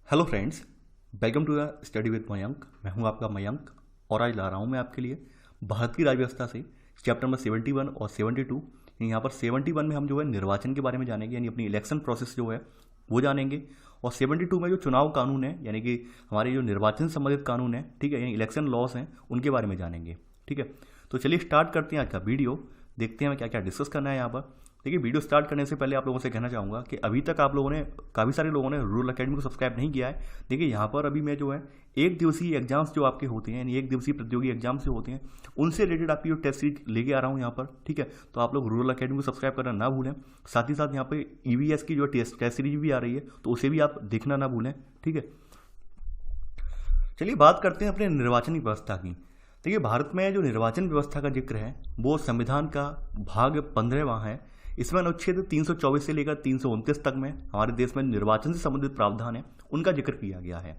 Hello friends, welcome to the study with Mayank. मैं हूं आपका मयंक और आज ला रहा हूं मैं आपके लिए भारत की राज्य व्यवस्था से चैप्टर नंबर 71 और 72। यहाँ पर 71 में हम जो है निर्वाचन के बारे में जानेंगे, यानी अपनी इलेक्शन प्रोसेस जो है वो जानेंगे। और 72 में जो चुनाव कानून है, यानी कि हमारे जो निर्वाचन से संबंधित कानून है, ठीक है, यानी इलेक्शन लॉस हैं, उनके बारे में जानेंगे। ठीक है, तो चलिए स्टार्ट करते हैं आज का वीडियो। देखते हैं क्या क्या डिस्कस करना है यहाँ पर। देखिए, वीडियो स्टार्ट करने से पहले आप लोगों से कहना चाहूँगा कि अभी तक आप लोगों ने, काफ़ी सारे लोगों ने रूरल अकेडमी को सब्सक्राइब नहीं किया है। देखिए, यहाँ पर अभी मैं जो है एक दिवसीय एग्जाम्स जो आपके होते हैं, यानी एक दिवसीय प्रतियोगी एग्जाम्स जो होते हैं, उनसे रिलेटेड आपकी जो टेस्ट सीरीज लेके आ रहा हूँ यहाँ पर। ठीक है, तो आप लोग रूरल अकेडमी को सब्सक्राइब करना ना भूलें। साथ ही साथ यहाँ पे EVS की जो टेस्ट सीरीज भी आ रही है, तो उसे भी आप देखना ना भूलें। ठीक है, चलिए बात करते हैं अपने निर्वाचन व्यवस्था की। देखिए, भारत में जो निर्वाचन व्यवस्था का जिक्र है वो संविधान का भाग 15वां है। इसमें अनुच्छेद 324 से लेकर 329 तक में हमारे देश में निर्वाचन से संबंधित प्रावधान है, उनका जिक्र किया गया है।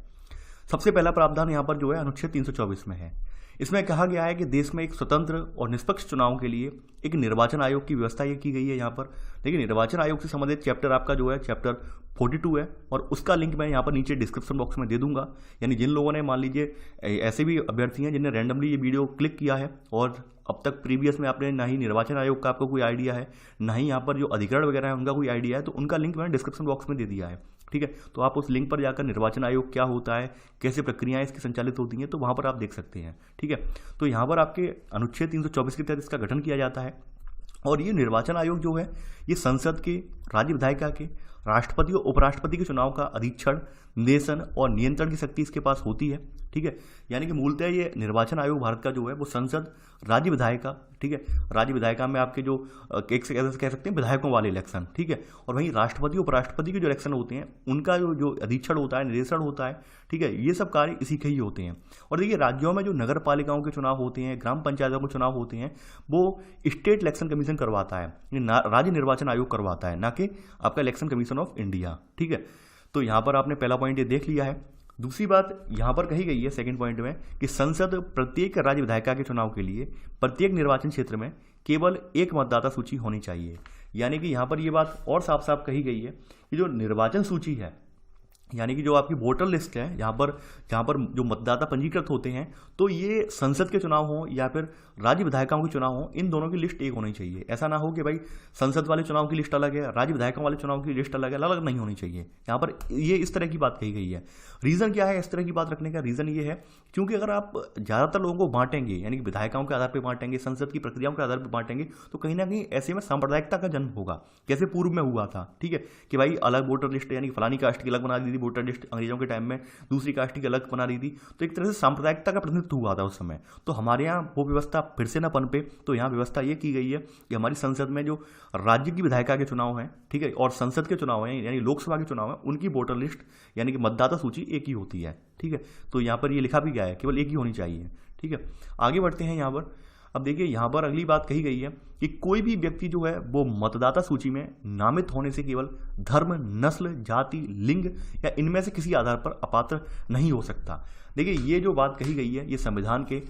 सबसे पहला प्रावधान यहाँ पर जो है अनुच्छेद 324 में है। इसमें कहा गया है कि देश में एक स्वतंत्र और निष्पक्ष चुनाव के लिए एक निर्वाचन आयोग की व्यवस्था ये की गई है यहाँ पर। लेकिन निर्वाचन आयोग से संबंधित चैप्टर आपका जो है चैप्टर 42 है, और उसका लिंक मैं यहाँ पर नीचे डिस्क्रिप्शन बॉक्स में दे दूंगा। यानी जिन लोगों ने, मान लीजिए ऐसे भी अभ्यर्थी हैं जिन्हें रैंडमली ये वीडियो क्लिक किया है और अब तक प्रीवियस में आपने ना ही निर्वाचन आयोग का आपको कोई आइडिया है, ना ही यहाँ पर जो अधिकरण वगैरह है उनका कोई आइडिया है, तो उनका लिंक मैंने डिस्क्रिप्शन बॉक्स में दे दिया है। ठीक है, तो आप उस लिंक पर जाकर निर्वाचन आयोग क्या होता है, कैसे प्रक्रियाएं इसकी संचालित होती हैं, तो वहां पर आप देख सकते हैं। ठीक है, तो यहाँ पर आपके अनुच्छेद 324 के तहत इसका गठन किया जाता है। और ये निर्वाचन आयोग जो है ये संसद के, राज्य विधायिका के, राष्ट्रपति और उपराष्ट्रपति के चुनाव का अधीक्षण, निर्देशन और नियंत्रण की शक्ति इसके पास होती है। ठीक है, यानी कि मूलतः ये निर्वाचन आयोग भारत का जो है वो संसद, राज्य विधायिका, ठीक है, राज्य विधायिका में आपके जो एक से कह सकते हैं विधायकों वाले इलेक्शन, ठीक है, और वहीं राष्ट्रपति उपराष्ट्रपति के जो इलेक्शन होते हैं उनका जो अधीक्षण होता है, निर्देशन होता है। ठीक है, ये सब कार्य इसी के ही होते हैं। और देखिए, राज्यों में जो नगर पालिकाओं के चुनाव होते हैं, ग्राम पंचायतों के चुनाव होते हैं, वो स्टेट इलेक्शन कमीशन करवाता है, राज्य निर्वाचन आयोग करवाता है, ना कि आपका इलेक्शन कमीशन ऑफ इंडिया। ठीक है, तो यहाँ पर आपने पहला पॉइंट ये देख लिया है। दूसरी बात यहाँ पर कही गई है सेकंड पॉइंट में कि संसद प्रत्येक राज्य विधायिका के चुनाव के लिए प्रत्येक निर्वाचन क्षेत्र में केवल एक मतदाता सूची होनी चाहिए। यानी कि यहाँ पर ये बात और साफ साफ कही गई है कि जो निर्वाचन सूची है, यानी कि जो आपकी वोटर लिस्ट है, यहाँ पर जो मतदाता पंजीकृत होते हैं, तो ये संसद के चुनाव हो या फिर राज्य विधायिकाओं के चुनाव हो, इन दोनों की लिस्ट एक होनी चाहिए। ऐसा ना हो कि भाई संसद वाले चुनाव की लिस्ट अलग है, राज्य विधायिकाओं वाले चुनाव की लिस्ट अलग है, अलग नहीं होनी चाहिए। यहाँ पर ये इस तरह की बात कही गई है। रीजन क्या है इस तरह की बात रखने का? रीजन ये है क्योंकि अगर आप ज्यादातर लोगों को बांटेंगे, यानी कि विधायिकाओं के आधार पर बांटेंगे, संसद की प्रक्रियाओं के आधार पर बांटेंगे, तो कहीं ना कहीं ऐसे में सांप्रदायिकता का जन्म होगा, जैसे पूर्व में हुआ था। ठीक है, कि भाई अलग वोटर लिस्ट, यानी फलानी कास्ट की अलग बना दी थी वोटर लिस्ट अंग्रेजों के टाइम में, दूसरी कास्ट की अलग बना दी थी, तो एक तरह से सांप्रदायिकता का प्रतिनिधित्व हुआ था उस समय। तो हमारे यहाँ वो व्यवस्था फिर से ना पनपे, तो यहाँ व्यवस्था ये की गई है कि हमारी संसद में जो राज्य की विधायिका के चुनाव हैं, ठीक है, और संसद के चुनाव हैं, यानी लोकसभा के चुनाव हैं, उनकी वोटर लिस्ट यानी कि मतदाता सूची एक ही होती है। ठीक है, तो यहाँ पर ये लिखा भी गया है केवल एक ही होनी चाहिए। ठीक है, आगे बढ़ते हैं यहाँ पर। अब देखिए, यहाँ पर अगली बात कही गई है कि कोई भी व्यक्ति जो है वो मतदाता सूची में नामित होने से केवल धर्म, नस्ल, जाति, लिंग या इनमें से किसी आधार पर अपात्र नहीं हो सकता। देखिए, ये जो बात कही गई है ये संविधान के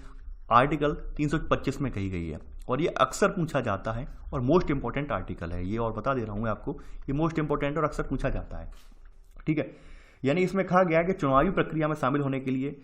आर्टिकल 325 में कही गई है, और ये अक्सर पूछा जाता है और मोस्ट इंपॉर्टेंट आर्टिकल है ये, और बता दे रहा हूं मैं आपको, ये मोस्ट इंपॉर्टेंट और अक्सर पूछा जाता है। ठीक है, यानी इसमें कहा गया है कि चुनावी प्रक्रिया में शामिल होने के लिए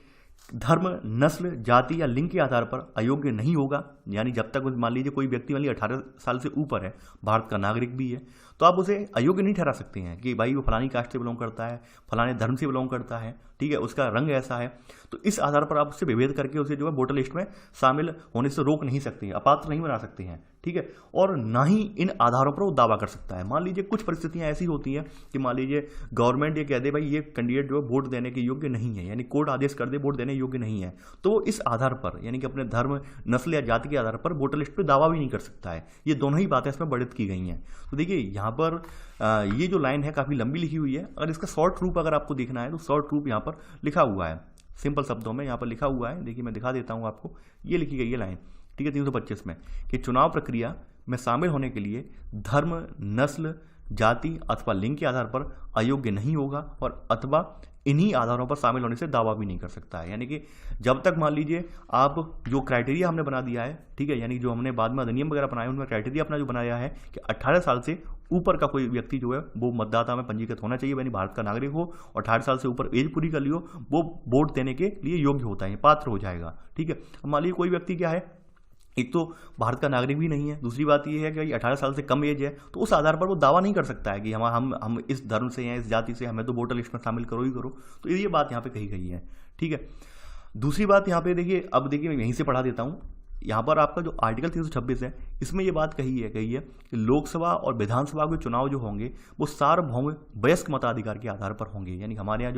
धर्म, नस्ल, जाति या लिंग के आधार पर अयोग्य नहीं होगा। यानी जब तक मान लीजिए कोई व्यक्ति मान लीजिए 18 साल से ऊपर है, भारत का नागरिक भी है, तो आप उसे अयोग्य नहीं ठहरा सकते हैं कि भाई वो फलानी कास्ट से बिलोंग करता है, फलाने धर्म से बिलोंग करता है, ठीक है, उसका रंग ऐसा है, तो इस आधार पर आप उससे विभेद करके उसे जो है वोटर लिस्ट में शामिल होने से रोक नहीं सकते हैं, अपात्र नहीं बना सकते हैं। ठीक है, और ना ही इन आधारों पर वो दावा कर सकता है। मान लीजिए कुछ परिस्थितियां ऐसी होती हैं कि मान लीजिए गवर्नमेंट ये कह दे भाई ये कैंडिडेट जो है वोट देने के योग्य नहीं है, यानी कोर्ट आदेश कर दे वोट देने योग्य नहीं है, तो वो इस आधार पर यानी कि अपने धर्म, नस्ल या जाति के आधार पर वोटर लिस्ट पर दावा भी नहीं कर सकता है। ये दोनों ही बातें इसमें वर्णित की गई हैं। तो देखिए, यहाँ पर ये जो लाइन है काफी लंबी लिखी हुई है, और इसका शॉर्ट रूप अगर आपको देखना है तो शॉर्ट रूप यहाँ पर लिखा हुआ है, सिंपल शब्दों में यहाँ पर लिखा हुआ है। देखिए, मैं दिखा देता हूँ आपको, ये लिखी गई है लाइन, ठीक है, 325 में, कि चुनाव प्रक्रिया में शामिल होने के लिए धर्म, नस्ल, जाति अथवा लिंग के आधार पर अयोग्य नहीं होगा और अथवा इन्हीं आधारों पर शामिल होने से दावा भी नहीं कर सकता है। यानी कि जब तक मान लीजिए आप जो क्राइटेरिया हमने बना दिया है, ठीक है, यानी जो हमने बाद में अधिनियम वगैरह बनाए उनमें क्राइटेरिया अपना जो बनाया है कि 18 साल से ऊपर का कोई व्यक्ति जो है वो मतदाता में पंजीकृत होना चाहिए, यानी भारत का नागरिक हो और 18 साल से ऊपर एज पूरी कर ली हो, वो वोट देने के लिए योग्य होता है, पात्र हो जाएगा। ठीक है, अब मान लीजिए कोई व्यक्ति क्या है, एक तो भारत का नागरिक भी नहीं है, दूसरी बात यह है कि 18 साल से कम एज है, तो उस आधार पर वो दावा नहीं कर सकता है कि हम इस धर्म से हैं, इस जाति से, हमें तो वोटर लिस्ट में शामिल करो ही करो। तो ये बात यहाँ पे कही गई है। ठीक है, दूसरी बात यहाँ पे देखिए, अब देखिए मैं यहीं से पढ़ा देता हूँ। यहाँ पर आपका जो आर्टिकल 326 है इसमें ये बात कही है कि लोकसभा और विधानसभा के चुनाव जो होंगे वो सार्वभौम वयस्क मताधिकार के आधार पर होंगे। यानी हमारे यहाँ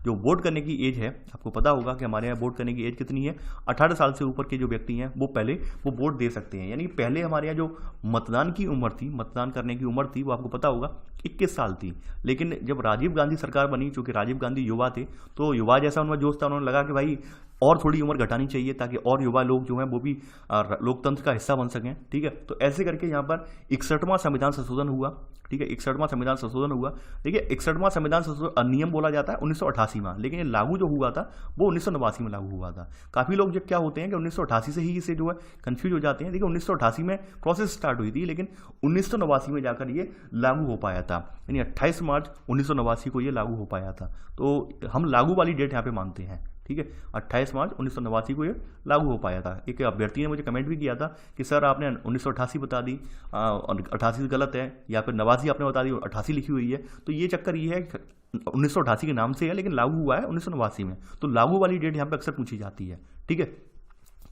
जो वोट करने की एज है, आपको पता होगा कि हमारे यहाँ वोट करने की एज कितनी है, 18 साल से ऊपर के जो व्यक्ति हैं वो पहले वो वोट दे सकते हैं। यानी पहले हमारे यहाँ जो मतदान की उम्र थी, मतदान करने की उम्र थी, वो आपको पता होगा 21 साल थी। लेकिन जब राजीव गांधी सरकार बनी, चूंकि राजीव गांधी युवा थे, तो युवा जैसा उनमें जोश था, उन्होंने लगा कि भाई और थोड़ी उम्र घटानी चाहिए ताकि और युवा लोग जो हैं वो भी लोकतंत्र का हिस्सा बन सकें। ठीक है, तो ऐसे करके यहाँ पर 61वां संविधान संशोधन हुआ। ठीक है, 61वां संविधान संशोधन हुआ। देखिए 61वां संविधान संशोधन नियम बोला जाता है 1988 में, लेकिन ये लागू जो हुआ था वो 1989 में लागू हुआ था। काफ़ी लोग जब क्या होते हैं कि 1988 से ही इसे जो है कन्फ्यूज हो जाते हैं। देखिए 1988 में प्रोसेस स्टार्ट हुई थी, लेकिन 1989 में जाकर ये लागू हो पाया था, यानी 28 मार्च 1989 को ये लागू हो पाया था। तो हम लागू वाली डेट यहाँ पे मानते हैं। ठीक है, 28 मार्च 1989 को ये लागू हो पाया था। एक अभ्यर्थी ने मुझे कमेंट भी किया था कि सर आपने 1988 बता दी, 88 गलत है, या फिर 89 आपने बता दी, 88 लिखी हुई है। तो ये चक्कर ये है, 1988 के नाम से है लेकिन लागू हुआ है 1989 में। तो लागू वाली डेट यहाँ पर अक्सर पूछी जाती है। ठीक है,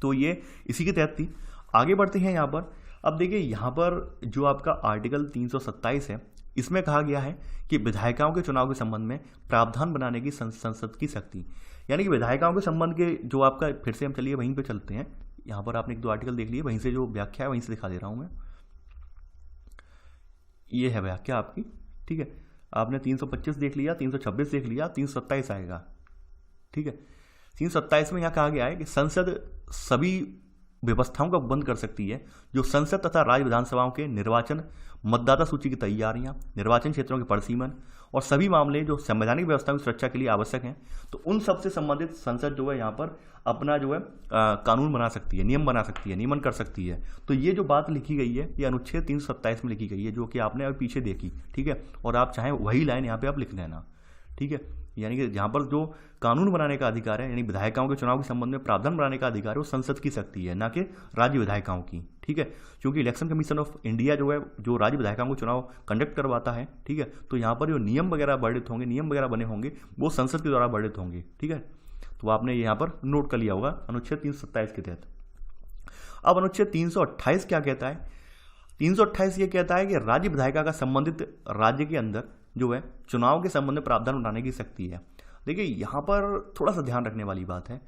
तो ये इसी के तहत थी। आगे बढ़ते हैं यहाँ पर। अब देखिए यहाँ पर जो आपका आर्टिकल 327 है, इसमें कहा गया है कि विधायिकाओं के चुनाव के संबंध में प्रावधान बनाने की संसद की शक्ति। यानी कि विधायिकाओं के संबंध के जो आपका, फिर से हम चलिए वहीं पे चलते हैं। यहाँ पर आपने 1-2 आर्टिकल देख लिए, वहीं से जो व्याख्या है वहीं से दिखा दे रहा हूँ मैं। ये है व्याख्या आपकी। ठीक है, आपने 325 देख लिया, 326 देख लिया, 327 आएगा। ठीक है, 327 में यहाँ कहा गया है कि संसद सभी व्यवस्थाओं का बंद कर सकती है जो संसद तथा राज्य विधानसभाओं के निर्वाचन, मतदाता सूची की तैयारियां, निर्वाचन क्षेत्रों के परिसीमन और सभी मामले जो संवैधानिक व्यवस्थाओं की सुरक्षा के लिए आवश्यक हैं, तो उन सब से संबंधित संसद जो है यहाँ पर अपना जो है कानून बना सकती है, नियम बना सकती है, नियमन कर सकती है। तो ये जो बात लिखी गई है ये अनुच्छेद 327 में लिखी गई है, जो कि आपने अभी पीछे देखी। ठीक है, और आप चाहें वही लाइन यहाँ पे आप लिख लेना। ठीक है, यानी कि जहाँ पर जो कानून बनाने का अधिकार है, यानी विधायिकाओं के चुनाव के संबंध में प्रावधान बनाने का अधिकार है, वो संसद की शक्ति है, ना कि राज्य विधायिकाओं की। ठीक है, क्योंकि इलेक्शन कमीशन ऑफ इंडिया जो है जो राज्य विधायिकाओं को चुनाव कंडक्ट करवाता है। ठीक है, तो यहाँ पर जो नियम वगैरह वर्णित होंगे, नियम वगैरह बने होंगे, वो संसद के द्वारा वर्णित होंगे। ठीक है, तो आपने यहाँ पर नोट कर लिया होगा अनुच्छेद 327 के तहत। अब अनुच्छेद 328 क्या कहता है? 328 ये कहता है कि राज्य विधायिका का संबंधित राज्य के अंदर जो है चुनाव के संबंध में प्रावधान बनाने की शक्ति है। देखिए यहाँ पर थोड़ा सा ध्यान रखने वाली बात है,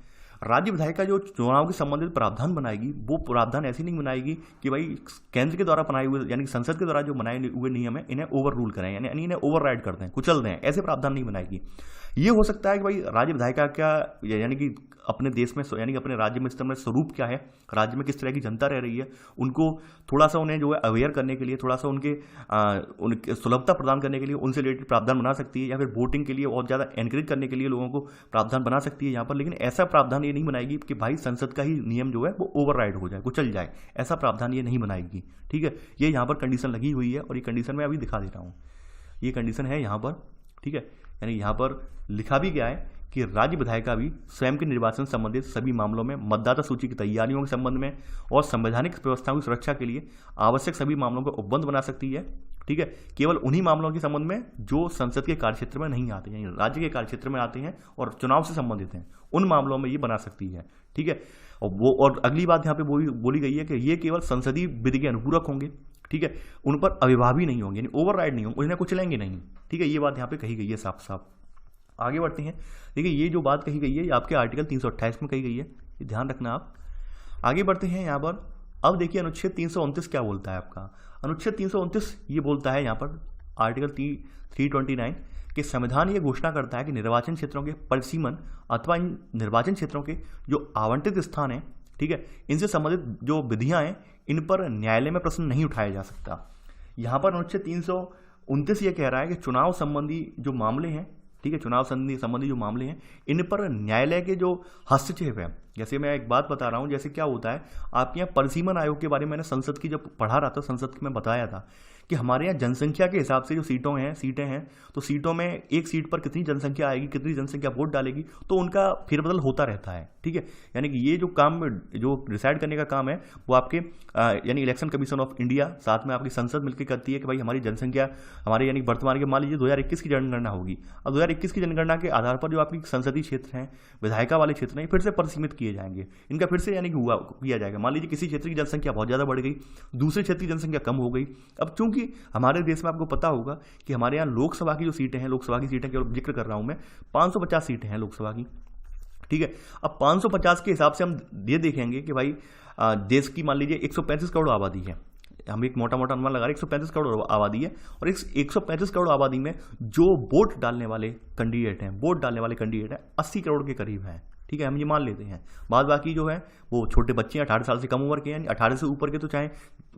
राज्य विधायिका जो चुनाव के संबंधित प्रावधान बनाएगी, वो प्रावधान ऐसी नहीं बनाएगी कि भाई केंद्र के द्वारा बनाए हुए, यानी कि संसद के द्वारा जो बनाए हुए नियम है इन्हें ओवर रूल करें, यानी इन्हें ओवरराइड कर दें, कुचल दें, ऐसे प्रावधान नहीं बनाएगी। ये हो सकता है कि भाई राज्य विधायिका क्या, यानी कि अपने देश में, यानी कि अपने राज्य में स्तर में स्वरूप क्या है, राज्य में किस तरह की जनता रह रही है, उनको थोड़ा सा उन्हें जो है अवेयर करने के लिए, थोड़ा सा उनके सुलभता प्रदान करने के लिए उनसे रिलेटेड प्रावधान बना सकती है, या फिर वोटिंग के लिए और ज़्यादा एनकरेज करने के लिए लोगों को प्रावधान बना सकती है यहाँ पर। लेकिन ऐसा प्रावधान ये नहीं बनाएगी कि भाई संसद का ही नियम जो है वो ओवरराइड हो जाए, कुचल जाए, ऐसा प्रावधान ये नहीं बनाएगी। ठीक है, ये यहाँ पर कंडीशन लगी हुई है और ये कंडीशन मैं अभी दिखा दे रहा हूँ। ये कंडीशन है यहाँ पर। ठीक है, यानी यहाँ पर लिखा भी गया है कि राज्य विधायिका भी स्वयं के निर्वाचन संबंधित सभी मामलों में, मतदाता सूची की तैयारियों के संबंध में और संवैधानिक व्यवस्थाओं की सुरक्षा के लिए आवश्यक सभी मामलों को उपबंध बना सकती है। ठीक है, केवल उन्हीं मामलों के संबंध में जो संसद के कार्यक्षेत्र में नहीं आते हैं, यानी राज्य के कार्यक्षेत्र में आते हैं और चुनाव से संबंधित हैं, उन मामलों में ये बना सकती है। ठीक है, और अगली बात यहाँ पे बोली गई है कि ये केवल संसदीय विधि के अनुपूरक होंगे। ठीक है, उन पर अविभावी नहीं होंगे, यानी ओवरराइड नहीं होंगे, उन्हें कुचलेंगे नहीं। ठीक है, ये बात यहाँ पे कही गई है साफ साफ। आगे बढ़ते हैं। देखिए ये जो बात कही गई है आपके आर्टिकल 328 में कही गई है, ये ध्यान रखना आप। आगे बढ़ते हैं यहाँ पर। अब देखिए अनुच्छेद 329 क्या बोलता है आपका। अनुच्छेद 329 ये बोलता है यहाँ पर आर्टिकल 329 कि संविधान ये घोषणा करता है कि निर्वाचन क्षेत्रों के परिसीमन अथवा इन निर्वाचन क्षेत्रों के जो आवंटित स्थान है, ठीक है, इनसे संबंधित जो विधियां हैं, इन पर न्यायालय में प्रश्न नहीं उठाया जा सकता। यहाँ पर अनुच्छेद 29 ये कह रहा है कि चुनाव संबंधी जो मामले हैं, ठीक है, चुनाव संबंधी जो मामले हैं, इन पर न्यायालय के जो हस्तक्षेप है, जैसे मैं एक बात बता रहा हूँ, जैसे क्या होता है आपके यहाँ परिसीमन आयोग के बारे में मैंने संसद की जब पढ़ा रहा था, संसद में बताया था कि हमारे यहाँ जनसंख्या के हिसाब से जो सीटें हैं, तो सीटों में एक सीट पर कितनी जनसंख्या आएगी, कितनी जनसंख्या वोट डालेगी, तो उनका फेरबदल होता रहता है, ठीक है। यानी कि ये जो काम, जो डिसाइड करने का काम है वो आपके यानी इलेक्शन कमीशन ऑफ इंडिया साथ में आपकी संसद मिलकर करती है कि भाई हमारी जनसंख्या, हमारे यानी वर्तमान के मान लीजिए 2021 की जनगणना होगी। अब 2021 की जनगणना के आधार पर जो आपकी संसदीय क्षेत्र हैं, विधायिका वाले क्षेत्र हैं, फिर से परिसीमित किए जाएंगे, इनका फिर से यानी कि हुआ किया जाएगा। मान लीजिए किसी क्षेत्र की जनसंख्या बहुत ज़्यादा बढ़ गई, दूसरे क्षेत्र की जनसंख्या कम हो गई। अब चूंकि हमारे देश में आपको पता होगा कि हमारे यहाँ लोकसभा की जो सीटें हैं, लोकसभा की सीटें केवल जिक्र कर रहा हूं मैं, 550 सीटें हैं लोकसभा की, ठीक है। अब 550 के हिसाब से हम ये देखेंगे कि भाई देश की मान लीजिए 135 करोड़ आबादी है, हम एक मोटा मोटा अनुमान लगा रहे हैं 135 करोड़ आबादी है, और इस 135 करोड़ आबादी में जो वोट डालने वाले कैंडिडेट हैं 80 करोड़ के करीब हैं, ठीक है, हम ये मान लेते हैं। बाद बाकी जो है वो छोटे बच्चे हैं, 18 साल से कम उम्र के, यानी 18 से ऊपर के तो चाहे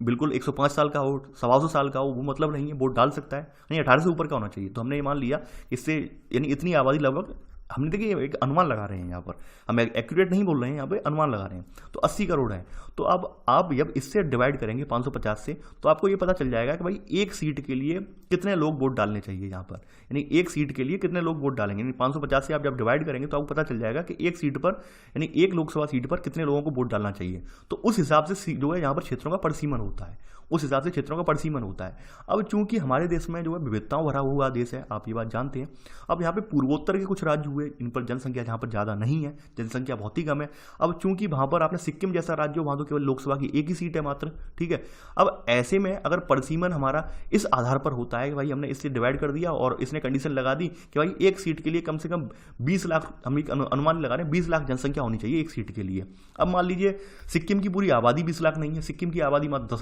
बिल्कुल 105 साल का हो, 125 साल का हो, वो मतलब नहीं है, वोट डाल सकता है, नहीं 18 से ऊपर का होना चाहिए। तो हमने ये मान लिया, इससे यानी इतनी आबादी लगभग, हमने देखिए एक अनुमान लगा रहे हैं यहाँ पर, हम एक्यूरेट नहीं बोल रहे हैं, यहाँ पे अनुमान लगा रहे हैं, तो 80 करोड़ है। तो अब आप जब इससे डिवाइड करेंगे 550 से, तो आपको ये पता चल जाएगा कि भाई एक सीट के लिए कितने लोग वोट डालने चाहिए यहाँ पर, यानी एक सीट के लिए कितने लोग वोट डालेंगे, यानी 550 से आप जब डिवाइड करेंगे तो आपको पता चल जाएगा कि एक सीट पर, यानी एक लोकसभा सीट पर कितने लोगों को वोट डालना चाहिए। तो उस हिसाब से जो है यहाँ पर क्षेत्रों का परिसीमन होता है, उस हिसाब से क्षेत्रों का परिसीमन होता है। अब चूंकि हमारे देश में जो है विविधताओं भरा हुआ देश है, आप ये बात जानते हैं। अब यहाँ पे पूर्वोत्तर के कुछ राज्य हुए, इन पर जनसंख्या जहाँ पर ज़्यादा नहीं है, जनसंख्या बहुत ही कम है। अब चूंकि वहाँ पर आपने सिक्किम जैसा राज्य, वहाँ तो केवल लोकसभा की एक ही सीट है मात्र, ठीक है। अब ऐसे में अगर परिसीमन हमारा इस आधार पर होता है कि भाई हमने इससे डिवाइड कर दिया और इसने कंडीशन लगा दी कि भाई एक सीट के लिए कम से कम 20 लाख, हम एक अनुमान लगा रहे हैं 20 लाख जनसंख्या होनी चाहिए एक सीट के लिए। अब मान लीजिए सिक्किम की पूरी आबादी 20 लाख नहीं है, सिक्किम की आबादी मात्र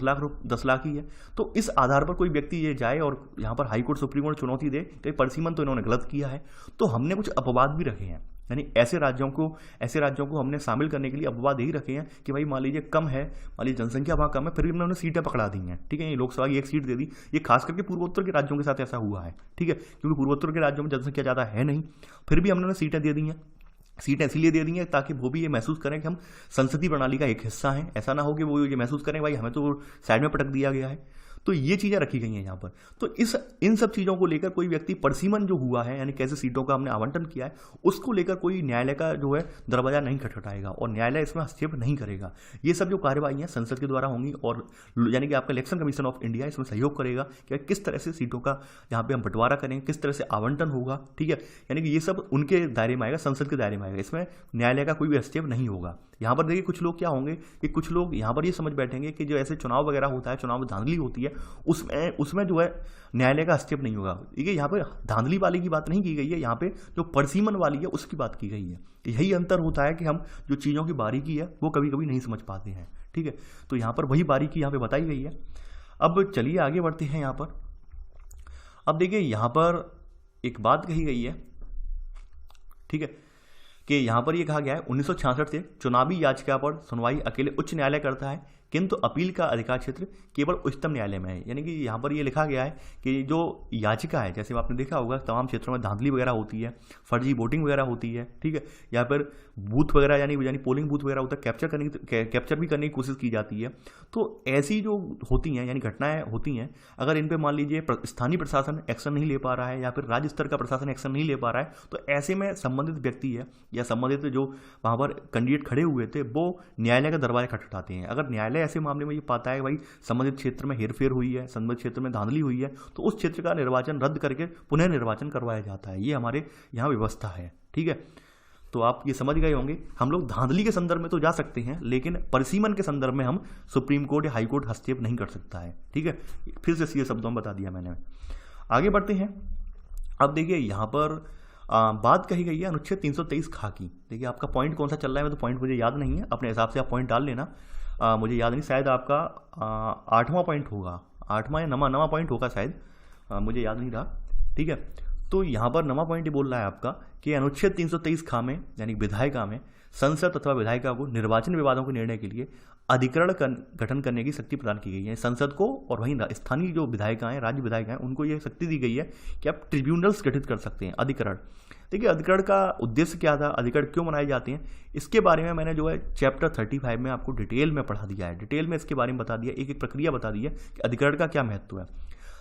10 लाख ही है। तो इस आधार पर कोई व्यक्ति ये जाए और यहाँ पर हाईकोर्ट सुप्रीम कोर्ट चुनौती दे कि परिसीमन तो इन्होंने गलत किया है, तो हमने कुछ अपवाद भी रखे हैं, यानी ऐसे राज्यों को हमने शामिल करने के लिए अपवाद यही रखे हैं कि भाई मान लीजिए कम है, मान लीजिए जनसंख्या वहाँ कम है, फिर भी हमने उन्हें सीटें पकड़ा दी हैं, ठीक है, ये लोकसभा की एक सीट दे दी। ये खास करके पूर्वोत्तर के राज्यों के साथ ऐसा हुआ है, ठीक है, क्योंकि पूर्वोत्तर के राज्यों में जनसंख्या ज़्यादा है नहीं, फिर भी हमने उन्हें सीटें दे दी हैं। सीटें इसीलिए दे दी हैं ताकि वो भी ये महसूस करें कि हम संसदीय प्रणाली का एक हिस्सा हैं। ऐसा ना हो कि वो ये महसूस करें भाई हमें तो साइड में पटक दिया गया है। तो ये चीज़ें रखी गई हैं यहाँ पर। तो इन सब चीज़ों को लेकर कोई व्यक्ति परिसीमन जो हुआ है, यानी कैसे सीटों का हमने आवंटन किया है, उसको लेकर कोई न्यायालय का जो है दरवाजा नहीं खटखटाएगा और न्यायालय इसमें हस्तक्षेप नहीं करेगा। ये सब जो कार्यवाही है संसद के द्वारा होंगी और यानी कि आपका इलेक्शन कमीशन ऑफ इंडिया इसमें सहयोग करेगा कि किस तरह से सीटों का यहाँ पे हम बंटवारा करें, किस तरह से आवंटन होगा, ठीक है। यानी कि ये सब उनके दायरे में आएगा, संसद के दायरे में आएगा, इसमें न्यायालय का कोई भी हस्तक्षेप नहीं होगा। यहाँ पर देखिए कुछ लोग क्या होंगे कि कुछ लोग यहाँ पर ये समझ बैठेंगे कि जो ऐसे चुनाव वगैरह होता है, चुनाव में धांधली होती है, उसमें जो है न्यायालय का हस्तक्षेप नहीं होगा। ठीक है, यहाँ पे धांधली वाली की बात नहीं की गई है, यहाँ पे जो परिसीमन वाली है उसकी बात की गई है। यही अंतर होता है कि हम जो चीज़ों की बारीकी है वो कभी कभी नहीं समझ पाते हैं, ठीक है। तो यहाँ पर वही बारीकी यहाँ पे बताई गई है। अब चलिए आगे बढ़ते हैं यहाँ पर। अब देखिए यहाँ पर एक बात कही गई है, ठीक है, कि यहाँ पर ये कहा गया है 1966 से चुनावी याचिका पर सुनवाई अकेले उच्च न्यायालय करता है, किंतु अपील का अधिकार क्षेत्र केवल उच्चतम न्यायालय में है। यानी कि यहाँ पर ये लिखा गया है कि जो याचिका है, जैसे आपने देखा होगा तमाम क्षेत्रों में धांधली वगैरह होती है, फर्जी वोटिंग वगैरह होती है, ठीक है, या फिर बूथ वगैरह यानी पोलिंग बूथ वगैरह होता है, कैप्चर भी करने की कोशिश की जाती है। तो ऐसी जो होती हैं यानी घटनाएं होती हैं, अगर इन पर मान लीजिए स्थानीय प्रशासन एक्शन नहीं ले पा रहा है या फिर राज्य स्तर का प्रशासन एक्शन नहीं ले पा रहा है, तो ऐसे में संबंधित व्यक्ति है या संबंधित जो वहाँ पर कैंडिडेट खड़े हुए थे वो न्यायालय का दरवाजा खटखटाते हैं। अगर न्यायालय ऐसे मामले में ये पाता है भाई संबंधित क्षेत्र में हेरफेर हुई है, संबंधित क्षेत्र में धांधली हुई है, तो उस क्षेत्र का निर्वाचन रद्द करके पुनः निर्वाचन करवाया जाता है। ये हमारे यहाँ व्यवस्था है, ठीक है। तो आप ये समझ गए होंगे, हम लोग धांधली के संदर्भ में तो जा सकते हैं, लेकिन परिसीमन के संदर्भ में हम सुप्रीम कोर्ट या हाई कोर्ट हस्तक्षेप नहीं कर सकता है, ठीक है। फिर से सीधे शब्दों में बता दिया मैंने। आगे बढ़ते हैं। अब देखिए यहाँ पर बात कही गई है अनुच्छेद 323 खा की। देखिए आपका पॉइंट कौन सा चल रहा है, मैं तो पॉइंट मुझे याद नहीं है, अपने हिसाब से आप पॉइंट डाल लेना। मुझे याद नहीं, शायद आपका 8वां पॉइंट होगा, 8वां या 9वां पॉइंट होगा शायद, मुझे याद नहीं रहा, ठीक है। तो यहाँ पर नवा पॉइंट ये बोल रहा है आपका कि अनुच्छेद 323 खा में यानी विधायिका में संसद अथवा विधायिका को निर्वाचन विवादों के निर्णय के लिए अधिकरण गठन करने की शक्ति प्रदान की गई है संसद को, और वहीं स्थानीय जो विधायिकाएं, राज्य विधायिकाएं, उनको ये शक्ति दी गई है कि आप ट्रिब्यूनल्स गठित कर सकते हैं, अधिकरण। देखिए अधिकरण का उद्देश्य क्या था, अधिकरण क्यों बनाए जाते हैं, इसके बारे में मैंने जो है चैप्टर 35 में आपको डिटेल में पढ़ा दिया है, डिटेल में इसके बारे में बता दिया, एक एक प्रक्रिया बता दी है कि अधिकरण का क्या महत्व है।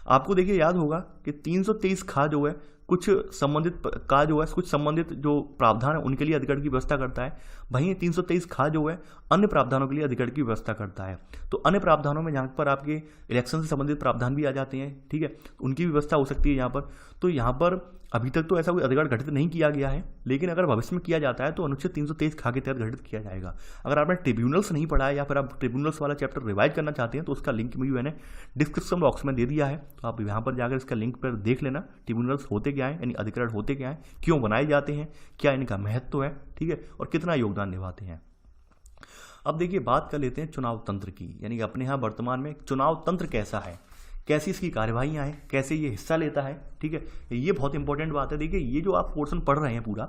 आपको देखिए याद होगा कि 323 खा जो है कुछ संबंधित जो प्रावधान है उनके लिए अधिकरण की व्यवस्था करता है, वहीं 323 खा जो है अन्य प्रावधानों के लिए अधिकरण की व्यवस्था करता है। तो अन्य प्रावधानों में जहाँ पर आपके इलेक्शन से संबंधित प्रावधान भी आ जाते हैं, ठीक है, उनकी भी व्यवस्था हो सकती है यहाँ पर। तो यहाँ पर अभी तक तो ऐसा कोई अधिकरण गठित नहीं किया गया है, लेकिन अगर भविष्य में किया जाता है तो अनुच्छेद 323 खा के तहत गठित किया जाएगा। अगर आपने ट्रिब्यूनल्स नहीं पढ़ा है या फिर आप ट्रिब्यूनल्स वाला चैप्टर रिवाइज करना चाहते हैं तो उसका लिंक भी मैंने डिस्क्रिप्शन बॉक्स में दे दिया है, तो आप यहाँ पर जाकर इसका लिंक पर देख लेना। ट्रिब्यूनल्स होते क्या है, यानी अधिकरण होते क्या है, क्यों बनाए जाते हैं, क्या इनका महत्व है, ठीक है, और कितना योगदान निभाते हैं। अब देखिए बात कर लेते हैं चुनाव तंत्र की, यानी अपने यहाँ वर्तमान में चुनाव तंत्र कैसा है, कैसी इसकी कार्यवाहियाँ हैं, कैसे ये हिस्सा लेता है, ठीक है, ये बहुत इंपॉर्टेंट बात है। देखिए ये जो आप पोर्शन पढ़ रहे हैं पूरा,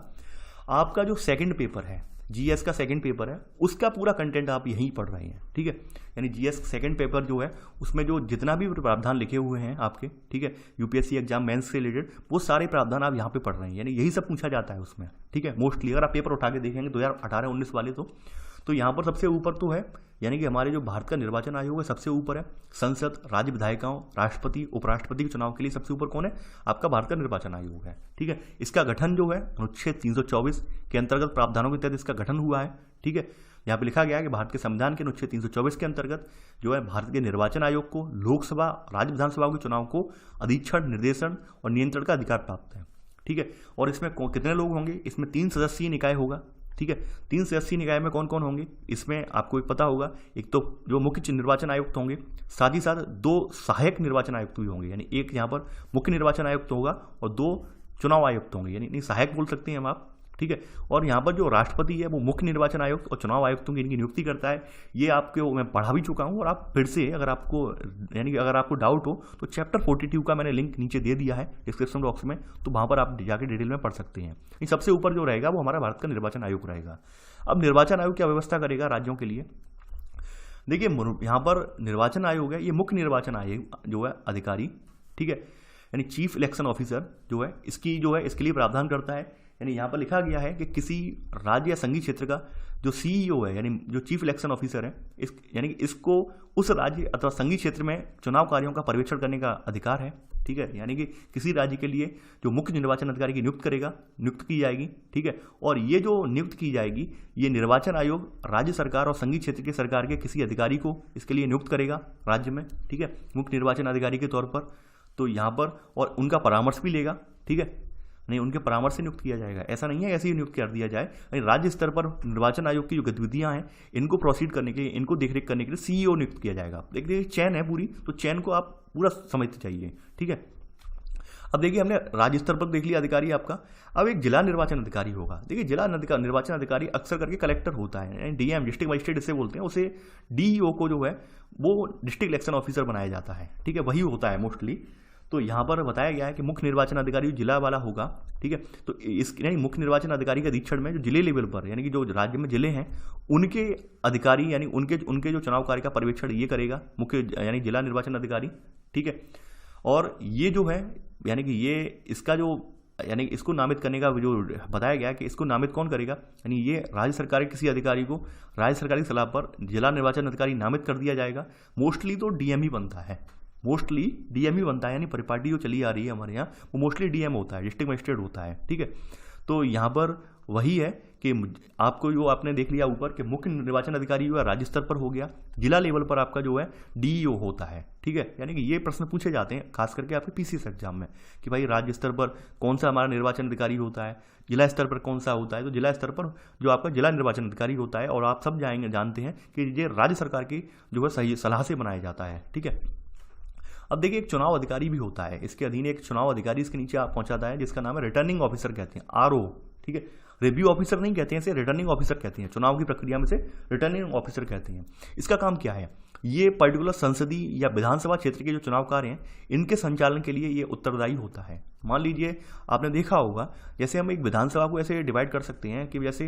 आपका जो सेकंड पेपर है, जीएस का सेकंड पेपर है, उसका पूरा कंटेंट आप यहीं पढ़ रहे हैं, ठीक है, यानी जीएस सेकंड पेपर जो है उसमें जो जितना भी प्रावधान लिखे हुए हैं आपके, ठीक है, यूपीएससी एग्जाम मेंस से रिलेटेड, वो सारे प्रावधान आप यहाँ पे पढ़ रहे हैं, यानी यही सब पूछा जाता है उसमें, ठीक है, मोस्टली अगर आप पेपर उठा के देखेंगे 2018-19 वाले तो यहाँ पर सबसे ऊपर तो है, यानी कि हमारे जो भारत का निर्वाचन आयोग है सबसे ऊपर है। संसद, राज्य विधायिकाओं, राष्ट्रपति, उपराष्ट्रपति के चुनाव के लिए सबसे ऊपर कौन है, आपका भारत का निर्वाचन आयोग है, ठीक है। इसका गठन जो है अनुच्छेद 324 के अंतर्गत प्रावधानों के तहत इसका गठन हुआ है, ठीक है। यहाँ पे लिखा गया है कि भारत के संविधान के अनुच्छेद 324 के अंतर्गत जो है भारत के निर्वाचन आयोग को लोकसभा, राज्य विधानसभा के चुनाव को अधीक्षण, निर्देशन और नियंत्रण का अधिकार प्राप्त है, ठीक है। और इसमें कितने लोग होंगे, इसमें 3 सदस्यीय निकाय होगा, ठीक है। 3 सदस्यीय निकाय में कौन कौन होंगे, इसमें आपको एक पता होगा, एक तो जो मुख्य निर्वाचन आयुक्त होंगे, साथ ही साथ 2 सहायक निर्वाचन आयुक्त भी होंगे, यानी एक यहाँ पर मुख्य निर्वाचन आयुक्त होगा और 2 चुनाव आयुक्त होंगे, यानी सहायक बोल सकते हैं हम आप, ठीक है। और यहाँ पर जो राष्ट्रपति है वो मुख्य निर्वाचन आयुक्त और चुनाव आयुक्तों की इनकी नियुक्ति करता है। ये आपको मैं पढ़ा भी चुका हूँ, और आप फिर से अगर आपको यानी कि अगर आपको डाउट हो तो चैप्टर 42 का मैंने लिंक नीचे दे दिया है डिस्क्रिप्शन बॉक्स में, तो वहाँ पर आप जाके डिटेल में पढ़ सकते हैं। ये सबसे ऊपर जो रहेगा वो हमारा भारत का निर्वाचन आयोग रहेगा। अब निर्वाचन आयोग क्या व्यवस्था करेगा राज्यों के लिए, देखिए यहाँ पर निर्वाचन आयोग है, ये मुख्य निर्वाचन आयोग जो है अधिकारी, ठीक है, यानी चीफ इलेक्शन ऑफिसर जो है इसके लिए प्रावधान करता है। यानी यहाँ पर लिखा गया है कि किसी राज्य या संघीय क्षेत्र का जो सीईओ है, यानी जो चीफ इलेक्शन ऑफिसर है, यानी इसको उस राज्य अथवा संघीय क्षेत्र में चुनाव कार्यों का पर्यवेक्षण करने का अधिकार है, ठीक है। यानी कि किसी राज्य के लिए जो मुख्य निर्वाचन अधिकारी की नियुक्त की जाएगी, ठीक है। और ये जो नियुक्त की जाएगी, ये निर्वाचन आयोग राज्य सरकार और संघीय क्षेत्र के सरकार के किसी अधिकारी को इसके लिए नियुक्त करेगा राज्य में, ठीक है, मुख्य निर्वाचन अधिकारी के तौर पर। तो यहाँ पर और उनका परामर्श भी लेगा, ठीक है, नहीं उनके परामर्श से नियुक्त किया जाएगा, ऐसा नहीं है ऐसे ही नियुक्त कर दिया जाए। राज्य स्तर पर निर्वाचन आयोग की जो गतिविधियां हैं इनको प्रोसीड करने के लिए, इनको देखरेख करने के लिए सीईओ नियुक्त किया जाएगा। देखिए चैन है पूरी, तो चैन को आप पूरा समझते चाहिए, ठीक है। अब देखिए हमने राज्य स्तर पर देख लिया अधिकारी आपका, अब एक जिला निर्वाचन अधिकारी होगा। देखिए जिला निर्वाचन अधिकारी अक्सर करके कलेक्टर होता है, डीएम डिस्ट्रिक्ट मजिस्ट्रेट इसे बोलते हैं, उसे डीईओ को जो है वो डिस्ट्रिक्ट इलेक्शन ऑफिसर बनाया जाता है, ठीक है, वही होता है मोस्टली। तो यहाँ पर बताया गया है कि मुख्य निर्वाचन अधिकारी जिला वाला होगा, ठीक है। तो इस यानी मुख्य निर्वाचन अधिकारी के अधीक्षण में जो जिले लेवल पर, यानी कि जो राज्य में जिले हैं उनके अधिकारी, यानी उनके जो चुनाव कार्य का पर्यवेक्षण ये करेगा मुख्य यानी जिला निर्वाचन अधिकारी, ठीक है। और ये जो है यानी कि ये इसका जो यानी इसको नामित करने का जो बताया गया है कि इसको नामित कौन करेगा, यानी ये राज्य सरकार के किसी अधिकारी को राज्य सरकार की सलाह पर जिला निर्वाचन अधिकारी नामित कर दिया जाएगा। मोस्टली तो डीएम ही बनता है, मोस्टली डीएम ही बनता है, यानी परिपाटी जो चली आ रही है हमारे यहाँ वो मोस्टली डीएम होता है, डिस्ट्रिक्ट मजिस्ट्रेट होता है, ठीक है। तो यहाँ पर वही है कि आपको जो आपने देख लिया ऊपर कि मुख्य निर्वाचन अधिकारी जो है राज्य स्तर पर हो गया, जिला लेवल पर आपका जो है डीईओ होता है, ठीक है। यानी कि ये प्रश्न पूछे जाते हैं खास करके आपके पीसीएस एग्जाम में कि भाई राज्य स्तर पर कौन सा हमारा निर्वाचन अधिकारी होता है, जिला स्तर पर कौन सा होता है। तो जिला स्तर पर जो आपका जिला निर्वाचन अधिकारी होता है, और आप सब जानते हैं कि ये राज्य सरकार की जो है सही सलाह से बनाया जाता है, ठीक है। अब देखिए एक चुनाव अधिकारी भी होता है, इसके अधीन एक चुनाव अधिकारी इसके नीचे आप पहुंचाता है जिसका नाम है रिटर्निंग ऑफिसर कहते हैं, आरओ, ठीक है। रिव्यू ऑफिसर नहीं कहते हैं इसे, रिटर्निंग ऑफिसर कहते हैं। चुनाव की प्रक्रिया में से रिटर्निंग ऑफिसर कहते हैं। इसका काम क्या है, ये पर्टिकुलर संसदीय या विधानसभा क्षेत्र के जो चुनाव कार्य हैं इनके संचालन के लिए ये उत्तरदायी होता है। मान लीजिए आपने देखा होगा, जैसे हम एक विधानसभा को ऐसे डिवाइड कर सकते हैं कि जैसे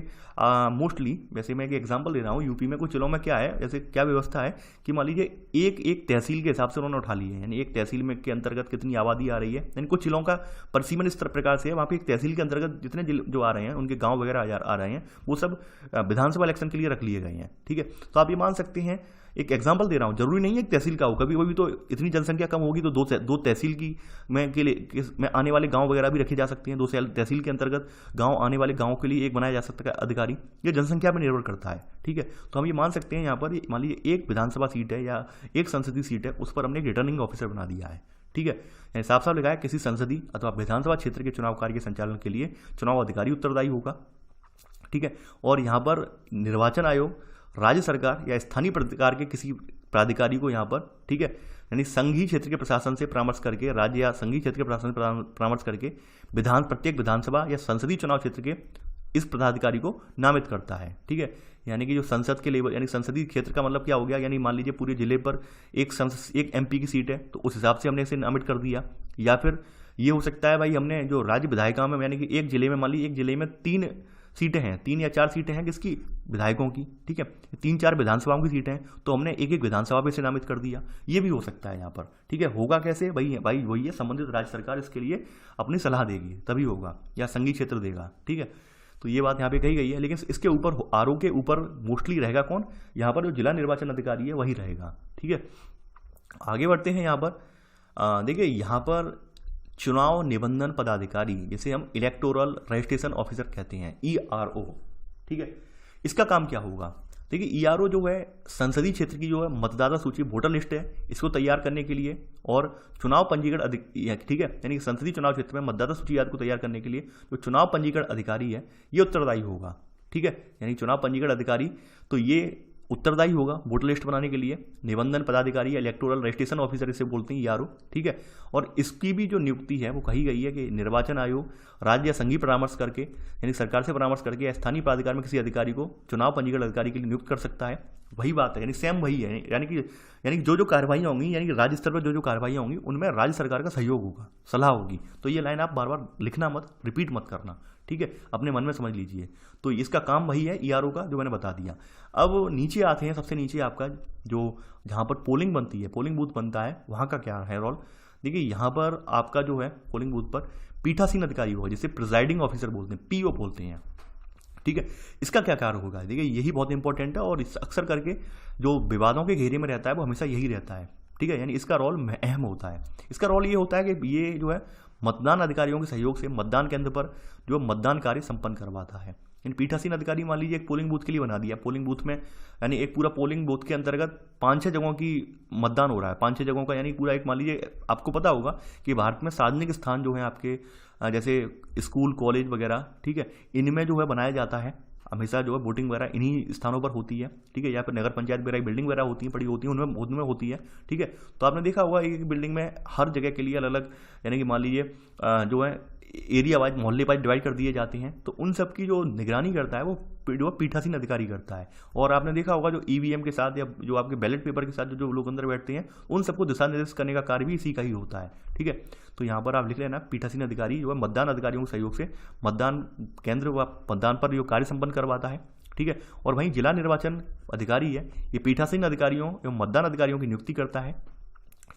मोस्टली, वैसे मैं एक एग्जांपल दे रहा हूँ, यूपी में कुछ जिलों में क्या है, जैसे क्या व्यवस्था है कि मान लीजिए एक एक तहसील के हिसाब से उन्होंने उठा ली है, यानी एक तहसील में के अंतर्गत कितनी आबादी आ रही है, यानी कुछ जिलों का परिसीमन इस प्रकार से है, वहाँ पे एक तहसील के अंतर्गत जितने जिले जो आ रहे हैं उनके गाँव वगैरह आ रहे हैं वो सब विधानसभा इलेक्शन के लिए रख लिए गए हैं। ठीक है, तो आप ये मान सकते हैं, एक एग्जांपल दे रहा हूँ, जरूरी नहीं है एक तहसील का हो, कभी कभी तो इतनी जनसंख्या कम होगी तो दो तहसील की में आने वाले गांव वगैरह भी रखे जा सकते हैं। दो तहसील के अंतर्गत गांव आने वाले गांव के लिए एक बनाया जा सकता है अधिकारी, ये जनसंख्या पर निर्भर करता है। ठीक है, तो हम ये मान सकते हैं यहाँ पर मान लीजिए एक विधानसभा सीट है या एक संसदीय सीट है, उस पर हमने एक रिटर्निंग ऑफिसर बना दिया है। ठीक है, साफ साफ लिखा है किसी संसदीय अथवा विधानसभा क्षेत्र के चुनाव कार्य के संचालन के लिए चुनाव अधिकारी उत्तरदायी होगा। ठीक है, और यहाँ पर निर्वाचन आयोग राज्य सरकार या स्थानीय प्राधिकार के किसी प्राधिकारी को यहाँ पर, ठीक है, यानी संघीय क्षेत्र के प्रशासन से परामर्श करके, राज्य या संघीय क्षेत्र के प्रशासन से परामर्श करके प्रत्येक विधानसभा या संसदीय चुनाव क्षेत्र के इस पदाधिकारी को नामित करता है। ठीक है, यानी कि जो संसद के लेवल, यानी संसदीय क्षेत्र का मतलब क्या हो गया, यानी मान लीजिए पूरे जिले पर एक एमपी की सीट है तो उस हिसाब से हमने इसे नामित कर दिया। या फिर ये हो सकता है भाई हमने जो राज्य विधायिका में, यानी कि एक जिले में मान लीजिए एक जिले में 3 सीटें हैं, 3 या 4 सीटें हैं किसकी, विधायकों की। ठीक है, 3-4 विधानसभाओं की सीटें हैं तो हमने एक एक विधानसभा पे से नामित कर दिया, ये भी हो सकता है यहाँ पर। ठीक है, होगा कैसे भाई वही है, संबंधित राज्य सरकार इसके लिए अपनी सलाह देगी तभी होगा, या संघीय क्षेत्र देगा। ठीक है, तो ये बात यहाँ पे कही गई है, लेकिन इसके ऊपर आरओ के ऊपर मोस्टली रहेगा कौन, यहाँ पर जो जिला निर्वाचन अधिकारी है वही रहेगा। ठीक है, आगे बढ़ते हैं। यहाँ पर देखिए, यहाँ पर चुनाव निबंधन पदाधिकारी, जिसे हम इलेक्टोरल रजिस्ट्रेशन ऑफिसर कहते हैं, ERO। ठीक है, इसका काम क्या होगा, देखिए ERO जो है संसदीय क्षेत्र की जो है मतदाता सूची, वोटर लिस्ट है, इसको तैयार करने के लिए और चुनाव पंजीकरण ठीक है, यानी संसदीय चुनाव क्षेत्र में मतदाता सूची याद को तैयार करने के लिए जो चुनाव पंजीकरण अधिकारी है ये उत्तरदायी होगा। ठीक है, यानी चुनाव पंजीकरण अधिकारी तो ये उत्तरदायी होगा वोटर लिस्ट बनाने के लिए। निबंधन पदाधिकारी या इलेक्टोरल रजिस्ट्रेशन ऑफिसर इसे बोलते हैं, ERO। ठीक है, और इसकी भी जो नियुक्ति है वो कही गई है कि निर्वाचन आयोग राज्य या संघीय परामर्श करके, यानी सरकार से परामर्श करके या स्थानीय प्राधिकार में किसी अधिकारी को चुनाव पंजीकरण अधिकारी के लिए नियुक्त कर सकता है। वही बात है, यानी सेम वही है, यानी जो कार्रवाइयाँ होंगी, यानी राज्य स्तर पर जो कार्रवाइयाँ होंगी उनमें राज्य सरकार का सहयोग होगा, सलाह होगी। तो ये लाइन आप बार बार लिखना मत, रिपीट मत करना। ठीक है, अपने मन में समझ लीजिए। तो इसका काम वही है ERO का, जो मैंने बता दिया। अब नीचे आते हैं, सबसे नीचे आपका जो जहाँ पर पोलिंग बनती है, पोलिंग बूथ बनता है, वहाँ का क्या है रोल। देखिए, यहाँ पर आपका जो है पोलिंग बूथ पर पीठासीन अधिकारी होगा, जिसे प्रिजाइडिंग ऑफिसर बोलते हैं, PO बोलते हैं। ठीक है, इसका क्या कार्य होगा, देखिए यही बहुत इंपॉर्टेंट है और अक्सर करके जो विवादों के घेरे में रहता है वो हमेशा यही रहता है। ठीक है, यानी इसका रोल अहम होता है। इसका रोल ये होता है कि ये जो है मतदान अधिकारियों के सहयोग से मतदान केंद्र पर जो मतदान कार्य संपन्न करवाता है। इन पीठासीन अधिकारी मान लीजिए एक पोलिंग बूथ के लिए बना दिया, पोलिंग बूथ में यानी एक पूरा पोलिंग बूथ के अंतर्गत 5-6 जगहों की मतदान हो रहा है, 5-6 जगहों का, यानी पूरा एक मान लीजिए आपको पता होगा कि भारत में सार्वजनिक स्थान जो है आपके जैसे स्कूल कॉलेज वगैरह, ठीक है, इनमें जो है बनाया जाता है, हमेशा जो है वोटिंग वगैरह इन्हीं स्थानों पर होती है। ठीक है, या फिर नगर पंचायत वगैरह बिल्डिंग वगैरह होती है, बड़ी होती है, उनमें होती है। ठीक है, तो आपने देखा होगा एक बिल्डिंग में हर जगह के लिए अलग अलग, यानी कि मान लीजिए जो है एरिया वाइज, मोहल्ले वाइज डिवाइड कर दिए जाते हैं। तो उन सब की जो निगरानी करता है वो जो पीठासीन अधिकारी करता है। और आपने देखा होगा जो EVM के साथ या जो आपके बैलेट पेपर के साथ जो लोग अंदर बैठते हैं उन सबको दिशा निर्देश करने का कार्य भी इसी का ही होता है। ठीक है, तो यहाँ पर आप लिख लेना, पीठासीन अधिकारी जो है मतदान अधिकारियों के सहयोग से मतदान केंद्र व मतदान पर जो कार्य संपन्न करवाता है। ठीक है, और वहीं जिला निर्वाचन अधिकारी है, ये पीठासीन अधिकारियों एवं मतदान अधिकारियों की नियुक्ति करता है।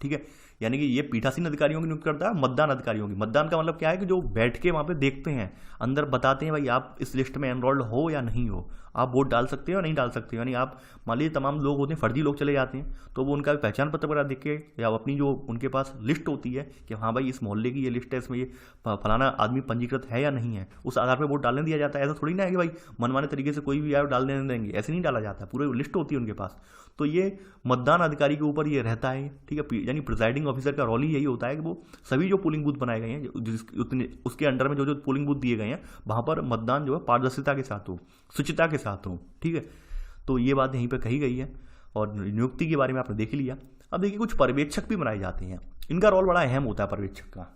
ठीक है, यानी कि ये पीठासीन अधिकारियों की नियुक्ति करता है, मतदान अधिकारियों की। मतदान का मतलब क्या है कि जो बैठ के वहाँ पे देखते हैं, अंदर बताते हैं भाई आप इस लिस्ट में एनरोल्ड हो या नहीं हो, आप वोट डाल सकते हो या नहीं डाल सकते हो। यानी आप मान लीजिए तमाम लोग होते हैं, फर्जी लोग चले जाते हैं, तो वो उनका पहचान पत्र वगैरह देख के या अपनी जो उनके पास लिस्ट होती है कि हाँ भाई इस मोहल्ले की ये लिस्ट है, इसमें ये फलाना आदमी पंजीकृत है या नहीं है, उस आधार पर वोट डालने दिया जाता है। ऐसा थोड़ी ना है कि भाई मनमाने तरीके से कोई भी आए डाल देने देंगे, ऐसे नहीं डाला जाता, पूरी लिस्ट होती है उनके पास। तो ये मतदान अधिकारी के ऊपर ये रहता है। ठीक है, यानी प्रिजाइडिंग ऑफिसर का रोल ही यही होता है कि वो सभी जो पोलिंग बूथ बनाए गए हैं, उसके अंडर में जो पोलिंग बूथ दिए गए हैं वहाँ पर मतदान जो है पारदर्शिता के साथ हो, शुचिता के साथ हो। ठीक है, तो ये बात यहीं पर कही गई है और नियुक्ति के बारे में आपने देख लिया। अब देखिए कुछ पर्यवेक्षक भी बनाए जाते हैं, इनका रोल बड़ा अहम होता है पर्यवेक्षक का।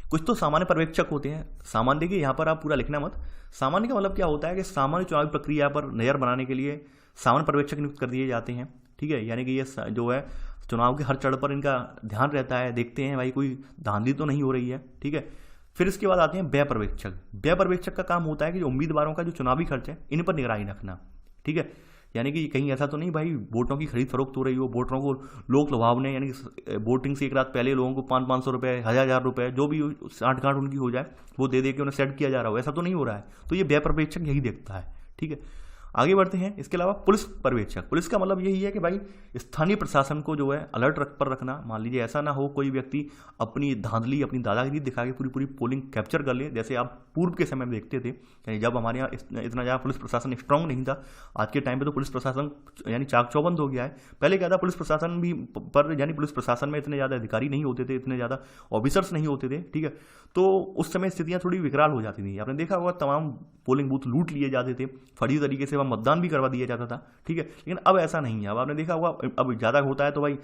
कुछ तो सामान्य पर्यवेक्षक होते हैं। सामान्य, देखिए यहाँ पर आप पूरा लिखना मत। सामान्य का मतलब क्या होता है कि सामान्य चुनावी प्रक्रिया पर नज़र बनाने के लिए सामान्य पर्यवेक्षक नियुक्त कर दिए जाते हैं, ठीक है। यानी कि ये जो है चुनाव के हर चरण पर इनका ध्यान रहता है, देखते हैं भाई कोई धांधली तो नहीं हो रही है, ठीक है। फिर इसके बाद आते हैं व्यय पर्यवेक्षक। व्यय पर्यवेक्षक का काम होता है कि जो उम्मीदवारों का जो चुनावी खर्च है इन पर निगरानी रखना, ठीक है। यानी कि कहीं ऐसा तो नहीं भाई वोटों की खरीद फरोख्त हो रही हो, वोटरों को लोक लुभावने, यानी कि वोटिंग से एक रात पहले लोगों को 500-500 रुपये, 1000 रुपये, जो भी साठ गांठ उनकी हो जाए वो दे के उन्हें सेट किया जा रहा हो, ऐसा तो नहीं हो रहा है। तो ये व्यय पर्यवेक्षक यही देखता है, ठीक है। आगे बढ़ते हैं। इसके अलावा पुलिस पर्यवेक्षक। पुलिस का मतलब यही है कि भाई स्थानीय प्रशासन को जो है अलर्ट पर रखना। मान लीजिए ऐसा ना हो कोई व्यक्ति अपनी धांधली, अपनी दादागिरी दिखा के पूरी पोलिंग कैप्चर कर ले, जैसे आप पूर्व के समय में देखते थे। यानी जब हमारे यहाँ इतना ज़्यादा पुलिस प्रशासन स्ट्रांग नहीं था, आज के टाइम पे तो पुलिस प्रशासन यानी चाक चौबंद हो गया है। पहले क्या था, पुलिस प्रशासन भी पर यानी पुलिस प्रशासन में इतने ज़्यादा अधिकारी नहीं होते थे, इतने ज़्यादा ऑफिसर्स नहीं होते थे, ठीक है। तो उस समय स्थितियाँ थोड़ी विकराल हो जाती थी। आपने देखा होगा तमाम पोलिंग बूथ लूट लिए जाते थे, फर्जी तरीके से वहाँ मतदान भी करवा दिया जाता था, ठीक है। लेकिन अब ऐसा नहीं है। अब आपने देखा होगा अब ज़्यादा होता है तो भाई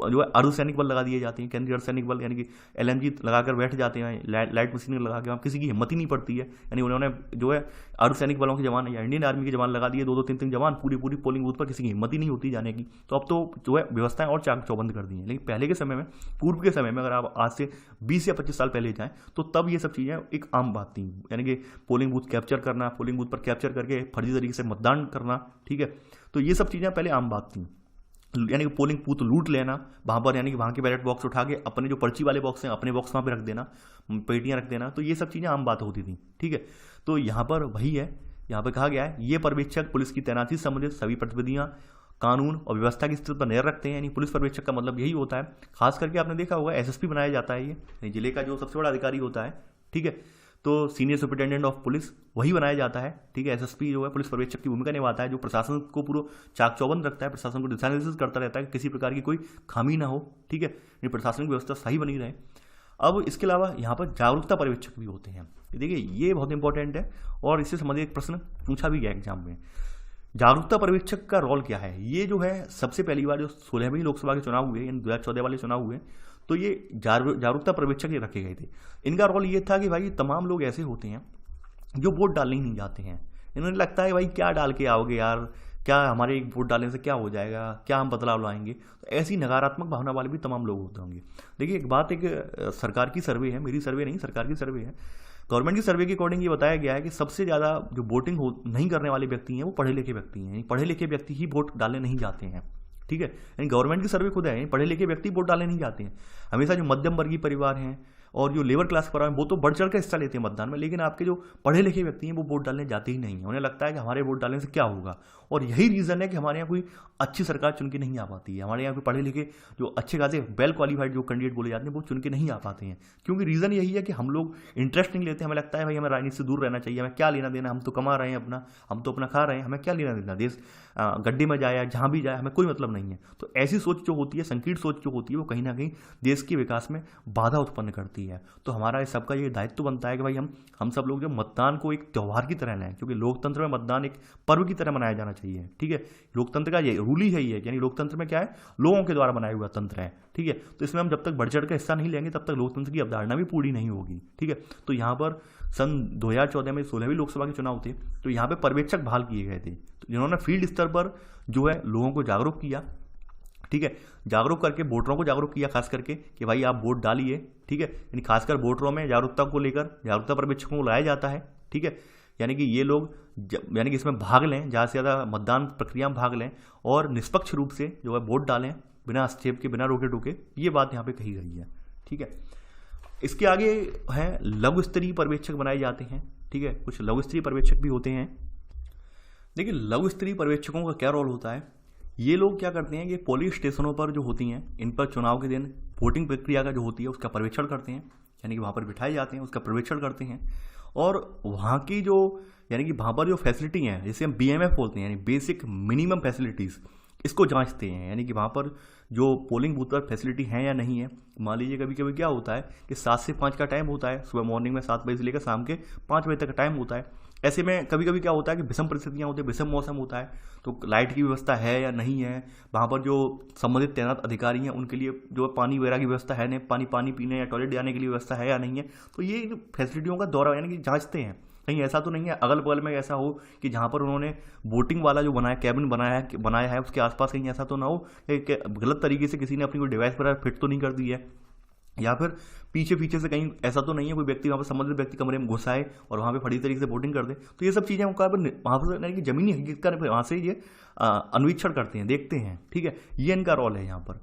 जो है अर्धसैनिक बल लगा दिए जाते हैं, केंद्रीय अर्धसैनिक बल, यानी कि LMG लगाकर बैठ जाते हैं, लाइट मशीन लगा के। वहाँ किसी की हिम्मत ही नहीं पड़ती है, यानी उन्होंने जो है अर्धसैनिक बलों के जवान या इंडियन आर्मी के जवान लगा दिए, 2-2, 3-3 जवान पूरी पोलिंग बूथ पर, किसी की हिम्मत ही नहीं होती जाने की। तो अब तो जो है व्यवस्थाएं और चाक चौबंद कर दी हैं। लेकिन पहले के समय में, पूर्व के समय में अगर आप आज से 20 या 25 साल पहले जाएँ तो तब ये सब चीज़ें एक आम बात थी। यानी कि पोलिंग बूथ कैप्चर करना, पोलिंग बूथ पर कैप्चर करके फर्जी तरीके से मतदान करना, ठीक है। तो ये सब चीज़ें पहले आम बात थी। यानी कि पोलिंग बूथ लूट लेना वहाँ पर, यानी कि वहाँ के बैलेट बॉक्स उठा के अपने जो पर्ची वाले बॉक्स हैं अपने बॉक्स वहाँ पे रख देना, पेटियाँ रख देना। तो ये सब चीज़ें आम बात होती थी, ठीक है। तो यहाँ पर वही है, यहाँ पर कहा गया है ये पर्यवेक्षक पुलिस की तैनाती से संबंधित सभी गतिविधियाँ, कानून और व्यवस्था की स्थिति पर नजर रखते हैं। यानी पुलिस पर्यवेक्षक का मतलब यही होता है। खास करके आपने देखा होगा SSP बनाया जाता है, ये जिले का जो सबसे बड़ा अधिकारी होता है, ठीक है। तो सीनियर सुपरिटेंडेंट ऑफ पुलिस वही बनाया जाता है, ठीक है। SSP जो है पुलिस पर्यवेक्षक की भूमिका निभाता है, जो प्रशासन को पूरा चाक चौबंद रखता है, प्रशासन को दिशा निर्देश करता रहता है कि किसी प्रकार की कोई खामी ना हो, ठीक है। ये प्रशासनिक व्यवस्था सही बनी रहे। अब इसके अलावा यहाँ पर जागरूकता पर्यवेक्षक भी होते हैं। देखिए ये बहुत इंपॉर्टेंट है और इससे संबंधित एक प्रश्न पूछा भी गया एग्जाम में। जागरूकता पर्यवेक्षक का रोल क्या है? ये जो है सबसे पहली बार जो 16वीं लोकसभा के चुनाव हुए, यानी 2014 वाले चुनाव हुए, तो ये जागरूकता पर्यवेक्षक ये रखे गए थे। इनका रोल ये था कि भाई तमाम लोग ऐसे होते हैं जो वोट डालने ही नहीं जाते हैं। इन्हें लगता है भाई क्या डाल के आओगे यार, क्या हमारे एक वोट डालने से क्या हो जाएगा, क्या हम बदलाव लाएंगे। तो ऐसी नकारात्मक भावना वाले भी तमाम लोग होते होंगे। देखिए एक बात, एक सरकार की सर्वे है, मेरी सर्वे नहीं, सरकार की सर्वे है, गवर्नमेंट की सर्वे के अकॉर्डिंग ये बताया गया है कि सबसे ज़्यादा जो वोटिंग नहीं करने वाले व्यक्ति हैं वो पढ़े लिखे व्यक्ति हैं। पढ़े लिखे व्यक्ति ही वोट डालने नहीं जाते हैं, ठीक है। यानी गवर्नमेंट की सर्वे खुद है, पढ़े लिखे व्यक्ति वोट डालने नहीं जाते हैं। हमेशा जो मध्यम वर्गीय परिवार हैं और जो लेबर क्लास परिवार हैं वो तो बढ़ चढ़ कर हिस्सा लेते हैं मतदान में, लेकिन आपके जो पढ़े लिखे व्यक्ति हैं वो वोट डालने जाते ही नहीं है। उन्हें लगता है कि हमारे वोट डालने से क्या होगा, और यही रीज़न है कि हमारे यहाँ कोई अच्छी सरकार चुन के नहीं आ पाती है। हमारे यहाँ कोई पढ़े लिखे जो अच्छे खासे वेल क्वालिफाइड जो कैंडिडेट बोले जाते हैं वो चुन के नहीं आ पाते हैं, क्योंकि रीज़न यही है कि हम लोग इंटरेस्ट नहीं लेते। हमें लगता है भाई हमें राजनीति से दूर रहना चाहिए, हमें क्या लेना देना, हम तो कमा रहे हैं अपना, हम तो अपना खा रहे हैं, हमें क्या लेना देना, देश गड्ढे में जाए या जहाँ भी जाए हमें कोई मतलब नहीं है। तो ऐसी सोच जो होती है, संकीर्ण सोच जो होती है, वो कहीं ना कहीं देश के विकास में बाधा उत्पन्न करती है। तो हमारा इस सबका ये दायित्व बनता है कि भाई हम सब लोग जो मतदान को एक त्यौहार की तरह लें, क्योंकि लोकतंत्र में मतदान एक पर्व की तरह मनाया जाना चाहिए, ठीक है। लोकतंत्र का ये रूल ही है, यानी लोकतंत्र में क्या है, लोगों के द्वारा बनाया हुआ तंत्र है, ठीक है। तो इसमें हम जब तक बढ़ चढ़ कर हिस्सा नहीं लेंगे तब तक लोकतंत्र की अवधारणा भी पूरी नहीं होगी, ठीक है। तो यहाँ पर सन 2014 में 16वीं लोकसभा के चुनाव थे, तो यहाँ पे पर्यवेक्षक बहाल किए गए थे, तो जिन्होंने फील्ड स्तर पर जो है लोगों को जागरूक किया, ठीक है। जागरूक करके वोटरों को जागरूक किया, खास करके कि भाई आप वोट डालिए, ठीक है। यानी खासकर वोटरों में जागरूकता को लेकर जागरूकता पर्यवेक्षकों को लाया जाता है, ठीक है। यानी कि ये लोग यानी कि इसमें भाग लें, ज़्यादा से ज़्यादा मतदान प्रक्रिया में भाग लें और निष्पक्ष रूप से जो है वोट डालें, बिना हस्तक्षेप के, बिना रोके टोके। ये बात यहाँ पे कही गई है, ठीक है। इसके आगे हैं लघु स्तरीय पर्यवेक्षक बनाए जाते हैं, ठीक है। कुछ लघु स्तरीय पर्यवेक्षक भी होते हैं। देखिए लघु स्तरीय पर्यवेक्षकों का क्या रोल होता है, ये लोग क्या करते हैं कि पोलिंग स्टेशनों पर जो होती हैं, इन पर चुनाव के दिन वोटिंग प्रक्रिया का जो होती है उसका पर्यवेक्षण करते हैं। यानी कि वहाँ पर बिठाए जाते हैं, उसका पर्यवेक्षण करते हैं और वहाँ की जो यानी कि वहाँ पर जो फैसिलिटी हैं, जिसे हम BMF बोलते हैं, यानी बेसिक मिनिमम फैसिलिटीज़, इसको जांचते हैं। यानी कि वहाँ पर जो पोलिंग बूथ पर फैसिलिटी है या नहीं है। मान लीजिए कभी कभी क्या होता है कि 7 से 5 का टाइम होता है, सुबह मॉर्निंग में 7 बजे से लेकर शाम के 5 बजे तक का टाइम होता है। ऐसे में कभी कभी क्या होता है कि विषम परिस्थितियाँ होती है, विषम मौसम होता है, तो लाइट की व्यवस्था है या नहीं है, वहाँ पर जो संबंधित तैनात अधिकारी हैं उनके लिए जो पानी वगैरह की व्यवस्था है नहीं, पानी पीने या टॉयलेट जाने के लिए व्यवस्था है या नहीं है, तो ये फैसिलिटियों का दौरा यानी कि जांचते हैं। कहीं ऐसा तो नहीं है अगल बगल में ऐसा हो कि जहाँ पर उन्होंने बोटिंग वाला जो कैबिन बनाया है उसके आसपास कहीं ऐसा तो ना हो कि गलत तरीके से किसी ने अपनी कोई डिवाइस वगैरह फिट तो नहीं कर दी है, या फिर पीछे पीछे से कहीं ऐसा तो नहीं है कोई व्यक्ति वहाँ पर संबंधित व्यक्ति कमरे में घुस आए और वहाँ पे फर्जी तरीके से बोटिंग कर दे। तो ये सब चीज़ें वहाँ पर यानी कि जमीनी हकीकत का वहाँ से ये अन्वेषण करते हैं, देखते हैं, ठीक है, ये इनका रोल है यहाँ पर।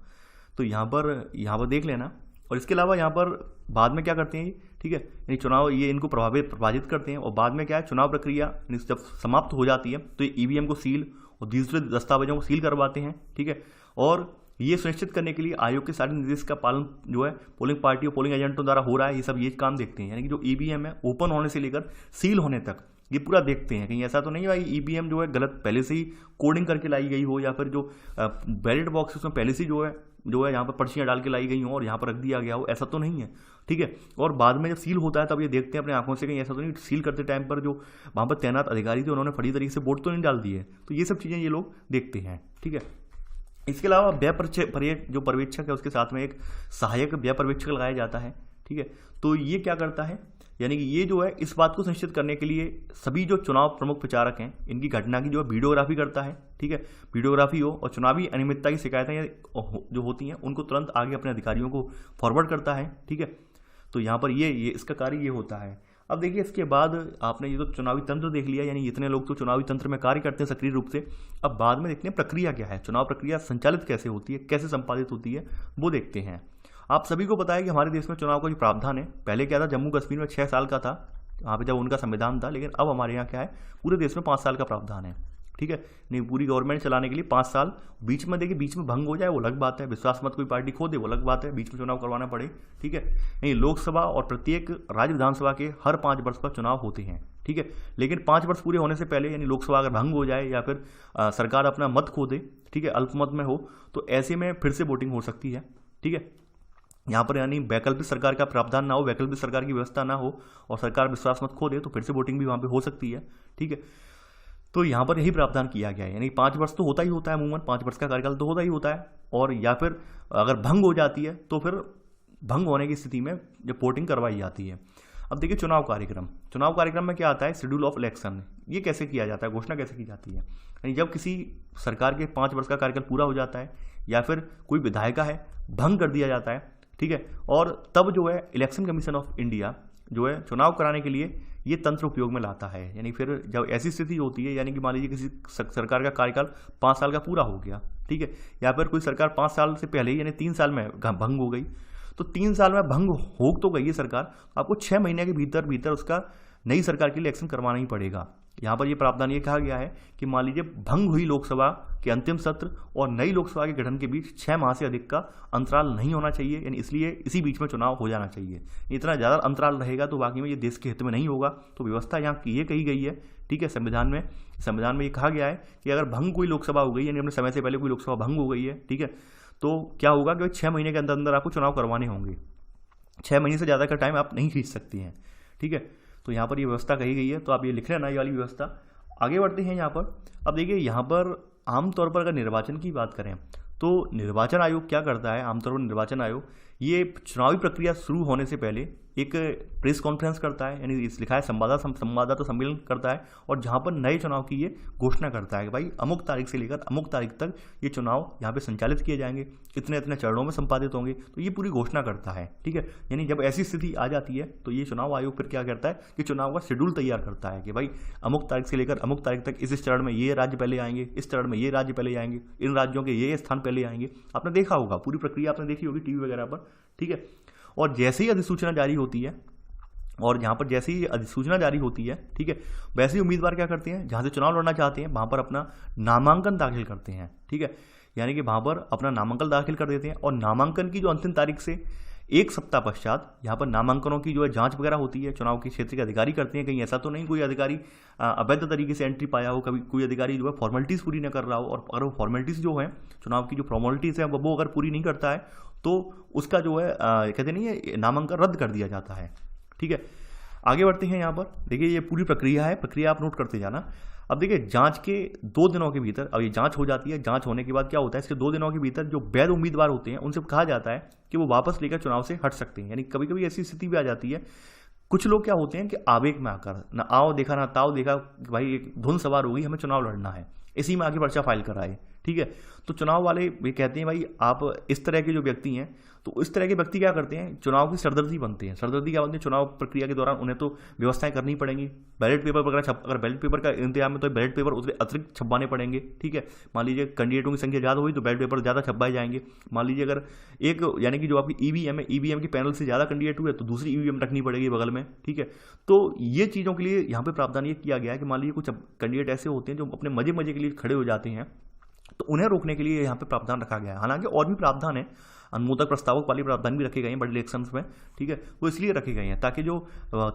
तो यहाँ पर देख लेना। और इसके अलावा यहाँ पर बाद में क्या करते हैं ये, ठीक है, यानी चुनाव ये इनको प्रभावित करते हैं। और बाद में क्या है, चुनाव प्रक्रिया जब समाप्त हो जाती है तो ये ईवीएम को सील और दूसरे दस्तावेजों को सील करवाते हैं, ठीक है। और ये सुनिश्चित करने के लिए आयोग के सारे निर्देश का पालन जो है पोलिंग पार्टी और पोलिंग एजेंटों द्वारा हो रहा है, ये काम देखते हैं। यानी कि जो ईवीएम है ओपन होने से लेकर सील होने तक ये पूरा देखते हैं, कहीं ऐसा तो नहीं भाई ईवीएम जो है गलत पहले से ही कोडिंग करके लाई गई हो, या फिर जो बैलेट बॉक्स उसमें पहले से जो है यहाँ पर पर्चियाँ डाल के लाई गई हो और यहाँ पर रख दिया गया हो, ऐसा तो नहीं है, ठीक है। और बाद में जब सील होता है तब ये देखते हैं अपने आंखों से, कहीं ऐसा तो नहीं सील करते टाइम पर जो वहाँ पर तैनात अधिकारी थे उन्होंने फर्जी तरीके से वोट तो नहीं डाल दिए। तो ये सब चीज़ें ये लोग देखते हैं, ठीक है। इसके अलावा व्यय पर्यवेक्षक है उसके साथ में एक सहायक व्यय पर्यवेक्षक लगाया जाता है, ठीक है। तो ये क्या करता है, यानी कि ये जो है इस बात को सुनिश्चित करने के लिए सभी जो चुनाव प्रमुख प्रचारक हैं इनकी घटना की जो है वीडियोग्राफी करता है, ठीक है। वीडियोग्राफी हो और चुनावी अनियमितता की शिकायतें जो होती हैं उनको तुरंत आगे अपने अधिकारियों को फॉरवर्ड करता है, ठीक है। तो यहाँ पर ये इसका कार्य ये होता है। अब देखिए इसके बाद आपने ये तो चुनावी तंत्र देख लिया, यानी इतने लोग तो चुनावी तंत्र में कार्य करते हैं सक्रिय रूप से। अब बाद में देखते हैं प्रक्रिया क्या है, चुनाव प्रक्रिया संचालित कैसे होती है, कैसे संपादित होती है, वो देखते हैं। आप सभी को पता है कि हमारे देश में चुनाव का जो प्रावधान है, पहले क्या था, जम्मू कश्मीर में 6 साल का था वहाँ पे जब उनका संविधान था, लेकिन अब हमारे यहाँ क्या है, पूरे देश में 5 साल का प्रावधान है, ठीक है। नहीं, पूरी गवर्नमेंट चलाने के लिए 5 साल। बीच में देखिए, बीच में भंग हो जाए वो अलग बात है, विश्वास मत कोई पार्टी खो दे वो अलग बात है, बीच में चुनाव करवाना पड़े, ठीक है। नहीं, लोकसभा और प्रत्येक राज्य विधानसभा के हर 5 वर्ष पर चुनाव होते हैं, ठीक है। लेकिन 5 वर्ष पूरे होने से पहले, यानी लोकसभा अगर भंग हो जाए या फिर सरकार अपना मत खो दे, ठीक है, अल्पमत में हो, तो ऐसे में फिर से वोटिंग हो सकती है, ठीक है। यहाँ पर यानी वैकल्पिक सरकार का प्रावधान ना हो, वैकल्पिक सरकार की व्यवस्था ना हो और सरकार विश्वास मत खो दे, तो फिर से वोटिंग भी वहाँ पे हो सकती है, ठीक है। तो यहाँ पर यही प्रावधान किया गया है, यानी 5 वर्ष तो होता ही होता है, अमूमन 5 वर्ष का कार्यकाल तो होता ही होता है। और या फिर अगर भंग हो जाती है तो फिर भंग होने की स्थिति में जब वोटिंग करवाई जाती है। अब देखिए चुनाव कार्यक्रम में क्या आता है, शेड्यूल ऑफ इलेक्शन। ये कैसे किया जाता है, घोषणा कैसे की जाती है, यानी जब किसी सरकार के 5 वर्ष का कार्यकाल पूरा हो जाता है या फिर कोई विधायिका है भंग कर दिया जाता है, ठीक है, और तब जो है इलेक्शन कमीशन ऑफ इंडिया जो है चुनाव कराने के लिए ये तंत्र उपयोग में लाता है। यानी फिर जब ऐसी स्थिति होती है, यानी कि मान लीजिए किसी सरकार का कार्यकाल 5 साल का पूरा हो गया, ठीक है, या फिर कोई सरकार 5 साल से पहले यानी 3 साल में भंग हो गई, तो 3 साल में भंग हो तो गई है सरकार, आपको 6 महीने के भीतर उसका नई सरकार के लिए इलेक्शन करवाना ही पड़ेगा। यहाँ पर ये प्रावधान ये कहा गया है कि मान लीजिए भंग हुई लोकसभा के अंतिम सत्र और नई लोकसभा के गठन के बीच 6 माह से अधिक का अंतराल नहीं होना चाहिए, यानी इसलिए इसी बीच में चुनाव हो जाना चाहिए। इतना ज़्यादा अंतराल रहेगा तो वाकई में ये देश के हित में नहीं होगा। तो व्यवस्था यहाँ की ये कही गई है, ठीक है, संविधान में ये कहा गया है कि अगर भंग कोई लोकसभा हो गई, यानी अपने समय से पहले कोई लोकसभा भंग हो गई है, ठीक है, तो क्या होगा कि 6 महीने के अंदर अंदर आपको चुनाव करवाने होंगे। 6 महीने से ज़्यादा का टाइम आप नहीं खींच सकती हैं, ठीक है। तो यहाँ पर ये व्यवस्था कही गई है, तो आप ये लिख लेना ये वाली व्यवस्था। आगे बढ़ते हैं यहाँ पर। अब देखिए यहाँ पर आमतौर पर अगर निर्वाचन की बात करें तो निर्वाचन आयोग क्या करता है, आमतौर पर निर्वाचन आयोग ये चुनावी प्रक्रिया शुरू होने से पहले एक प्रेस कॉन्फ्रेंस करता है, यानी इस लिखा है संवाददाता सम्मेलन करता है, और जहाँ पर नए चुनाव की ये घोषणा करता है कि भाई अमुक तारीख से लेकर अमुक तारीख तक ये चुनाव यहाँ पे संचालित किए जाएंगे, इतने इतने चरणों में संपादित होंगे, तो ये पूरी घोषणा करता है, ठीक है। यानी जब ऐसी स्थिति आ जाती है तो ये चुनाव आयोग फिर क्या करता है कि चुनाव का शेड्यूल तैयार करता है कि भाई अमुक तारीख से लेकर अमुक तारीख तक इस चरण में ये राज्य पहले आएंगे, इस चरण में ये राज्य पहले आएंगे, इन राज्यों के ये स्थान पहले आएंगे। आपने देखा होगा, पूरी प्रक्रिया आपने देखी होगी टीवी वगैरह पर, ठीक है। और जैसे ही अधिसूचना जारी होती है, और यहाँ पर जैसे ही अधिसूचना जारी होती है, ठीक है, वैसे ही उम्मीदवार क्या करते हैं, जहाँ से चुनाव लड़ना चाहते हैं वहाँ पर अपना नामांकन दाखिल करते हैं, ठीक है। यानी कि वहाँ पर अपना नामांकन दाखिल कर देते हैं, और नामांकन की जो अंतिम तारीख से 1 सप्ताह पश्चात यहाँ पर नामांकनों की जो है जांच वगैरह होती है, चुनाव के क्षेत्र के अधिकारी करते हैं। कहीं ऐसा तो नहीं कोई अधिकारी अवैध तरीके से एंट्री पाया हो, कभी कोई अधिकारी जो है फॉर्मेलिटीज़ पूरी न कर रहा हो, और अगर वो फॉर्मेलिटीज़ जो है चुनाव की जो फॉर्मेलिटीज़ है वो अगर पूरी नहीं करता है तो उसका जो है कहते नहीं है नामांकन रद्द कर दिया जाता है, ठीक है। आगे बढ़ते हैं यहाँ पर। देखिए ये पूरी प्रक्रिया है, प्रक्रिया आप नोट करते जाना। अब देखिए जांच के 2 दिनों के भीतर, अब ये जांच हो जाती है, जांच होने के बाद क्या होता है, इसके 2 दिनों के भीतर जो वैध उम्मीदवार होते हैं उनसे कहा जाता है कि वो वापस लेकर चुनाव से हट सकते हैं। यानी कभी कभी ऐसी स्थिति भी आ जाती है, कुछ लोग क्या होते हैं कि आवेग में आकर ना आओ देखा ना ताओ देखा, भाई एक धुन सवार होगी, हमें चुनाव लड़ना है, इसी में आगे पर्चा फाइल कराए। ठीक है, तो चुनाव वाले ये कहते हैं भाई आप इस तरह के जो व्यक्ति हैं, तो इस तरह के व्यक्ति क्या करते हैं, चुनाव की सरदर्दी बनते हैं। सरदर्दी क्या बनते हैं, चुनाव प्रक्रिया के दौरान उन्हें तो व्यवस्थाएं करनी पड़ेंगी, बैलेट पेपर वगैरह अगर बैलेट पेपर का इंतजाम है तो बैलेट पेपर उसके अतिरिक्त छपवाने पड़ेंगे। ठीक है, मान लीजिए कैंडिडेटों की संख्या ज़्यादा हुई तो बैलेट पेपर ज़्यादा छपवाए जाएंगे। मान लीजिए अगर एक यानी कि जो आपकी ईवीएम है, ईवीएम के पैनल से ज़्यादा कैंडिडेट हुए तो दूसरी ईवीएम रखनी पड़ेगी बगल में। ठीक है, तो ये चीज़ों के लिए यहाँ पे प्रावधान ये किया गया है कि मान लीजिए कुछ कैंडिडेट ऐसे होते हैं जो अपने मजे मजे के लिए खड़े हो जाते हैं, तो उन्हें रोकने के लिए यहाँ पे प्रावधान रखा गया है। हालांकि और भी प्रावधान है, अनुमोदक प्रस्तावक वाले प्रावधान भी रखे गए हैं बड़े इलेक्शंस में। ठीक है, वो इसलिए रखे गए हैं ताकि जो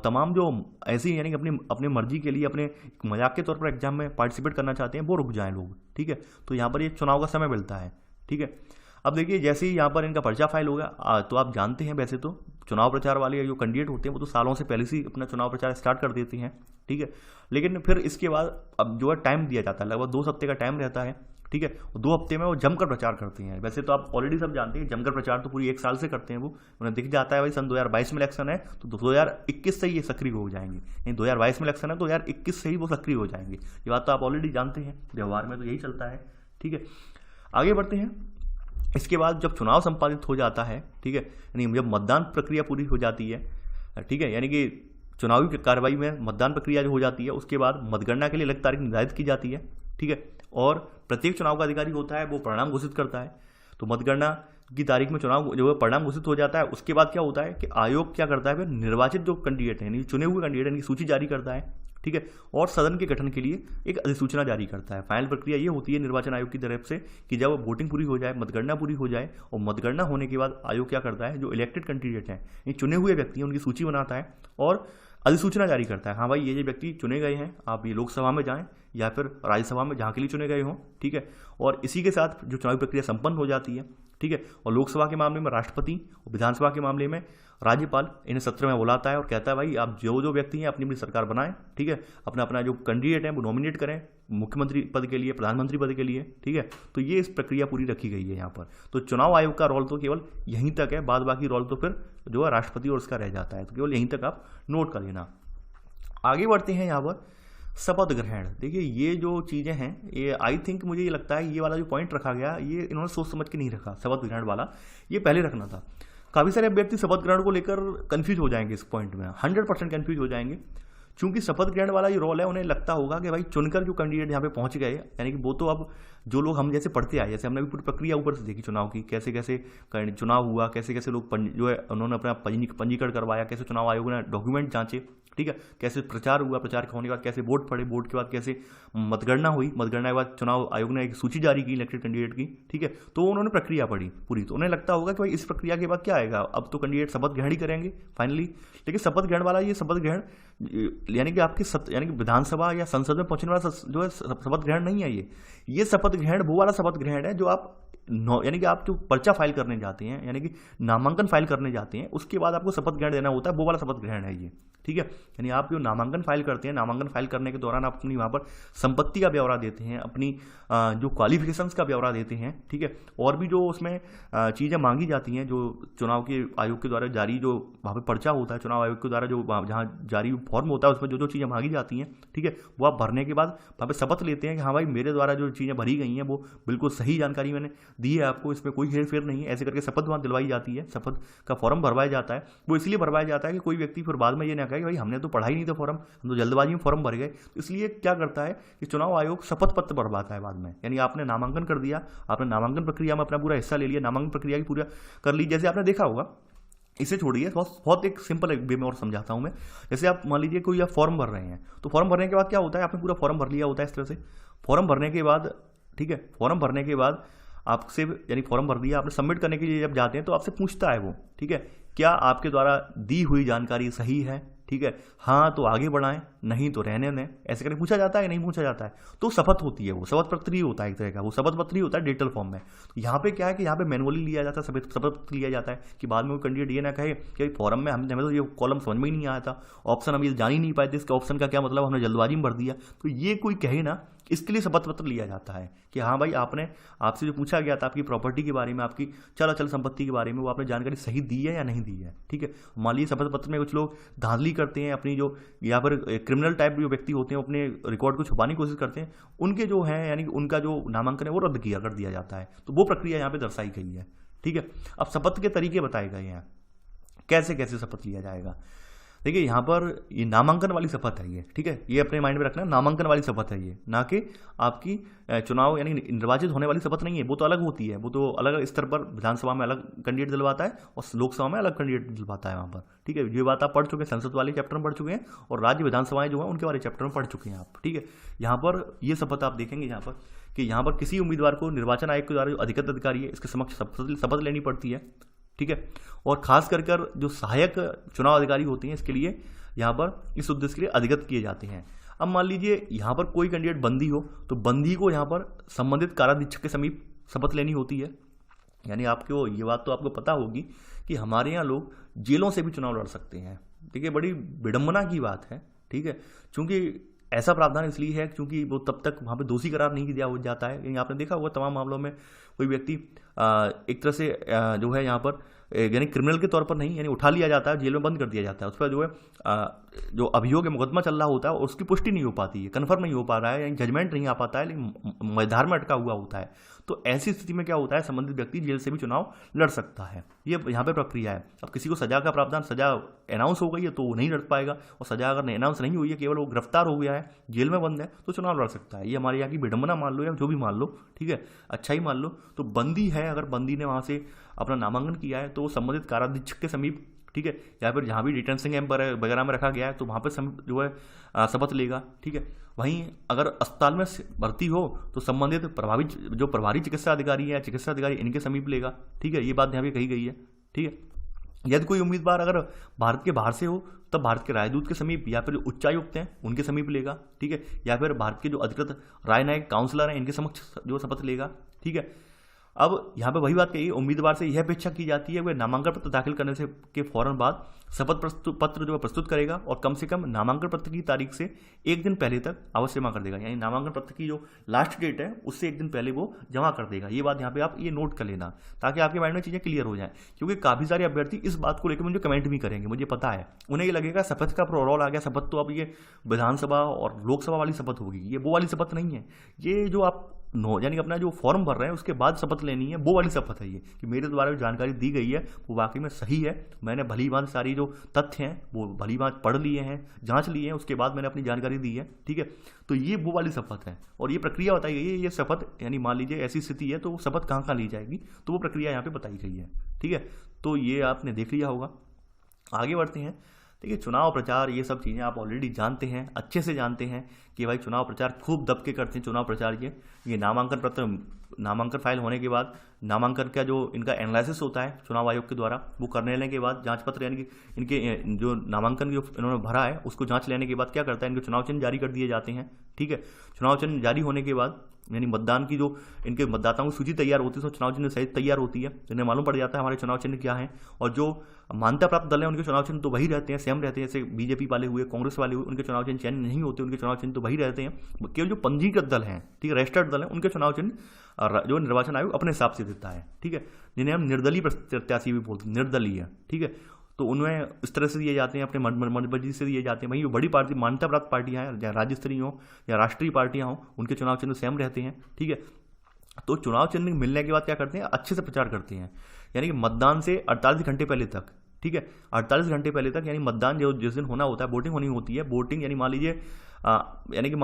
तमाम जो ऐसी यानी कि अपनी मर्जी के लिए अपने मजाक के तौर पर एग्जाम में पार्टिसिपेट करना चाहते हैं वो रुक जाएं लोग। ठीक है, तो यहाँ पर ये चुनाव का समय मिलता है। ठीक है, अब देखिए जैसे ही यहाँ पर इनका पर्चा फाइल होगा तो आप जानते हैं वैसे तो चुनाव प्रचार वाले जो कैंडिडेट होते हैं वो तो सालों से पहले से ही अपना चुनाव प्रचार स्टार्ट कर देते हैं। ठीक है, लेकिन फिर इसके बाद अब जो है टाइम दिया जाता है, लगभग 2 हफ्ते का टाइम रहता है। ठीक है, 2 हफ्ते में वो जमकर प्रचार करते हैं। वैसे तो आप ऑलरेडी सब जानते हैं जमकर प्रचार तो पूरी 1 साल से करते हैं, वो उन्हें दिख जाता है भाई सन 2022 में इलेक्शन है तो 2021 से ही ये सक्रिय हो जाएंगे, नहीं 2022 में इलेक्शन है तो 2021 से ही वो सक्रिय हो जाएंगे। ये बात तो आप ऑलरेडी जानते हैं, व्यवहार में तो यही चलता है। ठीक है, आगे बढ़ते हैं। इसके बाद जब चुनाव संपादित हो जाता है, ठीक है, यानी जब मतदान प्रक्रिया पूरी हो जाती है, ठीक है, यानी कि चुनावी कार्रवाई में मतदान प्रक्रिया जो हो जाती है उसके बाद मतगणना के लिए अलग तारीख निर्धारित की जाती है। ठीक है, और प्रत्येक चुनाव का अधिकारी होता है वो परिणाम घोषित करता है। तो मतगणना की तारीख में चुनाव जो है परिणाम घोषित हो जाता है। उसके बाद क्या होता है कि आयोग क्या करता है, फिर निर्वाचित जो कैंडिडेट हैं, चुने हुए कैंडिडेट की सूची जारी करता है। ठीक है, और सदन के गठन के लिए एक अधिसूचना जारी करता है। फाइनल प्रक्रिया ये होती है निर्वाचन आयोग की तरफ से कि जब वोटिंग पूरी हो जाए, मतगणना पूरी हो जाए, और मतगणना होने के बाद आयोग क्या करता है, जो इलेक्टेड कैंडिडेट हैं, ये चुने हुए व्यक्ति हैं, उनकी सूची बनाता है और अधिसूचना जारी करता है। हाँ भाई ये व्यक्ति चुने गए हैं, आप ये लोकसभा में जाएं या फिर राज्यसभा में जहाँ के लिए चुने गए हों। ठीक है, और इसी के साथ जो चुनावी प्रक्रिया संपन्न हो जाती है। ठीक है, और लोकसभा के मामले में राष्ट्रपति और विधानसभा के मामले में राज्यपाल इन्हें सत्र में बुलाता है और कहता है भाई आप जो व्यक्ति हैं अपनी अपनी सरकार बनाएं। ठीक है, अपना अपना जो कैंडिडेट है वो नॉमिनेट करें मुख्यमंत्री पद के लिए, प्रधानमंत्री पद के लिए। ठीक है, तो ये इस प्रक्रिया पूरी रखी गई है यहाँ पर। तो चुनाव आयोग का रोल तो केवल यहीं तक है, बाद बाकी रोल तो फिर जो है राष्ट्रपति और उसका रह जाता है। तो केवल यहीं तक आप नोट कर लेना। आगे बढ़ते हैं यहाँ पर शपथ ग्रहण। देखिए ये जो चीज़ें हैं, ये आई थिंक मुझे ये लगता है ये वाला जो पॉइंट रखा गया ये इन्होंने सोच समझ के नहीं रखा, शपथ ग्रहण वाला ये पहले रखना था। काफ़ी सारे व्यक्ति शपथ ग्रहण को लेकर कंफ्यूज हो जाएंगे, इस पॉइंट में 100% कंफ्यूज हो जाएंगे, क्योंकि शपथ ग्रहण वाला जो रोल है उन्हें लगता होगा कि भाई चुनकर जो कैंडिडेट यहाँ पे पहुंच गए, यानी कि वो तो अब जो लोग हम जैसे पढ़ते आए, जैसे हमने भी पूरी प्रक्रिया ऊपर से देखी चुनाव की, कैसे कैसे चुनाव हुआ, कैसे कैसे लोग जो है उन्होंने अपना पंजीकरण करवाया, कैसे चुनाव आयोग ने डॉक्यूमेंट जांचे। ठीक है, कैसे प्रचार हुआ, प्रचार होने के बाद कैसे वोट पड़े, वोट के बाद कैसे मतगणना हुई, मतगणना के बाद चुनाव आयोग ने एक सूची जारी की इलेक्टेड कैंडिडेट की। ठीक है, तो उन्होंने प्रक्रिया पढ़ी पूरी, तो उन्हें लगता होगा कि भाई इस प्रक्रिया के बाद क्या आएगा, अब तो कैंडिडेट शपथ ग्रहण ही करेंगे फाइनली। लेकिन शपथ ग्रहण वाला ये शपथ ग्रहण यानी कि आपके यानी कि विधानसभा या संसद में पहुंचने वाला जो है शपथ ग्रहण नहीं है। ये शपथ ग्रहण वो वाला शपथ ग्रहण है जो आप यानी कि आप जो पर्चा फाइल करने जाते हैं, यानी कि नामांकन फाइल करने जाते हैं, उसके बाद आपको शपथ ग्रहण देना होता है, वो वाला शपथ ग्रहण है ये। ठीक है, यानी आप जो नामांकन फाइल करते हैं, नामांकन फाइल करने के दौरान आप अपनी वहाँ पर संपत्ति का ब्यौरा देते हैं, अपनी जो क्वालिफिकेशंस का ब्यौरा देते हैं। ठीक है, और भी जो उसमें चीज़ें मांगी जाती हैं, जो चुनाव के आयोग के द्वारा जारी जो वहाँ पर पर्चा होता है, चुनाव आयोग के द्वारा जो जहाँ जारी फॉर्म होता है उसमें जो जो चीज़ें मांगी जाती हैं, ठीक है, वो आप भरने के बाद वहाँ पर शपथ लेते हैं कि हाँ भाई मेरे द्वारा जो चीज़ें भरी गई हैं वो बिल्कुल सही जानकारी मैंने दी है आपको, इसमें कोई हेर फेर नहीं है, ऐसे करके शपथ वहाँ दिलवाई जाती है। शपथ का फॉर्म भरवाया जाता है, वो इसलिए भरवाया जाता है कि कोई व्यक्ति फिर बाद में ये ना कहे कि भाई हमने तो पढ़ा ही नहीं था फॉर्म, हम तो जल्दबाजी में फॉर्म भर गए। तो इसलिए क्या करता है कि चुनाव आयोग शपथ पत्र भरवाता है बाद में, यानी आपने नामांकन कर दिया, आपने नामांकन प्रक्रिया में अपना पूरा हिस्सा ले लिया, नामांकन प्रक्रिया की पूरा कर ली। जैसे आपने देखा होगा, इसे छोड़िए, बहुत एक सिंपल वे में और समझाता हूँ मैं। जैसे आप मान लीजिए कोई आप फॉर्म भर रहे हैं, तो फॉर्म भरने के बाद क्या होता है, आपने पूरा फॉर्म भर लिया होता है इस तरह से। फॉर्म भरने के बाद, ठीक है, फॉर्म भरने के बाद आपसे यानी फॉर्म भर दिया आपने, सबमिट करने के लिए जब जाते हैं तो आपसे पूछता है वो, ठीक है, क्या आपके द्वारा दी हुई जानकारी सही है। ठीक है, हाँ तो आगे बढ़ाएं, नहीं तो रहने दें, ऐसे करके पूछा जाता है नहीं पूछा जाता है, तो शपथ होती है, वो शपथ पत्र ही होता है एक तरह का, वो शपथ पत्र ही होता है डिजिटल फॉर्म में। तो यहाँ पे क्या है कि यहाँ पे मैनुअली लिया जाता है, शपथ पत्र लिया जाता है कि बाद में कोई कैंडिडेट ये ना कहे कि फॉर्म में हमें तो ये कॉलम समझ में ही नहीं आया था, ऑप्शन हम ये जान ही नहीं पाए थे, इसका ऑप्शन का क्या मतलब, हमने जल्दबाजी में भर दिया। तो ये कोई कहे ना, इसके लिए शपथ पत्र लिया जाता है कि हाँ भाई आपने, आपसे जो पूछा गया था आपकी प्रॉपर्टी के बारे में, आपकी चल अचल संपत्ति के बारे में, वो आपने जानकारी सही दी है या नहीं दी है। ठीक है, मान लीजिए शपथ पत्र में कुछ लोग धांधली करते हैं, अपनी जो यहाँ पर क्रिमिनल टाइप जो व्यक्ति होते हैं अपने रिकॉर्ड को छुपाने की कोशिश करते हैं, उनके जो है यानी कि उनका जो नामांकन है वो रद्द किया कर दिया जाता है। तो वो प्रक्रिया यहाँ पे दर्शाई गई है। ठीक है, अब शपथ के तरीके बताए गए हैं, कैसे कैसे शपथ लिया जाएगा। देखिए यहाँ पर ये नामांकन वाली शपथ है ये, ठीक है, ये अपने माइंड में रखना, नामांकन वाली शपथ है ये, ना कि आपकी चुनाव यानी निर्वाचित होने वाली शपथ नहीं है, वो तो अलग होती है, वो तो अलग अलग स्तर पर विधानसभा में अलग कैंडिडेट दिलवाता है और लोकसभा में अलग कैंडिडेट दिलवाता है वहाँ पर। ठीक है, ये बात आप पढ़ चुके हैं, संसद वाले चैप्टर में पढ़ चुके हैं और राज्य विधानसभाएं जो है उनके वाले चैप्टर में पढ़ चुके हैं आप। ठीक है, यहाँ पर ये शपथ आप देखेंगे यहाँ पर कि यहाँ पर किसी उम्मीदवार को निर्वाचन आयोग के द्वारा जो अधिकृत अधिकारी है इसके समक्ष शपथ लेनी पड़ती है। ठीक है, और खास कर जो सहायक चुनाव अधिकारी होते हैं इसके लिए यहाँ पर इस उद्देश्य के लिए अधिकृत किए जाते हैं। अब मान लीजिए यहाँ पर कोई कैंडिडेट बंदी हो तो बंदी को यहाँ पर संबंधित काराधीक्षक के समीप शपथ लेनी होती है। यानी आपको ये बात तो आपको पता होगी कि हमारे यहाँ लोग जेलों से भी चुनाव लड़ सकते हैं। ठीक है, बड़ी विडंबना की बात है। ठीक है, चूंकि ऐसा प्रावधान इसलिए है क्योंकि वो तब तक वहाँ पे दोषी करार नहीं दिया हो जाता है। यानी आपने देखा होगा तमाम मामलों में कोई व्यक्ति एक तरह से जो है यहाँ पर यानी क्रिमिनल के तौर पर नहीं, यानी उठा लिया जाता है, जेल में बंद कर दिया जाता है, उस पर जो है जो अभियोग है, मुकदमा चल रहा होता है और उसकी पुष्टि नहीं हो पाती है, कन्फर्म नहीं हो पा रहा है, यानी जजमेंट नहीं आ पाता है, लेकिन मैदान में अटका हुआ होता है। तो ऐसी स्थिति में क्या होता है, संबंधित व्यक्ति जेल से भी चुनाव लड़ सकता है। ये यहाँ पे प्रक्रिया है। अब किसी को सजा का प्रावधान, सजा अनाउंस हो गई है तो वो नहीं लड़ पाएगा, और सजा अगर अनाउंस नहीं हुई है, केवल वो गिरफ्तार हो गया है, जेल में बंद है, तो चुनाव लड़ सकता है। ये हमारे यहाँ की विडंबना मान लो या जो भी मान लो, ठीक है, अच्छा ही मान लो। तो बंदी है, अगर बंदी ने वहाँ से अपना नामांकन किया है तो संबंधित काराधीक्षक के समीप, ठीक है, या फिर जहाँ भी डिटेंशन कैंप वगैरह में रखा गया है तो वहाँ पर जो है शपथ लेगा। ठीक है, वहीं अगर अस्पताल में भर्ती हो तो संबंधित प्रभारी चिकित्सा अधिकारी है, चिकित्सा अधिकारी इनके समीप लेगा। ठीक है, ये बात यहाँ पे कही गई है। ठीक है, यदि कोई उम्मीदवार अगर भारत के बाहर से हो तब भारत के राजदूत के समीप या फिर उच्चायुक्त हैं उनके समीप लेगा। ठीक है, या फिर भारत के जो अधिकृत राजनयिक काउंसलर हैं इनके समक्ष जो शपथ लेगा। ठीक है, अब यहाँ पे वही बात कही, उम्मीदवार से यह अपेक्षा की जाती है वह नामांकन पत्र दाखिल करने से के फौरन बाद शपथ पत्र जो है प्रस्तुत करेगा और कम से कम नामांकन पत्र की तारीख से एक दिन पहले तक अवश्य जमा कर देगा। यानी नामांकन पत्र की जो लास्ट डेट है उससे एक दिन पहले वो जमा कर देगा। ये बात यहाँ पे आप ये नोट कर लेना ताकि आपके माइंड में चीज़ें क्लियर हो जाए, क्योंकि काफ़ी सारे अभ्यर्थी इस बात को लेकर मुझे कमेंट भी करेंगे, मुझे पता है। उन्हें ये लगेगा शपथ का प्रोरोल आ गया, शपथ तो अब ये विधानसभा और लोकसभा वाली शपथ होगी, ये वो वाली शपथ नहीं है। ये जो आप यानी अपना जो फॉर्म भर रहे हैं उसके बाद शपथ लेनी है, वो वाली शपथ है ये, कि मेरे द्वारा जो जानकारी दी गई है वो वाकई में सही है, मैंने भली भांति सारी जो तथ्य हैं वो भली भांति पढ़ लिए हैं, जांच लिए हैं, उसके बाद मैंने अपनी जानकारी दी है। ठीक है, तो ये वो वाली शपथ है और ये प्रक्रिया बताई गई है। ये शपथ यानी मान लीजिए ऐसी स्थिति है तो वो शपथ कहाँ कहाँ ली जाएगी, तो वो प्रक्रिया यहाँ पे बताई गई है। ठीक है, तो ये आपने देख लिया होगा। आगे बढ़ते हैं। देखिए, चुनाव प्रचार ये सब चीज़ें आप ऑलरेडी जानते हैं, अच्छे से जानते हैं कि भाई चुनाव प्रचार खूब दब के करते हैं चुनाव प्रचार ये नामांकन फाइल होने के बाद नामांकन का जो इनका एनालिसिस होता है चुनाव आयोग के द्वारा, वो करने लेने के बाद जांच पत्र यानी कि इनके जो नामांकन जो इन्होंने भरा है उसको जांच लेने के बाद क्या करता है, इनके चुनाव चिन्ह जारी कर दिए जाते हैं। ठीक है, चुनाव चिन्ह जारी होने के बाद यानी मतदान की जो इनके मतदाताओं की सूची तैयार होती है तो चुनाव चिन्ह सहित तैयार होती है, इन्हें मालूम पड़ जाता है हमारे चुनाव चिन्ह क्या है। और जो मान्यता प्राप्त दल है उनके चुनाव चिन्ह तो वही रहते हैं, सेम रहते हैं, जैसे बीजेपी वाले हुए, कांग्रेस वाले हुए, उनके चुनाव चिन्ह चयन नहीं होते, उनके चुनाव चिन्ह तो वही रहते हैं। केवल जो पंजीकृत दल हैं, ठीक है, रजिस्टर्ड दल हैं, उनके चुनाव चिन्ह जो निर्वाचन आयोग अपने हिसाब से देता है। ठीक है, जिन्हें हम निर्दलीय प्रत्याशी भी बोलते हैं, निर्दलीय। ठीक है, तो उनमें इस तरह से दिए जाते हैं, अपने मर्जी से दिए जाते हैं। वहीं जो बड़ी पार्टी मान्यता प्राप्त पार्टियां हैं, या राज्य स्तरीय हो या राष्ट्रीय पार्टियां हो, उनके चुनाव चिन्ह सेम रहते हैं। ठीक है, तो चुनाव चिन्ह मिलने के बाद क्या करते हैं, अच्छे से प्रचार करते हैं, यानी कि मतदान से 48 घंटे पहले तक। ठीक है, 48 घंटे पहले तक, यानी मतदान जो जिस दिन होना होता है, वोटिंग होनी होती है, वोटिंग यानी मान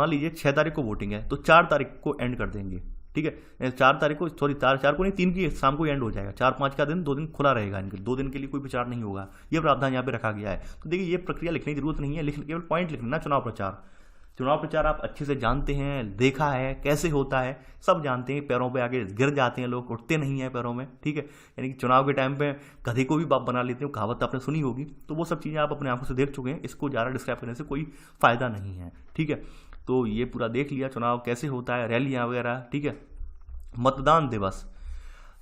लीजिए 6 तारीख को वोटिंग है तो 4 तारीख को एंड कर देंगे। ठीक है, 4 तारीख को, सॉरी 4 को नहीं, 3 की शाम को एंड हो जाएगा। 4-5 का दिन 2 दिन खुला रहेगा, इनके 2 दिन के लिए कोई प्रचार नहीं होगा। ये प्रावधान यहाँ पे रखा गया है। तो देखिए, ये प्रक्रिया लिखने की जरूरत नहीं है, केवल पॉइंट लिखना, चुनाव प्रचार चुनाव प्रचार आप अच्छे से जानते हैं, देखा है कैसे होता है, सब जानते हैं। पैरों पे आगे गिर जाते हैं लोग, उठते नहीं हैं पैरों में, ठीक है। यानी कि चुनाव के टाइम पे गधे को भी बाप बना लेते हो, कहावत आपने सुनी होगी। तो वो सब चीज़ें आप अपने आंखों से देख चुके हैं, इसको ज़्यादा डिस्क्राइब करने से कोई फ़ायदा नहीं है, ठीक है। तो ये पूरा देख लिया चुनाव कैसे होता है, रैलियाँ वगैरह, ठीक है। मतदान दिवस,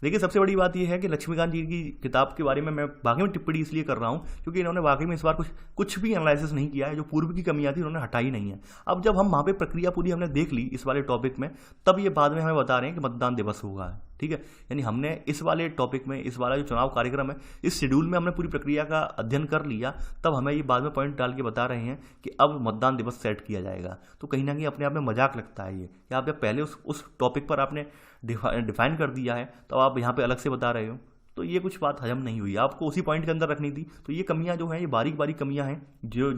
देखिए सबसे बड़ी बात यह है कि लक्ष्मीकांत जी की किताब के बारे में मैं वाकई में टिप्पणी इसलिए कर रहा हूँ क्योंकि इन्होंने वाकई में इस बार कुछ भी एनालिसिस नहीं किया है। जो पूर्व की कमियां थी उन्होंने हटाई नहीं है। अब जब हम वहाँ पे प्रक्रिया पूरी हमने देख ली इस वाले टॉपिक में, तब ये बाद में हमें बता रहे हैं कि मतदान दिवस होगा, ठीक है। यानी हमने इस वाले टॉपिक में, इस वाला जो चुनाव कार्यक्रम है, इस शेड्यूल में हमने पूरी प्रक्रिया का अध्ययन कर लिया, तब हमें ये बाद में पॉइंट डाल के बता रहे हैं कि अब मतदान दिवस सेट किया जाएगा। तो कहीं ना कहीं अपने आप में मजाक लगता है ये कि आप जब पहले उस टॉपिक पर आपने डिफाइन कर दिया है तो आप यहाँ पे अलग से बता रहे हो, तो ये कुछ बात हजम नहीं हुई। आपको उसी पॉइंट के अंदर रखनी थी। तो ये कमियां जो हैं, ये बारीक बारीक कमियां हैं जो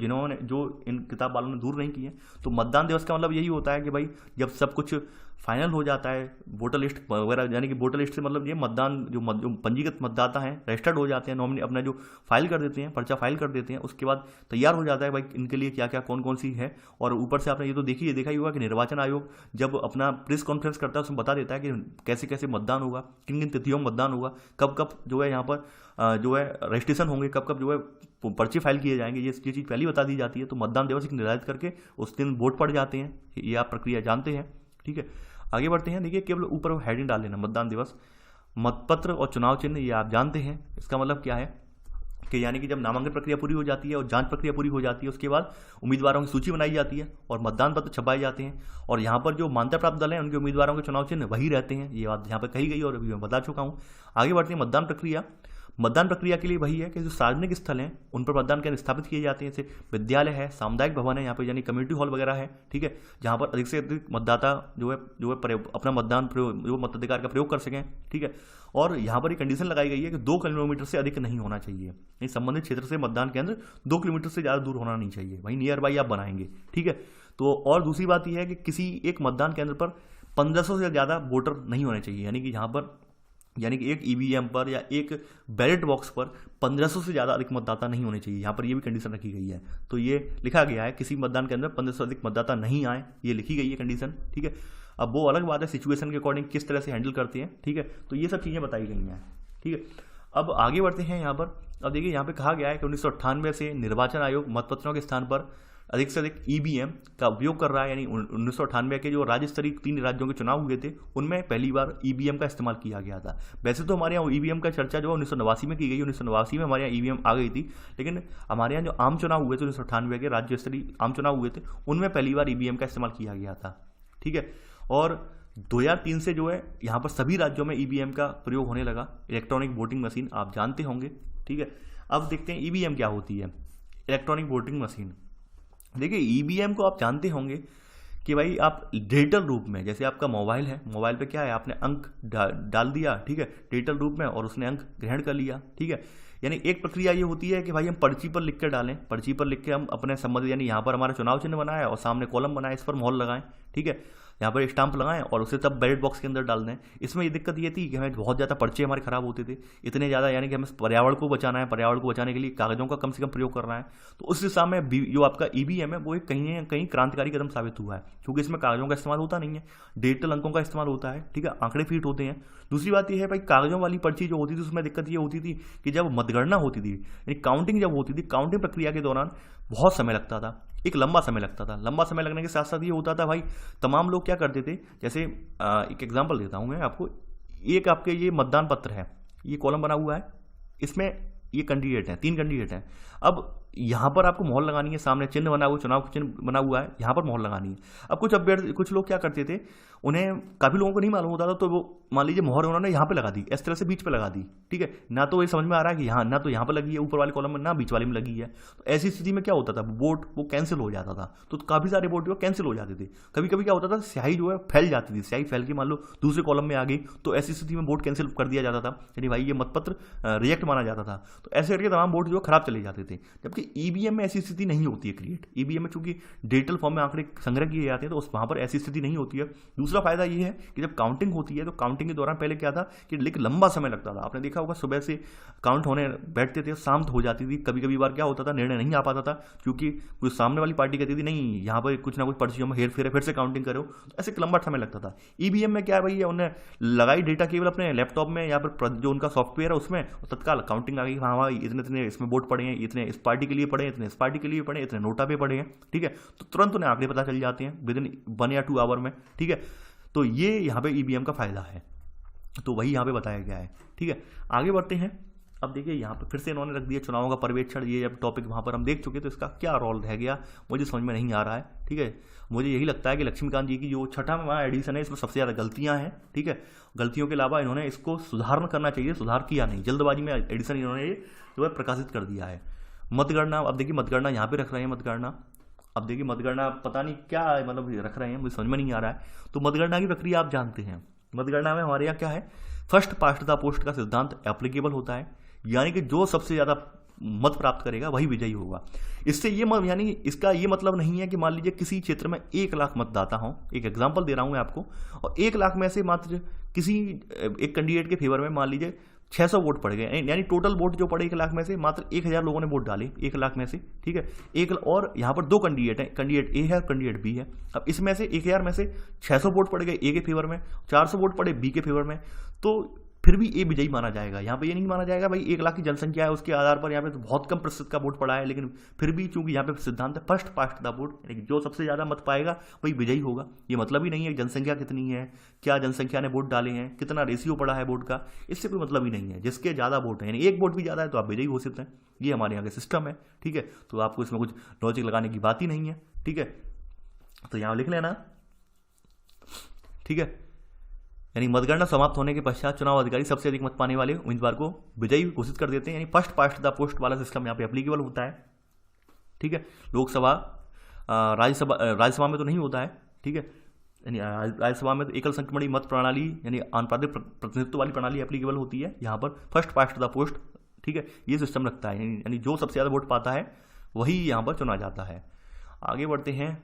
इन किताब वालों ने दूर नहीं की हैं। तो मतदान दिवस का मतलब यही होता है कि भाई जब सब कुछ फाइनल हो जाता है, वोटर लिस्ट वगैरह, यानी कि वोटर लिस्ट से मतलब ये मतदान जो पंजीकृत मतदाता हैं रजिस्टर्ड हो जाते हैं, नॉमिनी अपना जो फाइल कर देते हैं, पर्चा फाइल कर देते हैं, उसके बाद तैयार हो जाता है भाई इनके लिए क्या क्या कौन कौन सी है। और ऊपर से आपने ये तो देखा ही होगा कि निर्वाचन आयोग जब अपना प्रेस कॉन्फ्रेंस करता है उसमें बता देता है कि कैसे कैसे मतदान होगा, किन किन तिथियों में मतदान होगा, कब कब जो है यहाँ पर जो है रजिस्ट्रेशन होंगे, कब कब जो है पर्चे फाइल किए जाएंगे, ये चीज़ पहले बता दी जाती है। तो मतदान दिवस निर्धारित करके उस दिन वोट पड़ जाते हैं, ये आप प्रक्रिया जानते हैं, ठीक है। आगे बढ़ते हैं। देखिए केवल ऊपर हेडिंग डाल लेना, मतदान दिवस, मतपत्र और चुनाव चिन्ह, ये आप जानते हैं। इसका मतलब क्या है कि यानी कि जब नामांकन प्रक्रिया पूरी हो जाती है और जांच प्रक्रिया पूरी हो जाती है, उसके बाद उम्मीदवारों की सूची बनाई जाती है और मतदान पत्र छपाए जाते हैं। और यहाँ पर जो मान्यता प्राप्त दल हैं उनके उम्मीदवारों के चुनाव चिन्ह वही रहते हैं। ये बात यहाँ पर कही गई और अभी मैं बता चुका हूँ। आगे बढ़ते हैं। मतदान प्रक्रिया के लिए वही है कि जो सार्वजनिक स्थल हैं उन पर मतदान केंद्र स्थापित किए जाते हैं, जैसे विद्यालय है, सामुदायिक भवन है, यहाँ पर यानी कम्युनिटी हॉल वगैरह है, ठीक है, जहाँ पर अधिक से अधिक मतदाता जो है अपना मतदान प्रयोग, जो मताधिकार का प्रयोग कर सकें, ठीक है। और यहाँ पर एक कंडीशन लगाई गई है कि 2 किलोमीटर से अधिक नहीं होना चाहिए, यानी संबंधित क्षेत्र से मतदान केंद्र 2 किलोमीटर से ज़्यादा दूर होना नहीं चाहिए, वहीं नियर बाई आप बनाएंगे, ठीक है। तो और दूसरी बात यह है कि किसी एक मतदान केंद्र पर 1500 से ज़्यादा वोटर नहीं होने चाहिए, यानी कि यहाँ पर एक ईवीएम पर या एक बैलेट बॉक्स पर 1500 से ज़्यादा अधिक मतदाता नहीं होने चाहिए। यहाँ पर ये भी कंडीशन रखी गई है। तो ये लिखा गया है किसी मतदान के अंदर 1500 से अधिक मतदाता नहीं आए, ये लिखी गई है कंडीशन, ठीक है। अब वो अलग बात है सिचुएशन के अकॉर्डिंग किस तरह से हैंडल करते हैं, ठीक है। तो ये सब चीज़ें बताई गई हैं, ठीक है। अब आगे बढ़ते हैं यहाँ पर। अब देखिए यहाँ पे कहा गया है कि 1998 से निर्वाचन आयोग मतपत्रों के स्थान पर अधिक से अधिक ईवीएम का उपयोग कर रहा है। यानी 1998 के जो राज्य स्तरीय 3 राज्यों के चुनाव हुए थे उनमें पहली बार ईवीएम का इस्तेमाल किया गया था। वैसे तो हमारे यहाँ ईवीएम का चर्चा जो है 1989 में की गई, 1989 में हमारे यहाँ ईवीएम आ गई थी, लेकिन हमारे यहाँ जो आम चुनाव हुए थे 1998 के राज्य स्तरीय आम चुनाव हुए थे उनमें पहली बार ईवीएम का इस्तेमाल किया गया था, ठीक है। और 2003 से जो है यहाँ पर सभी राज्यों में ईवीएम का प्रयोग होने लगा, इलेक्ट्रॉनिक वोटिंग मशीन, आप जानते होंगे, ठीक है। अब देखते हैं ईवीएम क्या होती है, इलेक्ट्रॉनिक वोटिंग मशीन। देखिए ईवीएम को आप जानते होंगे कि भाई आप डिजिटल रूप में, जैसे आपका मोबाइल है, मोबाइल पे क्या है, आपने अंक डाल दिया, ठीक है, डिजिटल रूप में, और उसने अंक ग्रहण कर लिया, ठीक है। यानी एक प्रक्रिया ये होती है कि भाई हम पर्ची पर लिख कर डालें, पर्ची पर लिख के हम अपने संबंधित, यानी यहाँ पर हमारा चुनाव चिन्ह बनाया और सामने कॉलम बनाया, इस पर मोहर लगाएं, ठीक है, यहाँ पर स्टाम्प लगाएं और उसे तब बैलेट बॉक्स के अंदर डाल दें। इसमें ये दिक्कत ये थी कि हमें बहुत ज़्यादा पर्चे हमारे खराब होते थे, इतने ज़्यादा, यानी कि हमें पर्यावरण को बचाना है, पर्यावरण को बचाने के लिए कागज़ों का कम से कम प्रयोग करना है। तो उस दिशा में जो आपका ईवीएम है वो एक कहीं ना कहीं क्रांतिकारी कदम साबित हुआ है, क्योंकि इसमें कागज़ों का इस्तेमाल होता नहीं है, डिजिटल अंकों का इस्तेमाल होता है, ठीक है, आंकड़े फीट होते हैं। दूसरी बात यह है भाई कागज़ों वाली पर्ची जो होती थी उसमें दिक्कत ये होती थी कि जब मतगणना होती थी, यानी काउंटिंग जब होती थी, काउंटिंग प्रक्रिया के दौरान बहुत समय लगता था, एक लंबा समय लगता था। लंबा समय लगने के साथ साथ ये होता था भाई तमाम लोग क्या करते थे, जैसे एक एग्जांपल देता हूँ मैं आपको, एक आपके ये मतदान पत्र है, ये कॉलम बना हुआ है, इसमें ये कैंडिडेट हैं, 3 कैंडिडेट हैं। अब यहाँ पर आपको मोहर लगानी है, सामने चिन्ह बना हुआ, चुनाव चिन्ह बना हुआ है, यहाँ पर मोहर लगानी है। अब कुछ लोग क्या करते थे, उन्हें काफ़ी लोगों को नहीं मालूम होता था, तो वो मान लीजिए मोहर उन्होंने यहाँ पे लगा दी, इस तरह से बीच पे लगा दी, ठीक है, ना तो ये समझ में आ रहा है कि यहाँ ना तो यहाँ पर लगी है ऊपर वाले कॉलम में, ना बीच वाले में लगी है। तो ऐसी स्थिति में क्या होता था, वोट वो कैंसिल हो जाता था, तो काफ़ी सारे वोट जो कैंसिल हो जाते थे। कभी कभी क्या होता था, स्याही जो है फैल जाती थी, स्याही फैल के मान लो दूसरे कॉलम में आ गई, तो ऐसी स्थिति में वोट कैंसिल कर दिया जाता था, यानी भाई ये मतपत्र रिजेक्ट माना जाता था। तो ऐसे करके तमाम वोट जो खराब चले जाते थे। जबकि ईवीएम में ऐसी स्थिति नहीं होती है क्रिएट। ईवीएम में चूंकि डिजिटल फॉर्म में आंकड़े संग्रह किए जाते हैं तो वहां पर ऐसी स्थिति नहीं होती है। दूसरा फायदा ये है कि जब काउंटिंग होती है तो काउंटिंग के दौरान पहले क्या था कि लेकिन लंबा समय लगता था। आपने देखा होगा सुबह से काउंट होने बैठते थे, शाम हो जाती थी, कभी कभी बार क्या होता था निर्णय नहीं आ पाता था क्योंकि कोई सामने वाली पार्टी कहती थी नहीं यहाँ पर कुछ ना कुछ पर्चियों में हेर फेर है, फिर से काउंटिंग करो, तो ऐसे लंबा समय लगता था। ईवीएम में क्या है भाई, उन्हें लगाई डेटा केवल अपने लैपटॉप में या फिर जो उनका सॉफ्टवेयर है उसमें, तत्काल काउंटिंग आ गई, हाँ भाई इतने इतने इसमें वोट पड़े हैं, इतने इस पार्टी के लिए पड़े, इतने इस पार्टी के लिए पड़े, इतने नोटा पे पड़े हैं, ठीक है। तो तुरंत उन्हें आंकड़े पता चल जाते हैं विद इन 1 या 2 आवर में, ठीक है। तो ये यहाँ पे ईवीएम का फायदा है, तो वही यहाँ पे बताया गया है, ठीक है। आगे बढ़ते हैं। अब देखिए यहाँ पे फिर से इन्होंने रख दिया चुनावों का पर्यवेक्षण, ये जब टॉपिक वहाँ पर हम देख चुके तो इसका क्या रोल रह गया मुझे समझ में नहीं आ रहा है, ठीक है। मुझे यही लगता है कि लक्ष्मीकांत जी की जो छठा में एडिशन है इसमें सबसे ज़्यादा गलतियाँ हैं, ठीक है। गलतियों के अलावा इन्होंने इसको सुधार करना चाहिए, सुधार किया नहीं, जल्दबाजी में एडिशन इन्होंने जो है प्रकाशित कर दिया है। मतगणना, अब देखिए मतगणना यहाँ पे रख रहे हैं मतगणना, अब देखिए मतगणना पता नहीं क्या मतलब रख रहे हैं, मुझे समझ में नहीं आ रहा है। तो मतगणना की प्रक्रिया आप जानते हैं, मतगणना में हमारे यहाँ क्या है, फर्स्ट पास्ट द पोस्ट का सिद्धांत एप्लीकेबल होता है, यानी कि जो सबसे ज़्यादा मत प्राप्त करेगा वही विजयी होगा। इससे ये यानी इसका ये मतलब नहीं है कि मान लीजिए किसी क्षेत्र में 1 लाख मतदाता हों, एक एग्जांपल दे रहा हूं मैं आपको, और 1 लाख में से मात्र किसी एक कैंडिडेट के फेवर में मान लीजिए 600 वोट पड़ गए, यानी टोटल वोट जो पड़े 1 लाख में से मात्र 1000 लोगों ने वोट डाले 1 लाख में से, ठीक है। और यहाँ पर 2 कैंडिडेट हैं, कैंडिडेट ए है और कैंडिडेट बी है। अब इसमें से 1000 में से 600 वोट पड़ गए ए के फेवर में, 400 वोट पड़े बी के फेवर में, तो फिर भी ए विजयी माना जाएगा। यहाँ पे ये नहीं माना जाएगा भाई 1 लाख की जनसंख्या है उसके आधार पर यहाँ पे तो बहुत कम प्रतिशत का वोट पड़ा है, लेकिन फिर भी चूंकि यहाँ पे सिद्धांत है फर्स्ट पास्ट द वोट, यानी जो सबसे ज्यादा मत पाएगा वही विजयी होगा। ये मतलब ही नहीं है जनसंख्या कितनी है, क्या जनसंख्या ने वोट डाले हैं, कितना रेशियो पड़ा है वोट का, इससे कोई मतलब ही नहीं है। जिसके ज्यादा वोट है, यानी 1 वोट भी ज्यादा है तो आप विजयी घोषित हैं। ये हमारे यहाँ का सिस्टम है, ठीक है। तो आपको इसमें कुछ लॉजिक लगाने की बात ही नहीं है, ठीक है। तो यहाँ लिख लेना, ठीक है। यानी मतगणना समाप्त होने के पश्चात चुनाव अधिकारी सबसे अधिक मत पाने वाले उम्मीदवार को विजयी घोषित कर देते हैं, यानी फर्स्ट पास्ट द पोस्ट वाला सिस्टम यहाँ पे एप्लीकेबल होता है, ठीक है। लोकसभा राज्यसभा में तो नहीं होता है, ठीक है। यानी राज्यसभा में तो एकल संख्यमणि मत प्रणाली यानी आनुपातिक प्रतिनिधित्व वाली प्रणाली एप्लीकेबल होती है, यहाँ पर फर्स्ट पास्ट द पोस्ट, ठीक है, ये सिस्टम लगता है, यानी जो सबसे ज़्यादा वोट पाता है वही यहाँ पर चुना जाता है। आगे बढ़ते हैं।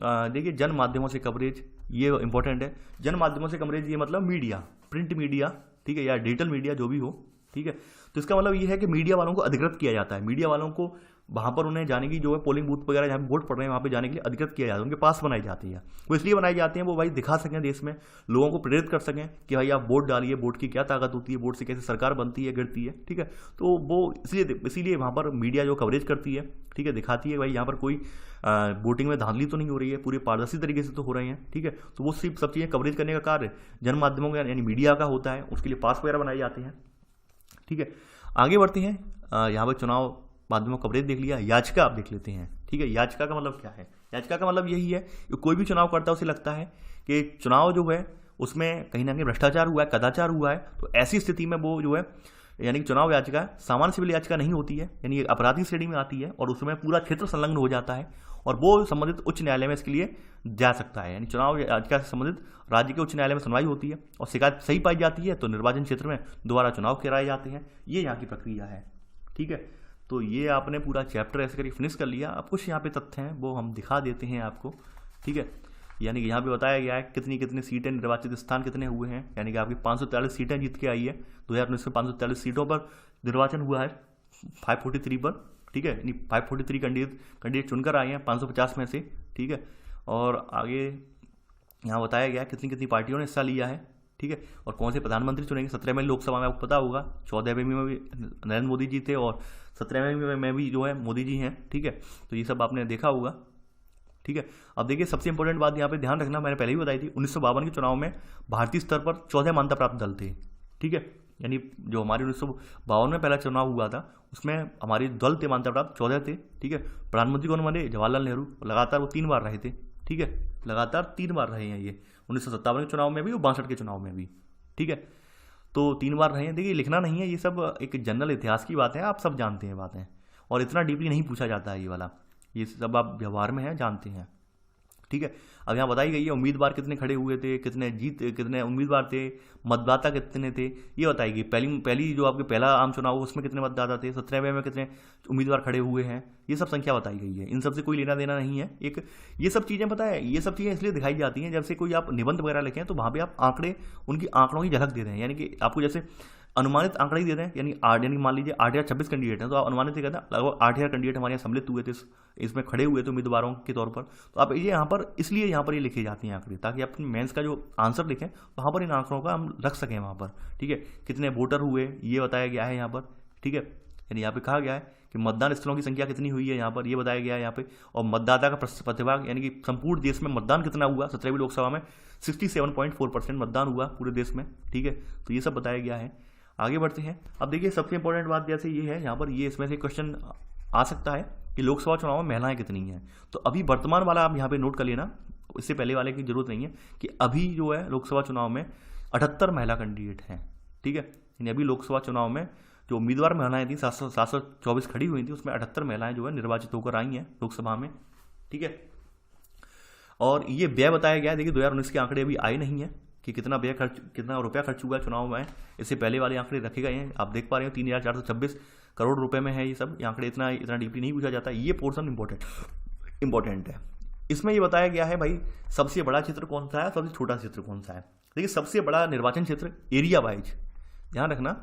देखिए जन माध्यमों से कवरेज, ये इंपॉर्टेंट है। जन माध्यमों से कवरेज ये मतलब मीडिया, प्रिंट मीडिया, ठीक है, या डिजिटल मीडिया जो भी हो, ठीक है। तो इसका मतलब ये है कि मीडिया वालों को अधिकृत किया जाता है, मीडिया वालों को वहाँ पर उन्हें जाने की जो है पोलिंग बूथ वगैरह जहाँ वोट पड़ रहे हैं वहाँ पे जाने के लिए अधिकृत किया जाता है, उनके पास बनाई जाती है। वो इसलिए बनाई जाती हैं वो भाई दिखा सकें देश में, लोगों को प्रेरित कर सकें कि भाई आप वोट डालिए, वोट की क्या ताकत होती है, वोट से कैसे सरकार बनती है, गिरती है, ठीक है। तो वो इसीलिए वहाँ पर मीडिया जो कवरेज करती है, ठीक है, दिखाती है भाई यहाँ पर कोई वोटिंग में धांधली तो नहीं हो रही है, पूरे पारदर्शी तरीके से तो हो रहे हैं, ठीक है। तो वो सिर्फ सब चीज़ें कवरेज करने का कार्य जन माध्यमों का यानी मीडिया का होता है, उसके लिए पास वगैरह बनाए जाते हैं, ठीक है। आगे बढ़ते हैं। यहाँ पर चुनाव माध्यमों कवरेज देख लिया, याचिका आप देख लेते हैं, ठीक है। याचिका का मतलब क्या है? याचिका का मतलब यही है कि कोई भी चुनाव करता है उसे लगता है कि चुनाव जो है उसमें कहीं ना कहीं भ्रष्टाचार हुआ है, कदाचार हुआ है, तो ऐसी स्थिति में वो जो है यानी कि चुनाव याचिका सामान्य सिविल याचिका नहीं होती है, यानी अपराधी श्रेणी में आती है और उसमें पूरा क्षेत्र संलग्न हो जाता है और वो संबंधित उच्च न्यायालय में इसके लिए जा सकता है। यानी चुनाव याचिका से संबंधित राज्य के उच्च न्यायालय में सुनवाई होती है और शिकायत सही पाई जाती है तो निर्वाचन क्षेत्र में दोबारा चुनाव कराए जाते हैं। ये यहाँ की प्रक्रिया है, ठीक है। तो ये आपने पूरा चैप्टर ऐसे करके फिनिश कर लिया। अब कुछ यहाँ पे तथ्य हैं वो हम दिखा देते हैं आपको, ठीक है। यानी कि यहाँ पे बताया गया है कितनी कितनी सीटें, निर्वाचित स्थान कितने हुए हैं, यानी कि आपकी 543 सीटें जीत के आई है 2019 में, 543 सीटों पर निर्वाचन हुआ है 543 पर, ठीक है। यानी 543 कैंडिडेट चुनकर आए हैं 550 में से, ठीक है। और आगे यहाँ बताया गया कितनी कितनी पार्टियों ने हिस्सा लिया है, ठीक है। और कौन से प्रधानमंत्री चुनेंगे, 17वें लोकसभा में आपको पता होगा, 14वें में भी नरेंद्र मोदी जी थे और 17वें में भी जो है मोदी जी हैं, ठीक है। तो ये सब आपने देखा होगा, ठीक है। अब देखिए सबसे इंपॉर्टेंट बात यहाँ पे ध्यान रखना, मैंने पहले ही बताई थी, 1952 के चुनाव में भारतीय स्तर पर 14 मान्यता प्राप्त दल थे, ठीक है। यानी जो हमारे 1952 में पहला चुनाव हुआ था उसमें हमारे दल थे मान्यता प्राप्त 14 थे, ठीक है। प्रधानमंत्री कौन बने, जवाहरलाल नेहरू, लगातार वो 3 बार रहे थे, ठीक है, लगातार 3 बार रहे हैं ये, 1957 के चुनाव में भी और 62 के चुनाव में भी, ठीक है। तो 3 बार रहे हैं। देखिए लिखना नहीं है, ये सब एक जनरल इतिहास की बात है, आप सब जानते हैं बातें, और इतना डीपली नहीं पूछा जाता है ये वाला, ये सब आप व्यवहार में है जानते हैं, ठीक है। अब यहाँ बताई गई है उम्मीदवार कितने खड़े हुए थे, कितने उम्मीदवार थे, मतदाता कितने थे, ये बताएगी। पहली जो आपके पहला आम चुनाव हो उसमें कितने मतदाता थे, 17वें में कितने उम्मीदवार खड़े हुए हैं, ये सब संख्या बताई गई है। इन सब से कोई लेना देना नहीं है। एक ये सब चीज़ें पता है, ये सब चीज़ें इसलिए दिखाई जाती हैं जैसे कोई आप निबंध वगैरह लिखें तो वहाँ पे आप आंकड़े, उनकी आंकड़ों की झलक दे रहे हैं, यानी कि आपको जैसे अनुमानित आंकड़ा ही दे रहे हैं। यानी मान लीजिए 8,026 कैंडिडेट हैं तो आप अनुमानित ही कहते हैं लगभग 8,000 कैंडिडेट हमारे यहाँ सम्मिलित हुए थे, इसमें खड़े हुए थे उम्मीदवारों के तौर पर। तो आप ये यहाँ पर इसलिए यहाँ पर ये लिखी जाती हैं आंकड़े, ताकि आप मेंस का जो आंसर लिखें वहाँ पर इन आंकड़ों का हम रख सकें वहाँ पर, ठीक है। कितने वोटर हुए ये बताया गया है यहाँ पर, ठीक है। यानी यहाँ पे कहा गया है कि मतदान स्थलों की संख्या कितनी हुई है, यहाँ पर ये बताया गया है यहाँ पे। और मतदाता का प्रतिभाग, यानी कि संपूर्ण देश में मतदान कितना हुआ, 17वीं लोकसभा में 67.4% मतदान हुआ पूरे देश में, ठीक है। तो ये सब बताया गया है। आगे बढ़ते हैं। अब देखिए सबसे इंपॉर्टेंट बात जैसे ये है यहाँ पर, ये इसमें से क्वेश्चन आ सकता है कि लोकसभा चुनाव में महिलाएं कितनी हैं। तो अभी वर्तमान वाला आप यहाँ पे नोट कर लेना, इससे पहले वाले की जरूरत नहीं है, कि अभी जो है लोकसभा चुनाव में 78 महिला कैंडिडेट हैं, ठीक है। यानी अभी लोकसभा चुनाव में जो उम्मीदवार महिलाएं थी 724 खड़ी हुई थी, उसमें 78 महिलाएं जो है निर्वाचित होकर आई हैं लोकसभा में, ठीक है। और ये व्यय बताया गया है, देखिए 2019 के आंकड़े अभी आए नहीं है कि कितना रुपया खर्च हुआ है चुनाव में। इससे पहले वाले आंकड़े रखे गए हैं, आप देख पा रहे हो 3,426 करोड़ रुपए में है ये सब। ये आंकड़े इतना डीपली नहीं पूछा जाता, ये पोर्शन इंपॉर्टेंट है। इसमें ये बताया गया है भाई सबसे बड़ा क्षेत्र कौन सा है, सबसे छोटा क्षेत्र कौन सा है। देखिए सबसे बड़ा निर्वाचन क्षेत्र एरिया वाइज, ध्यान रखना,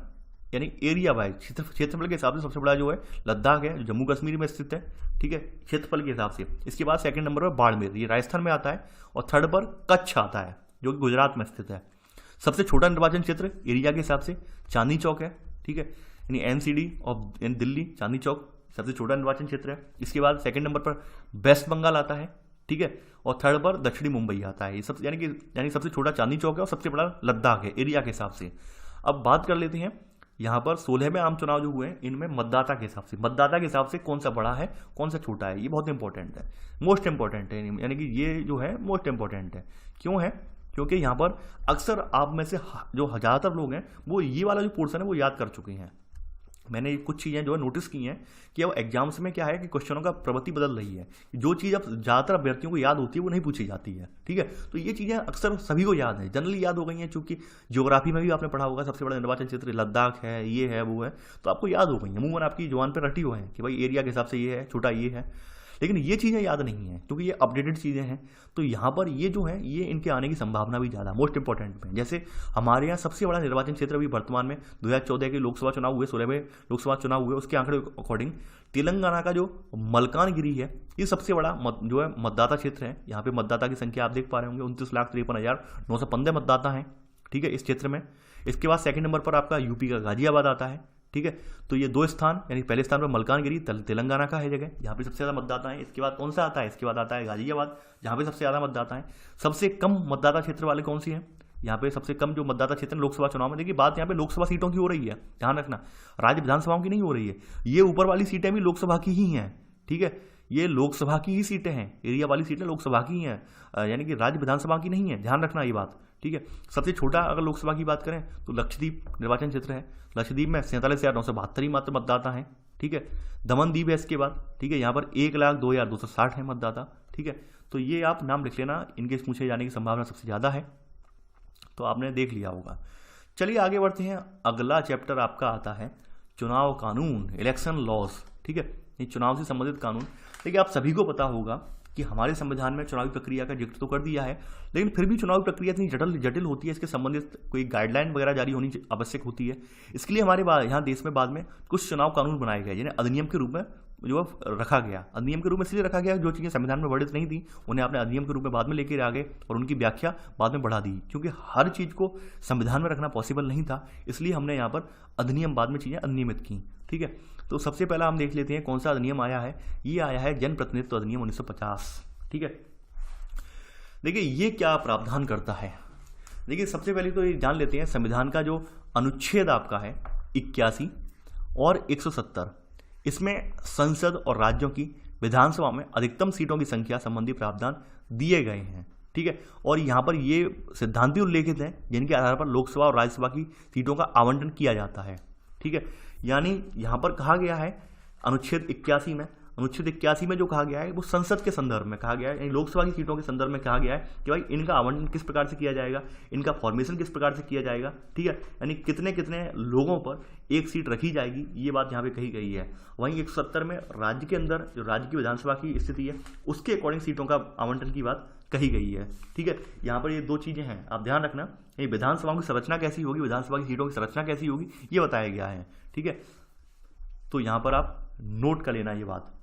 यानी एरिया वाइज क्षेत्रफल के हिसाब से सबसे बड़ा जो है लद्दाख है, जो जम्मू कश्मीर में स्थित है, ठीक है, क्षेत्रफल के हिसाब से। इसके बाद सेकंड नंबर पर बाड़मेर, ये राजस्थान में आता है। और थर्ड पर कच्छ आता है जो कि गुजरात में स्थित है। सबसे छोटा निर्वाचन क्षेत्र एरिया के हिसाब से चांदनी चौक है, ठीक है। यानी एनसीडी ऑफ दिल्ली चांदनी चौक सबसे छोटा निर्वाचन क्षेत्र है। इसके बाद सेकंड नंबर पर वेस्ट बंगाल आता है, ठीक है। और थर्ड पर दक्षिणी मुंबई आता है। ये सब यानी सबसे छोटा चांदनी चौक है और सबसे बड़ा लद्दाख है एरिया के हिसाब से। अब बात कर लेते हैं यहाँ पर 16वें आम चुनाव जो हुए हैं इनमें मतदाता के हिसाब से कौन सा बड़ा है कौन सा छोटा है, ये बहुत इंपॉर्टेंट है, मोस्ट इंपॉर्टेंट है। यानी कि ये जो है मोस्ट इंपॉर्टेंट है। क्यों है? क्योंकि यहाँ पर अक्सर आप में से जो ज़्यादातर लोग हैं वो ये वाला जो पोर्शन है वो याद कर चुके हैं। मैंने कुछ चीज़ें जो है नोटिस की हैं कि अब एग्जाम्स में क्या है कि क्वेश्चनों का प्रवृत्ति बदल रही है। जो चीज़ अब ज़्यादातर अभ्यर्थियों को याद होती है वो नहीं पूछी जाती है, ठीक है। तो ये चीज़ें अक्सर सभी को याद है, जनरली याद हो गई हैं, चूंकि ज्योग्राफी में भी आपने पढ़ा होगा सबसे बड़ा निर्वाचन क्षेत्र लद्दाख है, ये है, वो है, तो आपको याद हो गई है, अमूमन आपकी जुबान पर रटी हुए हैं कि भाई एरिया के हिसाब से ये है, छोटा ये है। लेकिन ये चीज़ें याद नहीं है क्योंकि ये अपडेटेड चीज़ें हैं। तो यहाँ पर ये जो है ये इनके आने की संभावना भी ज़्यादा, मोस्ट इंपॉर्टेंट में। जैसे हमारे यहाँ सबसे बड़ा निर्वाचन क्षेत्र अभी वर्तमान में 2014 के लोकसभा चुनाव हुए, 16वें लोकसभा चुनाव हुए, उसके आंकड़े अकॉर्डिंग तेलंगाना का जो मलकानगिरी है ये सबसे बड़ा जो है मतदाता क्षेत्र है। यहाँ पे मतदाता की संख्या आप देख पा रहे होंगे 29,53,915 मतदाता हैं, ठीक है, इस क्षेत्र में। इसके बाद सेकंड नंबर पर आपका यूपी का गाजियाबाद आता है, ठीक है। तो ये दो स्थान, यानी पहले स्थान पर मलकानगिरी तेलंगाना का है जगह, यहाँ पे सबसे ज़्यादा मतदाता हैं। इसके बाद कौन सा आता है? इसके बाद आता है गाजियाबाद, जहाँ पे सबसे ज़्यादा मतदाता हैं। सबसे कम मतदाता क्षेत्र वाले कौन सी हैं? यहाँ पे सबसे कम जो मतदाता क्षेत्र लोकसभा चुनाव में, देखिए बात यहाँ पे लोकसभा सीटों की हो रही है, ध्यान रखना, राज्य विधानसभाओं की नहीं हो रही है। ये ऊपर वाली सीटें भी लोकसभा की ही हैं, ठीक है, ये लोकसभा की ही सीटें हैं, एरिया वाली सीटें लोकसभा की ही हैं, यानी कि राज्य विधानसभा की नहीं है, ध्यान रखना ये बात, ठीक है। सबसे छोटा अगर लोकसभा की बात करें तो लक्षद्वीप निर्वाचन क्षेत्र है। लक्षद्वीप में 47,972 ही मात्र मतदाता हैं, ठीक है। दमन दीव है इसके बाद, ठीक है, यहाँ पर 1,02,260 है मतदाता, ठीक है। तो ये आप नाम लिख लेना, इनके पूछे जाने की संभावना सबसे ज़्यादा है, तो आपने देख लिया होगा। चलिए आगे बढ़ते हैं। अगला चैप्टर आपका आता है चुनाव कानून, इलेक्शन लॉज, ठीक है, ये चुनाव से संबंधित कानून। देखिए आप सभी को पता होगा कि हमारे संविधान में चुनावी प्रक्रिया का जिक्र तो कर दिया है, लेकिन फिर भी चुनावी प्रक्रिया इतनी जटिल होती है, इसके संबंधित कोई गाइडलाइन वगैरह जारी होनी आवश्यक होती है। इसके लिए हमारे यहाँ देश में बाद में कुछ चुनाव कानून बनाए गए जिन्हें अधिनियम के रूप में जो रखा गया। अधिनियम के रूप में इसलिए रखा गया जो चीज़ें संविधान में वर्णित नहीं थी उन्हें आपने अधिनियम के रूप में बाद में लेकर आ गए और उनकी व्याख्या बाद में बढ़ा दी, क्योंकि हर चीज़ को संविधान में रखना पॉसिबल नहीं था, इसलिए हमने यहाँ पर अधिनियम बाद में चीज़ें अधिनियमित की, ठीक है। तो सबसे पहला हम देख लेते हैं कौन सा अधिनियम आया है। ये आया है जनप्रतिनिधित्व अधिनियम 1950, ठीक है। देखिए ये क्या प्रावधान करता है। देखिए सबसे पहले तो ये जान लेते हैं संविधान का जो अनुच्छेद आपका है 81 और 170, इसमें संसद और राज्यों की विधानसभा में अधिकतम सीटों की संख्या संबंधी प्रावधान दिए गए हैं, ठीक है। और यहाँ पर ये सिद्धांत भी उल्लेखित हैं जिनके आधार पर लोकसभा और राज्यसभा की सीटों का आवंटन किया जाता है, ठीक है। यानी यहाँ पर कहा गया है अनुच्छेद 81 में अनुच्छेद 81 में जो कहा गया है वो संसद के संदर्भ में कहा गया है, यानी लोकसभा की सीटों के संदर्भ में कहा गया है कि भाई इनका आवंटन किस प्रकार से किया जाएगा, इनका फॉर्मेशन किस प्रकार से किया जाएगा, ठीक है, यानी कितने कितने लोगों पर एक सीट रखी जाएगी, ये बात यहाँ पे कही गई है। वहीं 170 में राज्य के अंदर जो राज्य की विधानसभा की स्थिति है उसके अकॉर्डिंग सीटों का आवंटन की बात कही गई है, ठीक है। यहाँ पर ये दो चीज़ें हैं, आप ध्यान रखना, ये विधानसभाओं की संरचना कैसी होगी, विधानसभा की सीटों की संरचना कैसी होगी, ये बताया गया है, ठीक है। तो यहाँ पर आप नोट कर लेना ये बात।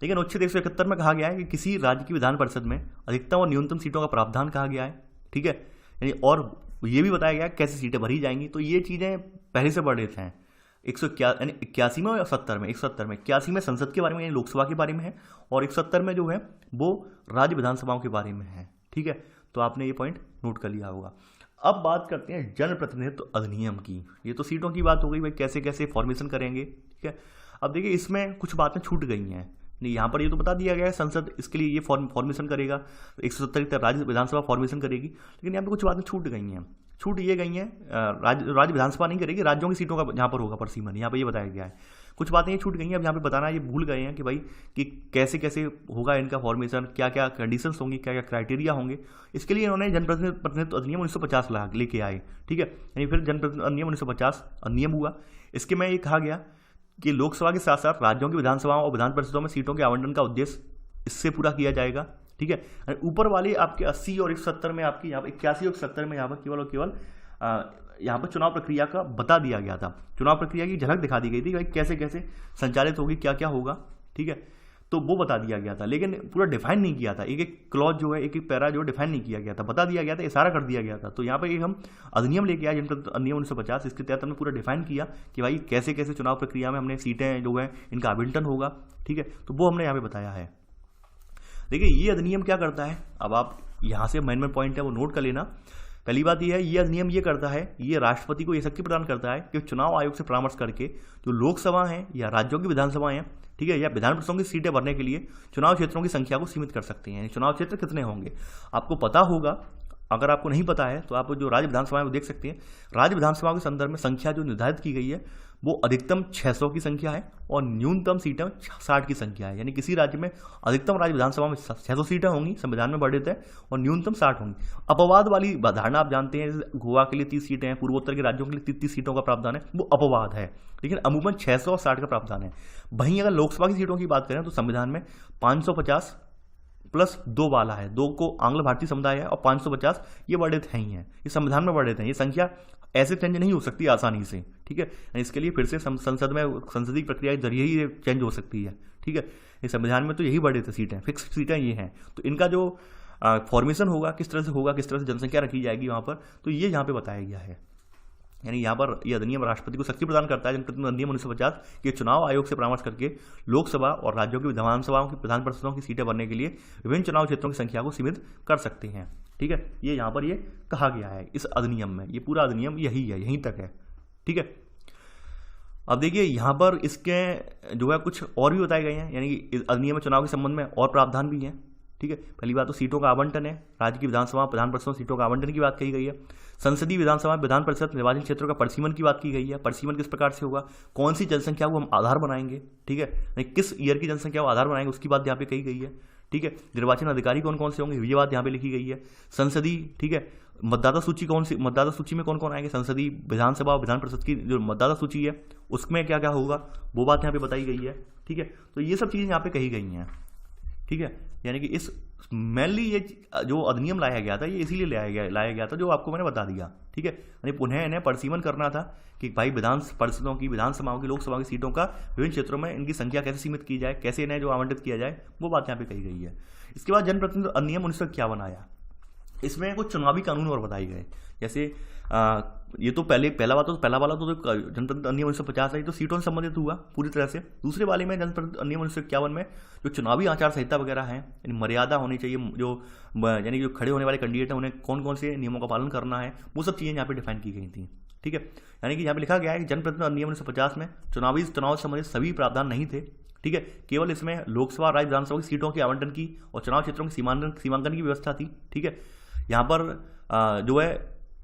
लेकिन अनुच्छेद 171 में कहा गया है कि किसी राज्य की विधान परिषद में अधिकतम और न्यूनतम सीटों का प्रावधान कहा गया है, ठीक है, यानी और ये भी बताया गया है कैसे सीटें भरी जाएंगी। तो ये चीज़ें पहले से बढ़ हैं 181 में और 70 में। 81 में संसद के बारे में यानी लोकसभा के बारे में है, और 170 में जो है वो राज्य विधानसभाओं के बारे में है, ठीक है। तो आपने ये पॉइंट नोट कर लिया होगा। अब बात करते हैं जनप्रतिनिधित्व अधिनियम की। ये तो सीटों की बात हो गई, भाई कैसे कैसे फॉर्मेशन करेंगे, ठीक है। अब देखिए इसमें कुछ बातें छूट गई हैं, नहीं यहाँ पर ये तो बता दिया गया है संसद इसके लिए ये फॉर्मेशन करेगा, 170 तक राज्य विधानसभा फॉर्मेशन करेगी, लेकिन यहाँ पे कुछ बातें छूट गई हैं। छूट ये गई हैं, राज्य विधानसभा नहीं करेगी, राज्यों की सीटों का यहाँ पर होगा परिसीमन, यहाँ पर ये बताया गया है। कुछ बातें ये छूट गई हैं, अब यहाँ पे बताना ये भूल गए हैं कि भाई कि कैसे कैसे होगा इनका फॉर्मेशन, क्या क्या कंडीशंस होंगी, क्या क्या क्राइटेरिया होंगे। इसके लिए इन्होंने जनप्रतिनिधित्व अधिनियम 1950 लेके आए, ठीक है, यानी फिर जनप्रतिनिधित्व अधिनियम 1950 अधिनियम हुआ। इसके में ये कहा गया कि लोकसभा के साथ साथ राज्यों की विधानसभाओं और विधान परिषदों में सीटों के आवंटन का उद्देश्य इससे पूरा किया जाएगा, ठीक है। ऊपर वाले आपके 80 और 170 में, आपकी यहाँ पर 81 और 170 में यहाँ पर केवल और केवल यहाँ पर चुनाव प्रक्रिया का बता दिया गया था, चुनाव प्रक्रिया की झलक दिखा दी गई थी, भाई कैसे कैसे संचालित होगी, क्या क्या होगा, ठीक है, तो वो बता दिया गया था, लेकिन पूरा डिफाइन नहीं किया था। एक एक क्लॉज जो है, एक एक पैरा जो डिफाइन नहीं किया गया था, बता दिया गया था, इशारा कर दिया गया था। तो यहाँ पर एक हम अधिनियम लेके आए जिनका अधिनियम 1950, इसके तहत हमने पूरा डिफाइन किया कि भाई कैसे कैसे चुनाव प्रक्रिया में हमने सीटें जो है इनका आवंटन होगा, ठीक है, तो वो हमने यहाँ पे बताया है। देखिए ये अधिनियम क्या करता है, अब आप यहाँ से मेन पॉइंट है वो नोट कर लेना। पहली बात यह है, ये अधिनियम ये करता है, ये राष्ट्रपति को ये शक्ति प्रदान करता है कि चुनाव आयोग से परामर्श करके जो लोकसभा है या राज्यों की विधानसभाएं हैं, ठीक है, या विधान परिषदों की सीटें भरने के लिए चुनाव क्षेत्रों की संख्या को सीमित कर सकते हैं। चुनाव क्षेत्र कितने होंगे आपको पता होगा, अगर आपको नहीं पता है तो आप जो राज्य विधानसभा में देख सकते हैं, राज्य विधानसभा के संदर्भ में संख्या जो निर्धारित की गई है वो अधिकतम 600 की संख्या है और न्यूनतम सीटें 60 की संख्या है। यानी किसी राज्य में अधिकतम राज्य विधानसभा में 600 सीटें होंगी, संविधान में वर्णित है, और न्यूनतम 60 होंगी। अपवाद वाली धारणा आप जानते हैं, गोवा के लिए 30 सीटें हैं, पूर्वोत्तर के राज्यों के लिए 30 सीटों का प्रावधान है, वो अपवाद है, लेकिन अमूमन 600 और 60 का प्रावधान है। वहीं अगर लोकसभा की सीटों की बात करें तो संविधान में 550 प्लस 2 वाला है, 2 को आंग्ल भारतीय समुदाय है और 550 ये वर्णित है ही है, ये संविधान में वर्णित है। ये संख्या ऐसे चेंज नहीं हो सकती आसानी से, ठीक है, इसके लिए फिर से संसद में संसदीय प्रक्रिया के जरिए ही ये चेंज हो सकती है, ठीक है। इस संविधान में तो यही वर्णित है, सीटें फिक्स सीटें ये हैं। तो इनका जो फॉर्मेशन होगा किस तरह से होगा, किस तरह से जनसंख्या रखी जाएगी वहाँ पर, तो ये यहाँ पे बताया गया है। यानी यहाँ पर यह अधिनियम राष्ट्रपति को शक्ति प्रदान करता है, जनप्रतिनिधित्व अधिनियम 1950 के चुनाव आयोग से परामर्श करके लोकसभा और राज्यों की विधानसभाओं की विधान परिषदों की सीटें भरने के लिए विभिन्न चुनाव क्षेत्रों की संख्या को सीमित कर सकते हैं, ठीक है। ये यहाँ पर ये कहा गया है इस अधिनियम में, ये पूरा अधिनियम यही है, यहीं तक है, ठीक है। अब देखिए यहाँ पर इसके जो है कुछ और भी बताए गए हैं, यानी कि इस अधिनियम में चुनाव के संबंध में और प्रावधान भी हैं, ठीक है। पहली बात तो सीटों का आवंटन है, राज्य की विधानसभा विधान परिषद सीटों का आवंटन की बात कही गई है। संसदीय विधानसभा विधान परिषद निर्वाचन क्षेत्रों का परिसीमन की बात की गई है। परिसीमन किस प्रकार से होगा, कौन सी जनसंख्या को हम आधार बनाएंगे, ठीक है, किस ईयर की जनसंख्या को आधार बनाएंगे उसकी बात यहाँ पे कही गई है, ठीक है। निर्वाचन अधिकारी कौन कौन से होंगे ये बात यहाँ पे लिखी गई है। संसदीय, ठीक है, मतदाता सूची कौन सी, मतदाता सूची में कौन कौन आएंगे, संसदीय विधानसभा और विधान परिषद की जो मतदाता सूची है उसमें क्या क्या होगा वो बात यहाँ पे बताई गई है, ठीक है। तो ये सब चीज़ें यहाँ पे कही गई हैं, ठीक है। यानी कि इस मेनली ये जो अधिनियम लाया गया था ये इसीलिए लाया गया था जो आपको मैंने बता दिया, ठीक है। यानी पुनः इन्हें परिसीमन करना था कि भाई विधान परिषदों की, विधानसभाओं की, लोकसभा की सीटों का विभिन्न क्षेत्रों में इनकी संख्या कैसे सीमित की जाए, कैसे इन्हें जो आवंटित किया जाए, वो बात यहाँ पे कही गई है। इसके बाद जनप्रतिनिधित्व अधिनियम 1951 आया। इसमें कुछ चुनावी कानून और बताए गए, जैसे ये तो पहला वाला तो जनप्रतिनिधित्व अधिनियम 1950 है, तो सीटों से संबंधित हुआ पूरी तरह से। दूसरे वाले में जनप्रतिनिधित्व अधिनियम 1951 में जो चुनावी आचार संहिता वगैरह है, यानी मर्यादा होनी चाहिए, जो यानी जो खड़े होने वाले कैंडिडेट हैं उन्हें कौन कौन से नियमों का पालन करना है, वो सब चीज़ें यहाँ पे डिफाइन की गई थी, ठीक है। यानी कि यहाँ पे लिखा गया है कि जनप्रतिनिधित्व अधिनियम 1950 में चुनाव से संबंधित सभी प्रावधान नहीं थे, ठीक है। केवल इसमें लोकसभा राज्य विधानसभा की सीटों के आवंटन की और चुनाव क्षेत्रों के सीमांकन की व्यवस्था थी, ठीक है। यहाँ पर जो है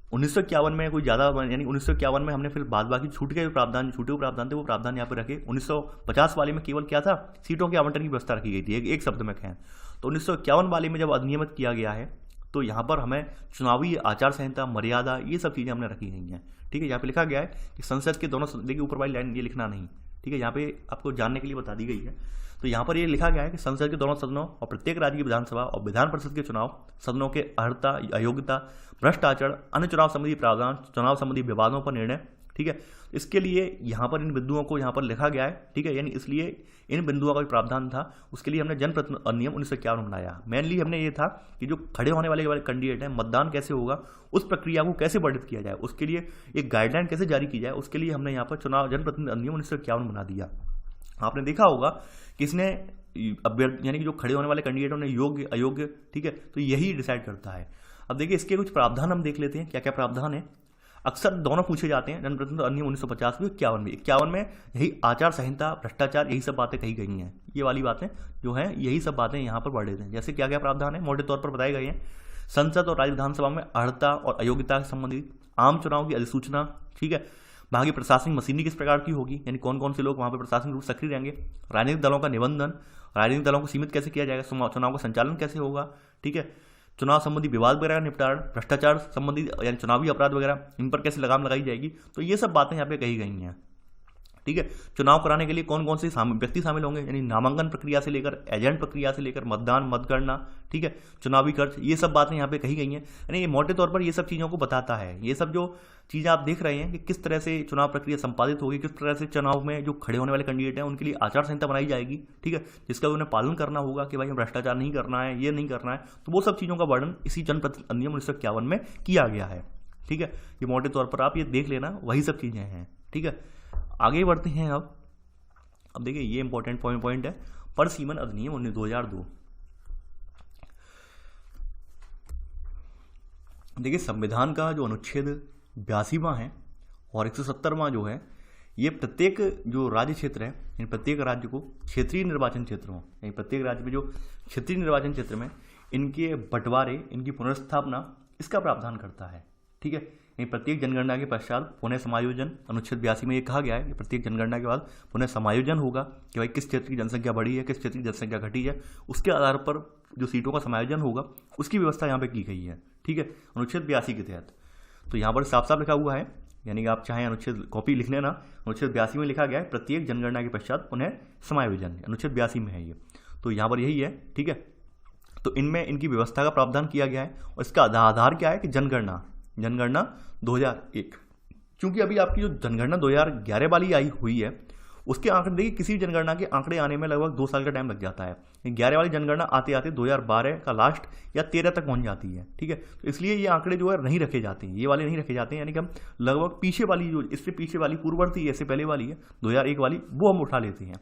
1951 में कोई ज़्यादा, यानी 1951 में हमने फिर बाद बाकी छूट के प्रावधान, छूटे हुए प्रावधान थे वो प्रावधान यहाँ पे रखे। 1950 वाले में केवल क्या था, सीटों के आवंटन की व्यवस्था रखी गई थी, एक शब्द में कहें तो। 1951 वाले में जब अधिनियमित किया गया है तो यहाँ पर हमें चुनावी आचार संहिता, मर्यादा, ये सब चीज़ें हमने रखी गई हैं। ठीक है, यहाँ पे लिखा गया है कि संसद के दोनों, देखिए ऊपर वाली लाइन ये लिखना नहीं, ठीक है, यहाँ पे आपको जानने के लिए बता दी गई है। तो यहाँ पर ये लिखा गया है कि संसद के दोनों सदनों और प्रत्येक राज्य की विधानसभा और विधान परिषद के चुनाव सदनों के अर्हता, अयोग्यता, भ्रष्ट आचरण, अन्य चुनाव संबंधी प्रावधान, चुनाव संबंधी विवादों पर निर्णय, ठीक है, इसके लिए यहाँ पर इन बिंदुओं को यहाँ पर लिखा गया है। ठीक है, यानी इसलिए इन बिंदुओं का भी प्रावधान था, उसके लिए हमने जनप्रतिनिधि अधिनियम 1951 में बनाया। मेनली हमने ये था कि जो खड़े होने वाले कैंडिडेट हैं, मतदान कैसे होगा, उस प्रक्रिया को कैसे वर्णित किया जाए, उसके लिए एक गाइडलाइन कैसे जारी की जाए, उसके लिए हमने यहाँ पर चुनाव जनप्रतिनिधि अधिनियम 1951 बना दिया। आपने देखा होगा किसने अभ्यर्थी, यानी कि जो खड़े होने वाले कैंडिडेटों ने योग्य, अयोग्य, ठीक है, तो यही डिसाइड करता है। अब देखिए इसके कुछ प्रावधान हम देख लेते हैं, क्या क्या प्रावधान है। अक्सर दोनों पूछे जाते हैं, जनप्रतिनिधि अधिनियम 1950 में, 51 में। 51 में यही आचार संहिता, भ्रष्टाचार, यही सब बातें कही गई हैं। ये वाली बातें जो हैं, यही सब बातें यहाँ पर वर्णित हैं। जैसे क्या क्या प्रावधान है मोटे तौर पर बताए गए हैं। संसद और राज्य विधानसभा में अर्हता और अयोग्यता से संबंधित, आम चुनाव की अधिसूचना, ठीक है, वहाँ की प्रशासनिक मशीनरी किस प्रकार की होगी, यानी कौन कौन से लोग वहाँ पर प्रशासनिक रूप से सक्रिय रहेंगे, राजनीतिक दलों का निबंधन, राजनीतिक दलों को सीमित कैसे किया जाएगा, चुनाव का संचालन कैसे होगा, ठीक है, चुनाव संबंधी विवाद वगैरह का निपटान, भ्रष्टाचार संबंधी यानी चुनावी अपराध वगैरह, इन पर कैसे लगाम लगाई जाएगी, तो ये सब बातें यहाँ पे कही गई हैं। ठीक है, चुनाव कराने के लिए कौन कौन से व्यक्ति शामिल होंगे, यानी नामांकन प्रक्रिया से लेकर एजेंट प्रक्रिया से लेकर मतदान, मतगणना, ठीक है, चुनावी खर्च, ये सब बातें यहाँ पे कही गई हैं। यानी ये मोटे तौर पर ये सब चीज़ों को बताता है। ये सब जो चीज़ें आप देख रहे हैं कि किस तरह से चुनाव प्रक्रिया संपादित होगी, किस तरह से चुनाव में जो खड़े होने वाले कैंडिडेट हैं उनके लिए आचार संहिता बनाई जाएगी, ठीक है, जिसका उन्हें पालन करना होगा कि भाई भ्रष्टाचार नहीं करना है, ये नहीं करना है, तो वो सब चीज़ों का वर्णन इसी जनप्रतिनिधि अधिनियम 1951 में किया गया है। ठीक है, ये मोटे तौर पर आप ये देख लेना, वही सब चीज़ें हैं। ठीक है, आगे बढ़ते हैं। अब देखिए ये इंपॉर्टेंट पॉइंट है, परिसीमन अधिनियम 2002। देखिए संविधान का जो अनुच्छेद 82वां है और 170वां जो है, ये प्रत्येक जो राज्य क्षेत्र है, यानी प्रत्येक राज्य को क्षेत्रीय निर्वाचन क्षेत्रों, यानी प्रत्येक राज्य में जो क्षेत्रीय निर्वाचन क्षेत्र में इनके बंटवारे, इनकी पुनर्स्थापना, इसका प्रावधान करता है। ठीक है, यानी प्रत्येक जनगणना के पश्चात पुनः समायोजन, अनुच्छेद 82 में ये कहा गया है कि प्रत्येक जनगणना के बाद पुनः समायोजन होगा कि भाई किस क्षेत्र की जनसंख्या बढ़ी है, किस क्षेत्र की जनसंख्या घटी है, उसके आधार पर जो सीटों का समायोजन होगा उसकी व्यवस्था यहाँ पे की गई है। ठीक है, अनुच्छेद 82 के तहत। तो यहाँ पर साफ साफ लिखा हुआ है, यानी कि आप चाहें अनुच्छेद कॉपी लिख लेना, अनुच्छेद 82 में लिखा गया है प्रत्येक जनगणना के पश्चात पुनः समायोजन, अनुच्छेद 82 में है ये। तो यहाँ पर यही है। ठीक है, तो इनमें इनकी व्यवस्था का प्रावधान किया गया है और इसका आधार क्या है कि जनगणना 2001। क्योंकि अभी आपकी जो जनगणना 2011 वाली आई हुई है, उसके आंकड़े देखिए, किसी जनगणना के आंकड़े आने में लगभग 2 साल का टाइम लग जाता है। 11 वाली जनगणना आते आते 2012 का लास्ट या 13 तक पहुंच जाती है। ठीक है, तो इसलिए ये आंकड़े जो है नहीं रखे जाते हैं, ये वाले नहीं रखे जाते हैं, यानी कि हम लगभग पीछे वाली, जो इससे पीछे वाली पूर्ववर्ती, ऐसे पहले वाली है 2001 वाली, वो हम उठा लेते हैं।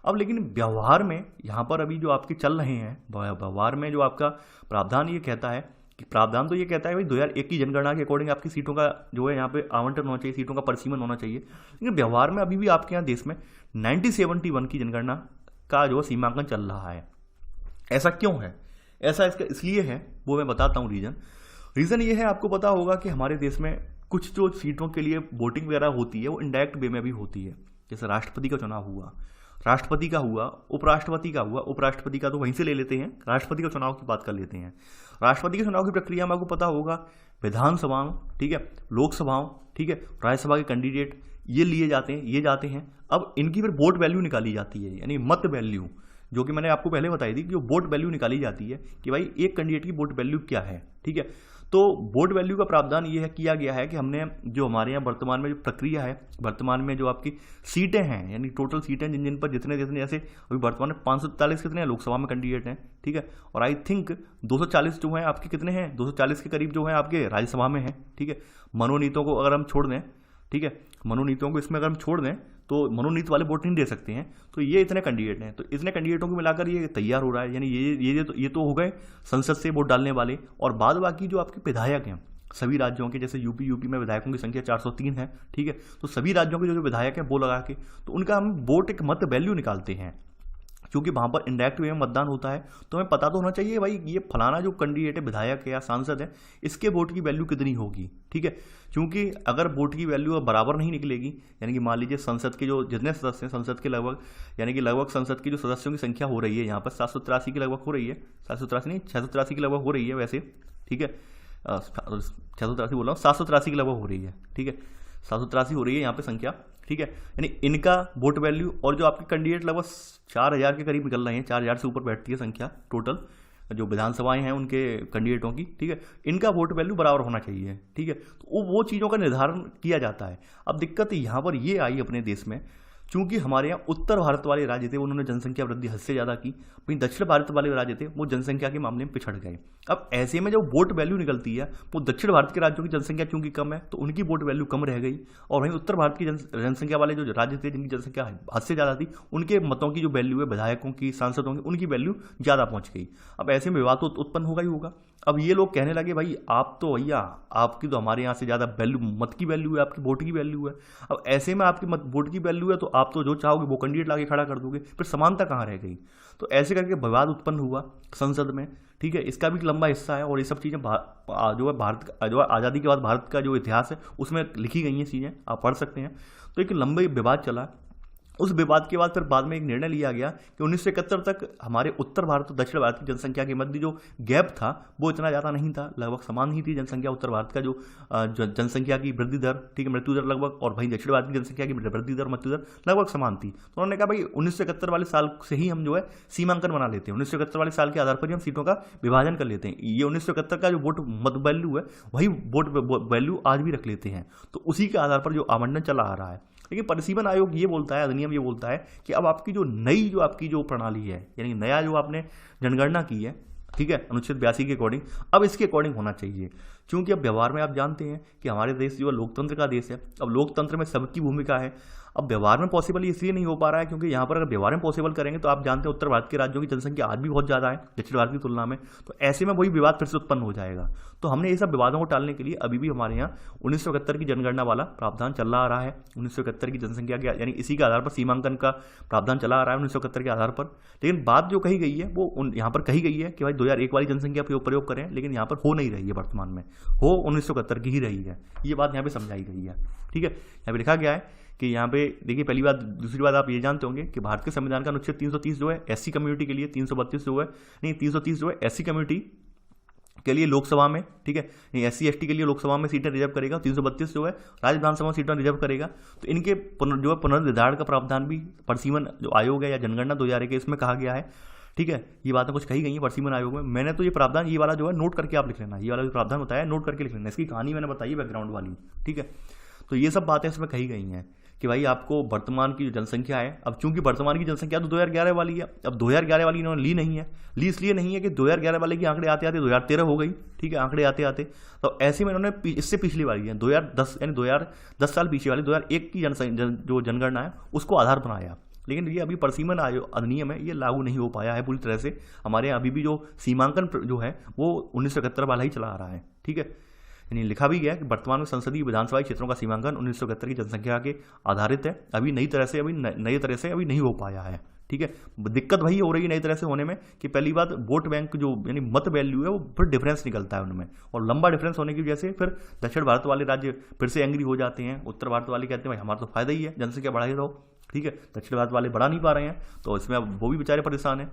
अब लेकिन व्यवहार में यहाँ पर अभी जो आपके चल रहे हैं, व्यवहार में जो आपका प्रावधान ये कहता है कि प्रावधान तो ये कहता है भाई 2001 की जनगणना के अकॉर्डिंग आपकी सीटों का जो है यहाँ पे आवंटन होना चाहिए, सीटों का परिसीमन होना चाहिए। लेकिन व्यवहार में अभी भी आपके यहाँ देश में 1971 की जनगणना का जो सीमांकन चल रहा है। ऐसा क्यों है? ऐसा इसका इसलिए है, वो मैं बताता हूँ रीज़न ये है, आपको पता होगा कि हमारे देश में कुछ जो सीटों के लिए वोटिंग वगैरह होती है वो इनडायरेक्ट वे में भी होती है। जैसे राष्ट्रपति का चुनाव हुआ, राष्ट्रपति का हुआ, उपराष्ट्रपति का हुआ, उपराष्ट्रपति का तो वहीं से ले लेते हैं, राष्ट्रपति का चुनाव की बात कर लेते हैं। राष्ट्रपति के चुनाव की प्रक्रिया में आपको पता होगा विधानसभाओं, ठीक है, लोकसभाओं, ठीक है, राज्यसभा के कैंडिडेट ये लिए जाते हैं, ये जाते हैं। अब इनकी फिर वोट वैल्यू निकाली जाती है, यानी मत वैल्यू, जो कि मैंने आपको पहले बताई थी कि जो वोट वैल्यू निकाली जाती है कि भाई एक कैंडिडेट की वोट वैल्यू क्या है। ठीक है, तो वोट वैल्यू का प्रावधान ये है किया गया है कि हमने जो हमारे यहाँ वर्तमान में जो प्रक्रिया है, वर्तमान में जो आपकी सीटें हैं, यानी टोटल सीटें जिन जिन पर जितने जैसे अभी वर्तमान में 543 कितने हैं लोकसभा में कैंडिडेट हैं, ठीक है, और आई थिंक 240 जो हैं आपके कितने हैं, 240 के करीब जो हैं आपके राज्यसभा में हैं। ठीक है, मनोनीतों को अगर हम छोड़ दें, ठीक है, मनोनीतों को इसमें अगर हम छोड़ दें तो मनोनीत वाले वोट नहीं दे सकते हैं, तो ये इतने कैंडिडेट हैं। तो इतने कैंडिडेटों को मिलाकर ये तैयार हो रहा है, यानी ये तो हो गए संसद से वोट डालने वाले, और बाद बाकी जो आपके विधायक हैं सभी राज्यों के, जैसे यूपी में विधायकों की संख्या 403 है। ठीक है, तो सभी राज्यों के जो विधायक हैं वो लगा के तो उनका हम वोट एक मत वैल्यू निकालते हैं क्योंकि वहाँ पर इंडायरेक्ट वे में मतदान होता है, तो हमें पता तो होना चाहिए भाई ये फलाना जो कैंडिडेट है, विधायक है या सांसद है, इसके वोट की वैल्यू कितनी होगी। ठीक है, क्योंकि अगर वोट की वैल्यू बराबर नहीं निकलेगी, यानी कि मान लीजिए संसद के जो जितने सदस्य हैं, संसद के लगभग यानी कि लगभग संसद की जो सदस्यों की संख्या हो रही है यहाँ पर 783 की लगभग हो रही है, 783 नहीं 683 की लगभग हो रही है वैसे। ठीक है, 683 बोल रहा हूँ, 783 की लगभग हो रही है। ठीक है, 783 हो रही है यहाँ पे संख्या। ठीक है, यानी इनका वोट वैल्यू और जो आपके कैंडिडेट लगभग 4000 के करीब निकल रहे हैं, 4000 से ऊपर बैठती है संख्या टोटल जो विधानसभाएं हैं उनके कैंडिडेटों की। ठीक है, इनका वोट वैल्यू बराबर होना चाहिए। ठीक है, तो वो चीज़ों का निर्धारण किया जाता है। अब दिक्कत यहाँ पर ये आई अपने देश में, चूंकि हमारे यहाँ उत्तर भारत वाले राज्य थे उन्होंने जनसंख्या वृद्धि हद से ज़्यादा की, वहीं दक्षिण भारत वाले राज्य थे वो जनसंख्या के मामले में पिछड़ गए। अब ऐसे में जो वोट वैल्यू निकलती है वो दक्षिण भारत के राज्यों की जनसंख्या चूंकि कम है तो उनकी वोट वैल्यू कम रह गई, और वहीं उत्तर भारत की जनसंख्या वाले जो राज्य थे जिनकी जनसंख्या हद से ज़्यादा थी उनके मतों की जो वैल्यू है, विधायकों की, सांसदों की, उनकी वैल्यू ज़्यादा पहुँच गई। अब ऐसे में विवाद तो उत्पन्न होगा ही होगा। अब ये लोग कहने लगे भाई आप तो भैया आपकी तो हमारे यहाँ से ज़्यादा वैल्यू मत की वैल्यू है, आपकी वोट की वैल्यू है। अब ऐसे में आपकी मत वोट की वैल्यू है तो आप तो जो चाहोगे वो कैंडिडेट लाके खड़ा कर दोगे, फिर समानता कहाँ रह गई। तो ऐसे करके विवाद उत्पन्न हुआ संसद में। ठीक है, इसका भी एक लंबा हिस्सा है और ये सब चीज़ें जो है भारत जो आज़ादी के बाद भारत का जो इतिहास है उसमें लिखी गई हैं चीज़ें, आप पढ़ सकते हैं। तो एक लंबे विवाद चला। उस विवाद के बाद फिर बाद में एक निर्णय लिया गया कि 1971 तक हमारे उत्तर भारत और दक्षिण भारत की जनसंख्या के मध्य जो गैप था वो इतना ज़्यादा नहीं था, लगभग समान ही थी जनसंख्या। उत्तर भारत का जो जनसंख्या की वृद्धि दर, ठीक है, मृत्यु दर लगभग, और वहीं दक्षिण भारत की जनसंख्या की वृद्धि दर, मृत्यु दर लगभग समान थी। तो उन्होंने कहा भाई 1971 वाले साल से ही हम जो है सीमांकन बना लेते हैं, 1971 वाले साल के आधार पर ही हम सीटों का विभाजन कर लेते हैं। ये 1971 का जो वोट मत वैल्यू है वही वोट वैल्यू आज भी रख लेते हैं, तो उसी के आधार पर जो आवंटन चला आ रहा है। लेकिन परिसीमन आयोग ये बोलता है, अधिनियम ये बोलता है कि अब आपकी जो नई जो आपकी जो प्रणाली है, यानी नया जो आपने जनगणना की है, ठीक है, अनुच्छेद 82 के अकॉर्डिंग, अब इसके अकॉर्डिंग होना चाहिए। क्योंकि अब व्यवहार में आप जानते हैं कि हमारे देश जो है लोकतंत्र का देश है। अब लोकतंत्र में सबकी भूमिका है। अब व्यवहार में पॉसिबल इसलिए नहीं हो पा रहा है क्योंकि यहाँ पर अगर व्यवहार में पॉसिबल करेंगे तो आप जानते हैं उत्तर भारत के राज्यों की जनसंख्या आज भी बहुत ज़्यादा है दक्षिण भारत की तुलना में, तो ऐसे में वही विवाद फिर से उत्पन्न हो जाएगा। तो हमने ये सब विवादों को टालने के लिए अभी भी हमारे यहाँ 1971 की जनगणना वाला प्रावधान चल रहा है। 1971 की जनसंख्या के यानी इसी के आधार पर सीमांकन का प्रावधान चला आ रहा है 1971 के आधार पर। लेकिन बात जो कही गई है वो यहाँ पर कही गई है कि भाई 2001 वाली जनसंख्या प्रयोग करें, लेकिन यहाँ पर हो नहीं रही है, वर्तमान में हो 1971 की ही रही है। ये बात यहाँ पे समझाई गई है। ठीक है, यहाँ पे लिखा गया है कि यहाँ पे देखिए पहली बात, दूसरी बात आप ये जानते होंगे कि भारत के संविधान का अनुच्छेद 330 जो है एससी कम्युनिटी के लिए, 332 जो है नहीं 330 जो है एससी कम्युनिटी के लिए लोकसभा में, ठीक है, SC ST के लिए लोकसभा में सीटें रिजर्व करेगा, 332 जो है राज्य विधानसभा में सीटें रिजर्व करेगा। तो इनके जो है पुनर्निर्धारण का प्रावधान भी परिसीमन जो आयोग है या जनगणना 2001 के इसमें कहा गया है। ठीक है, ये बातें कुछ कही गई हैं परिसीमन आयोग में। मैंने तो ये प्रावधान ये वाला जो है नोट करके आप लिख लेना, ये वाला जो प्रावधान होता है नोट करके लिख लेना, इसकी कहानी मैंने बताई बैकग्राउंड वाली। ठीक है, तो ये सब बातें इसमें कही गई हैं कि भाई आपको वर्तमान की जो जनसंख्या है, अब चूंकि वर्तमान की जनसंख्या तो 2011 वाली है, अब 2011 वाली इन्होंने ली नहीं है। ली इसलिए नहीं है कि 2011 वाले की आंकड़े आते आते 2013 हो गई। ठीक है, आंकड़े आते आते तो ऐसे में इन्होंने इससे पिछली वाली है 2010 यानी 2010 साल पीछे वाली 2001 की जो जनगणना है उसको आधार बनाया। लेकिन ये अभी परिसीमन अधिनियम है, ये लागू नहीं हो पाया है पूरी तरह से। हमारे यहाँ अभी भी जो सीमांकन जो है वो 1971 वाला ही चला आ रहा है। ठीक है, यानी लिखा भी गया कि वर्तमान में संसदीय विधानसभा क्षेत्रों का सीमांकन 1971 की जनसंख्या के आधारित है, अभी नई तरह से अभी नहीं हो पाया है। ठीक है, दिक्कत वही हो रही है नई तरह से होने में कि पहली बात वोट बैंक जो यानी मत वैल्यू है वो फिर डिफरेंस निकलता है उनमें, और लंबा डिफरेंस होने की वजह से फिर दक्षिण भारत वाले राज्य फिर से एंग्री हो जाते हैं। उत्तर भारत वाले कहते हैं भाई हमारा तो फायदा ही है, जनसंख्या बढ़ा ही रहो। ठीक है, दक्षिण भारत वाले बढ़ा नहीं पा रहे हैं, तो इसमें अब वो भी बेचारे परेशान हैं।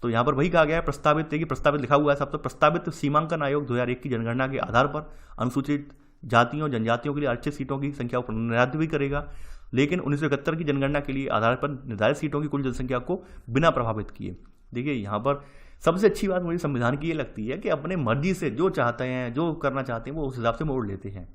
तो यहाँ पर वही कहा गया है प्रस्तावित, देखिए प्रस्तावित लिखा हुआ है सब, तो प्रस्तावित सीमांकन आयोग 2001 की जनगणना के आधार पर अनुसूचित जातियों और जनजातियों के लिए आरक्षित सीटों की संख्या को निर्धारित भी करेगा, लेकिन 1971 की जनगणना के लिए आधार पर निर्धारित सीटों की कुल जनसंख्या को बिना प्रभावित किए। देखिए यहाँ पर सबसे अच्छी बात मुझे संविधान की ये लगती है कि अपने मर्जी से जो चाहते हैं, जो करना चाहते हैं वो उस हिसाब से मोड़ लेते हैं।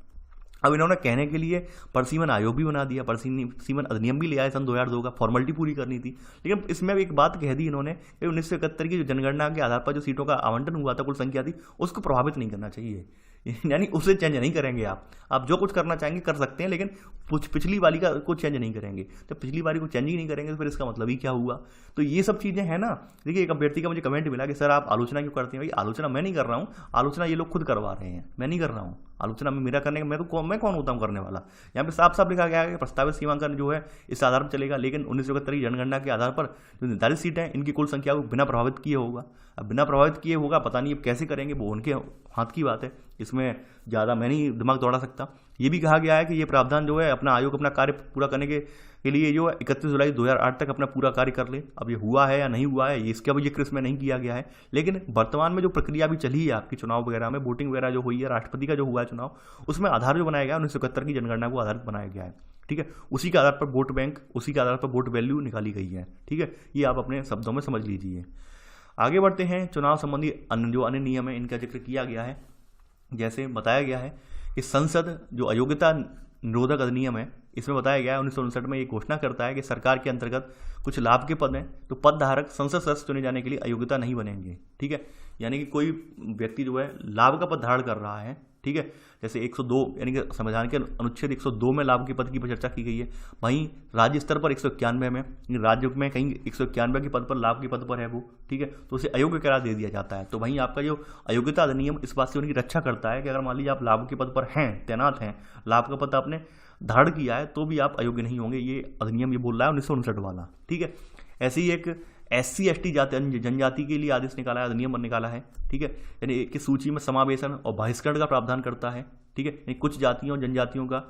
अब इन्होंने कहने के लिए परिसीमन आयोग भी बना दिया, परिसीमन अधिनियम भी ले आए सन 2002 का, फॉर्मेलिटी पूरी करनी थी। लेकिन इसमें भी एक बात कह दी इन्होंने कि 1971 की जो जनगणना के आधार पर जो सीटों का आवंटन हुआ था, कुल संख्या थी, उसको प्रभावित नहीं करना चाहिए। यानी उसे चेंज नहीं करेंगे आप जो कुछ करना चाहेंगे कर सकते हैं, लेकिन पिछली वाली का को चेंज नहीं करेंगे। तो पिछली वाली को चेंज ही नहीं करेंगे तो फिर इसका मतलब ही क्या हुआ। तो ये सब चीज़ें हैं ना। देखिए एक अभ्यर्थी का मुझे कमेंट मिला कि सर आप आलोचना क्यों करते हैं। भाई आलोचना मैं नहीं कर रहा हूँ, आलोचना ये लोग खुद करवा रहे हैं, मैं नहीं कर रहा हूँ। आलोचना में मेरा करने का मैं कौन होता हूँ करने वाला। यहाँ पे साफ साफ लिखा गया है कि प्रस्तावित सीमांकन जो है इस आधार पर चलेगा, लेकिन 1971 की जनगणना के आधार पर जो निर्धारित सीटें हैं इनकी कुल संख्या को बिना प्रभावित किए होगा। अब बिना प्रभावित किए होगा, पता नहीं अब कैसे करेंगे, वो उनके हाथ की बात है, इसमें ज़्यादा मैं नहीं दिमाग दौड़ा सकता। ये भी कहा गया है कि ये प्रावधान जो है अपना आयोग अपना कार्य पूरा करने के लिए जो है 31 जुलाई 2008 तक अपना पूरा कार्य कर ले। अब ये हुआ है या नहीं हुआ है इसका भी जिक्र इसमें नहीं किया गया है, लेकिन वर्तमान में जो प्रक्रिया भी चली है आपकी चुनाव वगैरह में, वोटिंग वगैरह जो हुई है, राष्ट्रपति का जो हुआ है चुनाव, उसमें आधार जो बनाया गया 1971 की जनगणना को आधारित बनाया गया है। ठीक है, उसी के आधार पर वोट बैंक, उसी के आधार पर वोट वैल्यू निकाली गई है। ठीक है, ये आप अपने शब्दों में समझ लीजिए। आगे बढ़ते हैं, चुनाव संबंधी जो अन्य नियम है इनका जिक्र किया गया है। जैसे बताया गया है कि संसद जो अयोग्यता निरोधक अधिनियम है, इसमें बताया गया है 1959 में ये घोषणा करता है कि सरकार के अंतर्गत कुछ लाभ के पद हैं तो पद धारक संसद सदस्य चुने जाने के लिए अयोग्यता नहीं बनेंगे। ठीक है, यानी कि कोई व्यक्ति जो है लाभ का पद धारण कर रहा है, ठीक है, जैसे 102 यानी कि संविधान के अनुच्छेद 102 में लाभ के पद की चर्चा की गई है, वहीं राज्य स्तर पर 191 में, राज्य में कहीं 191 के पद पर लाभ के पद पर है वो, ठीक है, तो उसे अयोग्य करार दे दिया जाता है। तो वहीं आपका जो अयोग्यता अधिनियम इस बात से उनकी रक्षा करता है कि अगर मान लीजिए आप लाभ के पद पर हैं, तैनात हैं, लाभ का पद आपने धारण किया है, तो भी आप अयोग्य नहीं होंगे। ये अधिनियम ये बोल रहा है 1959 वाला। ठीक है, ऐसे ही एक SC ST जाति जनजाति के लिए आदेश निकाला है, अधिनियम निकाला है। ठीक है, यानी कि सूची में समावेशन और बहिष्करण का प्रावधान करता है। ठीक है, यानी कुछ जातियों जनजातियों का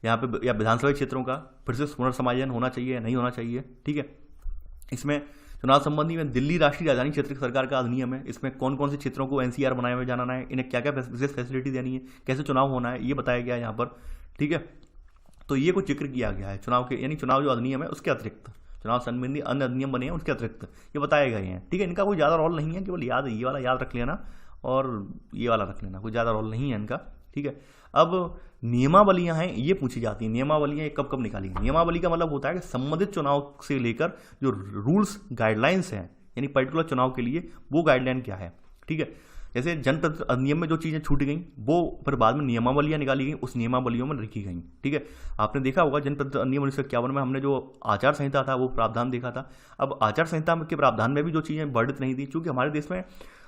यहाँ पे या विधानसभा क्षेत्रों का फिर से पुनर्समायोजन होना चाहिए, नहीं होना चाहिए। ठीक है, इसमें चुनाव संबंधी में दिल्ली राष्ट्रीय राजधानी क्षेत्र सरकार का अधिनियम है, इसमें कौन कौन से क्षेत्रों को NCR बनाए हुए जाना है, इन्हें क्या क्या विशेष फैसिलिटी देनी है, कैसे चुनाव होना है, ये बताया गया है यहाँ पर। ठीक है, तो ये कुछ जिक्र किया गया है चुनाव के, यानी चुनाव जो अधिनियम है उसके अतिरिक्त चुनाव संबंधी अन्य अधिनियम बने हैं उसके अतिरिक्त ये बताए गए हैं। ठीक है, इनका कोई ज़्यादा रोल नहीं है, केवल याद ये वाला याद रख लेना और ये वाला रख लेना, कोई ज़्यादा रोल नहीं है इनका। ठीक है, अब नियमावलियां हैं ये पूछी जाती हैं, नियमावलियां कब कब निकाली हैं। नियमावली का मतलब होता है कि संबंधित चुनाव से लेकर जो रूल्स गाइडलाइंस हैं, यानी पर्टिकुलर चुनाव के लिए वो गाइडलाइन क्या है। ठीक है, जैसे जनप्रतिनिधि अधिनियम में जो चीज़ें छूट गई वो फिर बाद में नियमावलियां निकाली गई, उस नियमावलियों में लिखी गई। ठीक है, आपने देखा होगा जनप्रतिनिधि अधिनियम 1951 में हमने जो आचार संहिता था वो प्रावधान देखा था। अब आचार संहिता के प्रावधान में भी जो चीज़ें वर्णित नहीं थी, क्योंकि हमारे देश में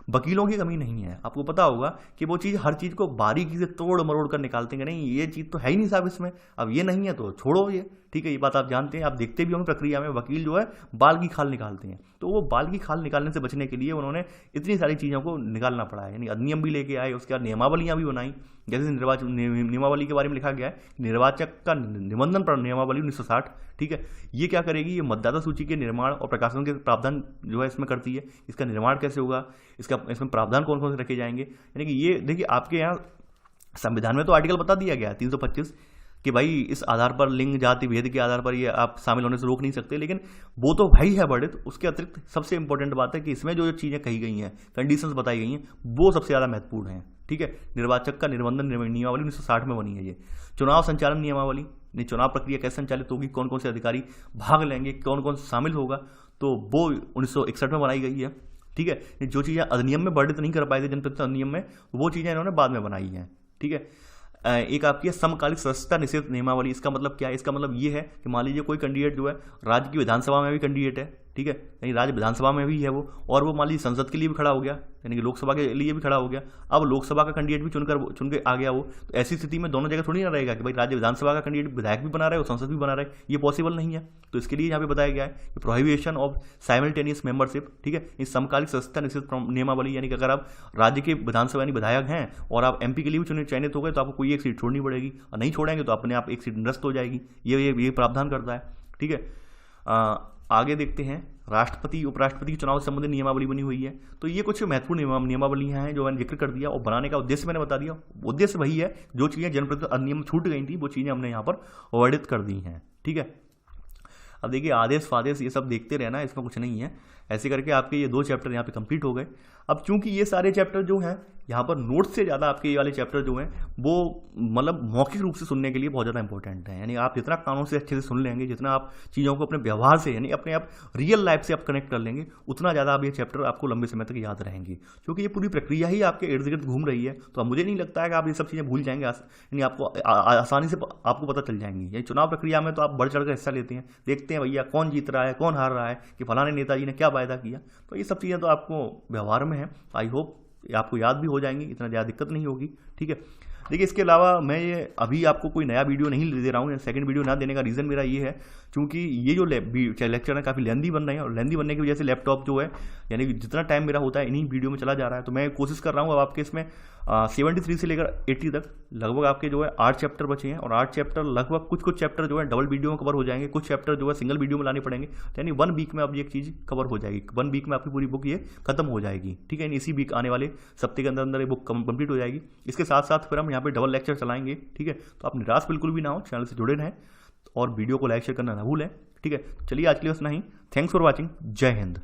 वकीलों की कमी नहीं है। आपको पता होगा कि वो चीज़ हर चीज़ को बारीकी से तोड़ मरोड़ कर निकालते हैं, नहीं ये चीज़ तो है ही नहीं साहब इसमें, अब ये नहीं है तो छोड़ो ये। ठीक है, ये बात आप जानते हैं, आप देखते भी होंगे प्रक्रिया में वकील जो है बाल की खाल निकालते हैं, तो वो बाल की खाल निकालने से बचने के लिए उन्होंने इतनी सारी चीज़ों को निकालना पड़ा है, यानी अधिनियम भी लेके आए, उसके बाद नियमावलियाँ भी बनाई। जैसे निर्वाचन नियमावली के बारे में लिखा गया है, निर्वाचक का निबंधन पर नियमावली 1960। ठीक है, ये क्या करेगी, ये मतदाता सूची के निर्माण और प्रकाशन के प्रावधान जो है इसमें करती है। इसका निर्माण कैसे होगा, इसमें प्रावधान कौन कौन से रखे जाएंगे, यानी कि ये देखिए आपके यहाँ संविधान में तो आर्टिकल बता दिया गया है 325 कि भाई इस आधार पर लिंग जाति भेद के आधार पर ये आप शामिल होने से रोक नहीं सकते, लेकिन वो तो भाई है वर्णित। उसके अतिरिक्त सबसे इंपॉर्टेंट बात है कि इसमें जो चीज़ें कही गई हैं, कंडीशंस बताई गई हैं, वो सबसे ज़्यादा महत्वपूर्ण हैं। ठीक है, निर्वाचक का निबंधन नियमावली 1960 में बनी है ये। चुनाव संचालन नियमावली, चुनाव प्रक्रिया कैसे संचालित होगी, कौन कौन से अधिकारी भाग लेंगे, कौन कौन शामिल होगा, तो वो 1961 में बनाई गई है। ठीक है, जो चीज़ें अधिनियम में वर्णित नहीं कर पाए थे जनप्रतिनिधि अधिनियम में, वो चीज़ें इन्होंने बाद में बनाई हैं। ठीक है, एक आपकी है समकालीन सदस्यता निषेध नियमावली। इसका मतलब क्या है, इसका मतलब ये है कि मान लीजिए कोई कैंडिडेट जो है राज्य की विधानसभा में भी कैंडिडेट है, ठीक है, यानी राज्य विधानसभा में भी है वो, और वो मान लीजिए संसद के लिए भी खड़ा हो गया, यानी कि लोकसभा के लिए भी खड़ा हो गया। अब लोकसभा का कैंडिडेट भी चुन के आ गया वो, तो ऐसी स्थिति में दोनों जगह थोड़ी ना रहेगा कि भाई राज्य विधानसभा का कैंडिडेट विधायक भी बना रहे और संसद भी बना रहे, ये पॉसिबल नहीं है। तो इसके लिए यहाँ पे बताया गया है कि प्रोहिबिशन ऑफ साइमल्टेनियस मेंबरशिप। ठीक है, इस समकालिक सदस्यता निषेध नियमावली, यानी कि अगर आप राज्य के विधानसभा यानी विधायक हैं और आप MP के लिए भी चयनित हो गए तो आपको कोई एक सीट छोड़नी पड़ेगी, और नहीं छोड़ेंगे तो अपने आप एक सीट निरस्त हो जाएगी। ये प्रावधान करता है। ठीक है, आगे देखते हैं, राष्ट्रपति उपराष्ट्रपति के चुनाव से संबंधित नियमावली बनी हुई है। तो ये कुछ महत्वपूर्ण नियमावलियां हैं जो मैंने जिक्र कर दिया, और बनाने का उद्देश्य मैंने बता दिया। उद्देश्य वही है, जो चीज़ें जनप्रतिनिधि अधिनियम छूट गई थी वो चीज़ें हमने यहाँ पर वर्णित कर दी हैं। ठीक है, अब देखिए आदेश फादेश ये सब देखते रहना, इसमें कुछ नहीं है। ऐसे करके आपके ये 2 चैप्टर यहाँ पे कंप्लीट हो गए। अब चूंकि ये सारे चैप्टर जो हैं यहाँ पर नोट्स से ज़्यादा आपके ये वाले चैप्टर जो हैं वो मतलब मौखिक रूप से सुनने के लिए बहुत ज़्यादा इंपॉर्टेंट है। यानी आप जितना कानों से अच्छे से सुन लेंगे, जितना आप चीज़ों को अपने व्यवहार से यानी अपने आप रियल लाइफ से आप कनेक्ट कर लेंगे, उतना ज़्यादा आप ये चैप्टर आपको लंबे समय तक याद रहेंगे, क्योंकि ये पूरी प्रक्रिया ही आपके इर्द गिर्द घूम रही है। तो अब मुझे नहीं लगता है कि आप ये सब चीज़ें भूल जाएंगे, यानी आपको आसानी से आपको पता चल जाएंगी। यानी चुनाव प्रक्रिया में तो आप बढ़ चढ़ कर हिस्सा लेते हैं, देखते हैं भैया कौन जीत रहा है, कौन हार रहा है, कि फलाने नेताजी ने क्या वायदा किया। तो ये सब चीज़ें तो आपको व्यवहार में है। आई होप आपको याद भी हो जाएंगे, इतना ज़्यादा दिक्कत नहीं होगी। ठीक है, देखिए इसके अलावा मैं ये अभी आपको कोई नया वीडियो नहीं दे रहा हूँ, सेकंड वीडियो ना देने का रीज़न मेरा ये है क्योंकि ये जो लेक्चर है काफ़ी लेंदी बन रहे हैं और लेंदी बनने की वजह से लैपटॉप जो है यानी कि जितना टाइम मेरा होता है इन्हीं वीडियो में चला जा रहा है। तो मैं कोशिश कर रहा हूँ अब आपके इसमें 73 से लेकर 80 तक लगभग आपके जो है 8 चैप्टर बचे हैं और 8 चैप्टर लगभग कुछ चैप्टर जो है डबल वीडियो में कवर हो जाएंगे, कुछ चैप्टर जो है सिंगल वीडियो में लाने पड़ेंगे। तो यानी 1 वीक में अब ये एक चीज़ कवर हो जाएगी, 1 वीक में आपकी पूरी बुक ये खत्म हो जाएगी। ठीक है, इसी वीक आने वाले सप्ताह के अंदर अंदर ये बुक कंप्लीट हो जाएगी। इसके साथ साथ फिर हम यहाँ पे डबल लेक्चर चलाएंगे। ठीक है, तो आप निराश बिल्कुल भी ना हो, चैनल से जुड़े रहें और वीडियो को लाइक शेयर करना ना भूलें। ठीक है, चलिए आज के लिए बस नहीं। Thanks for watching. जय हिंद।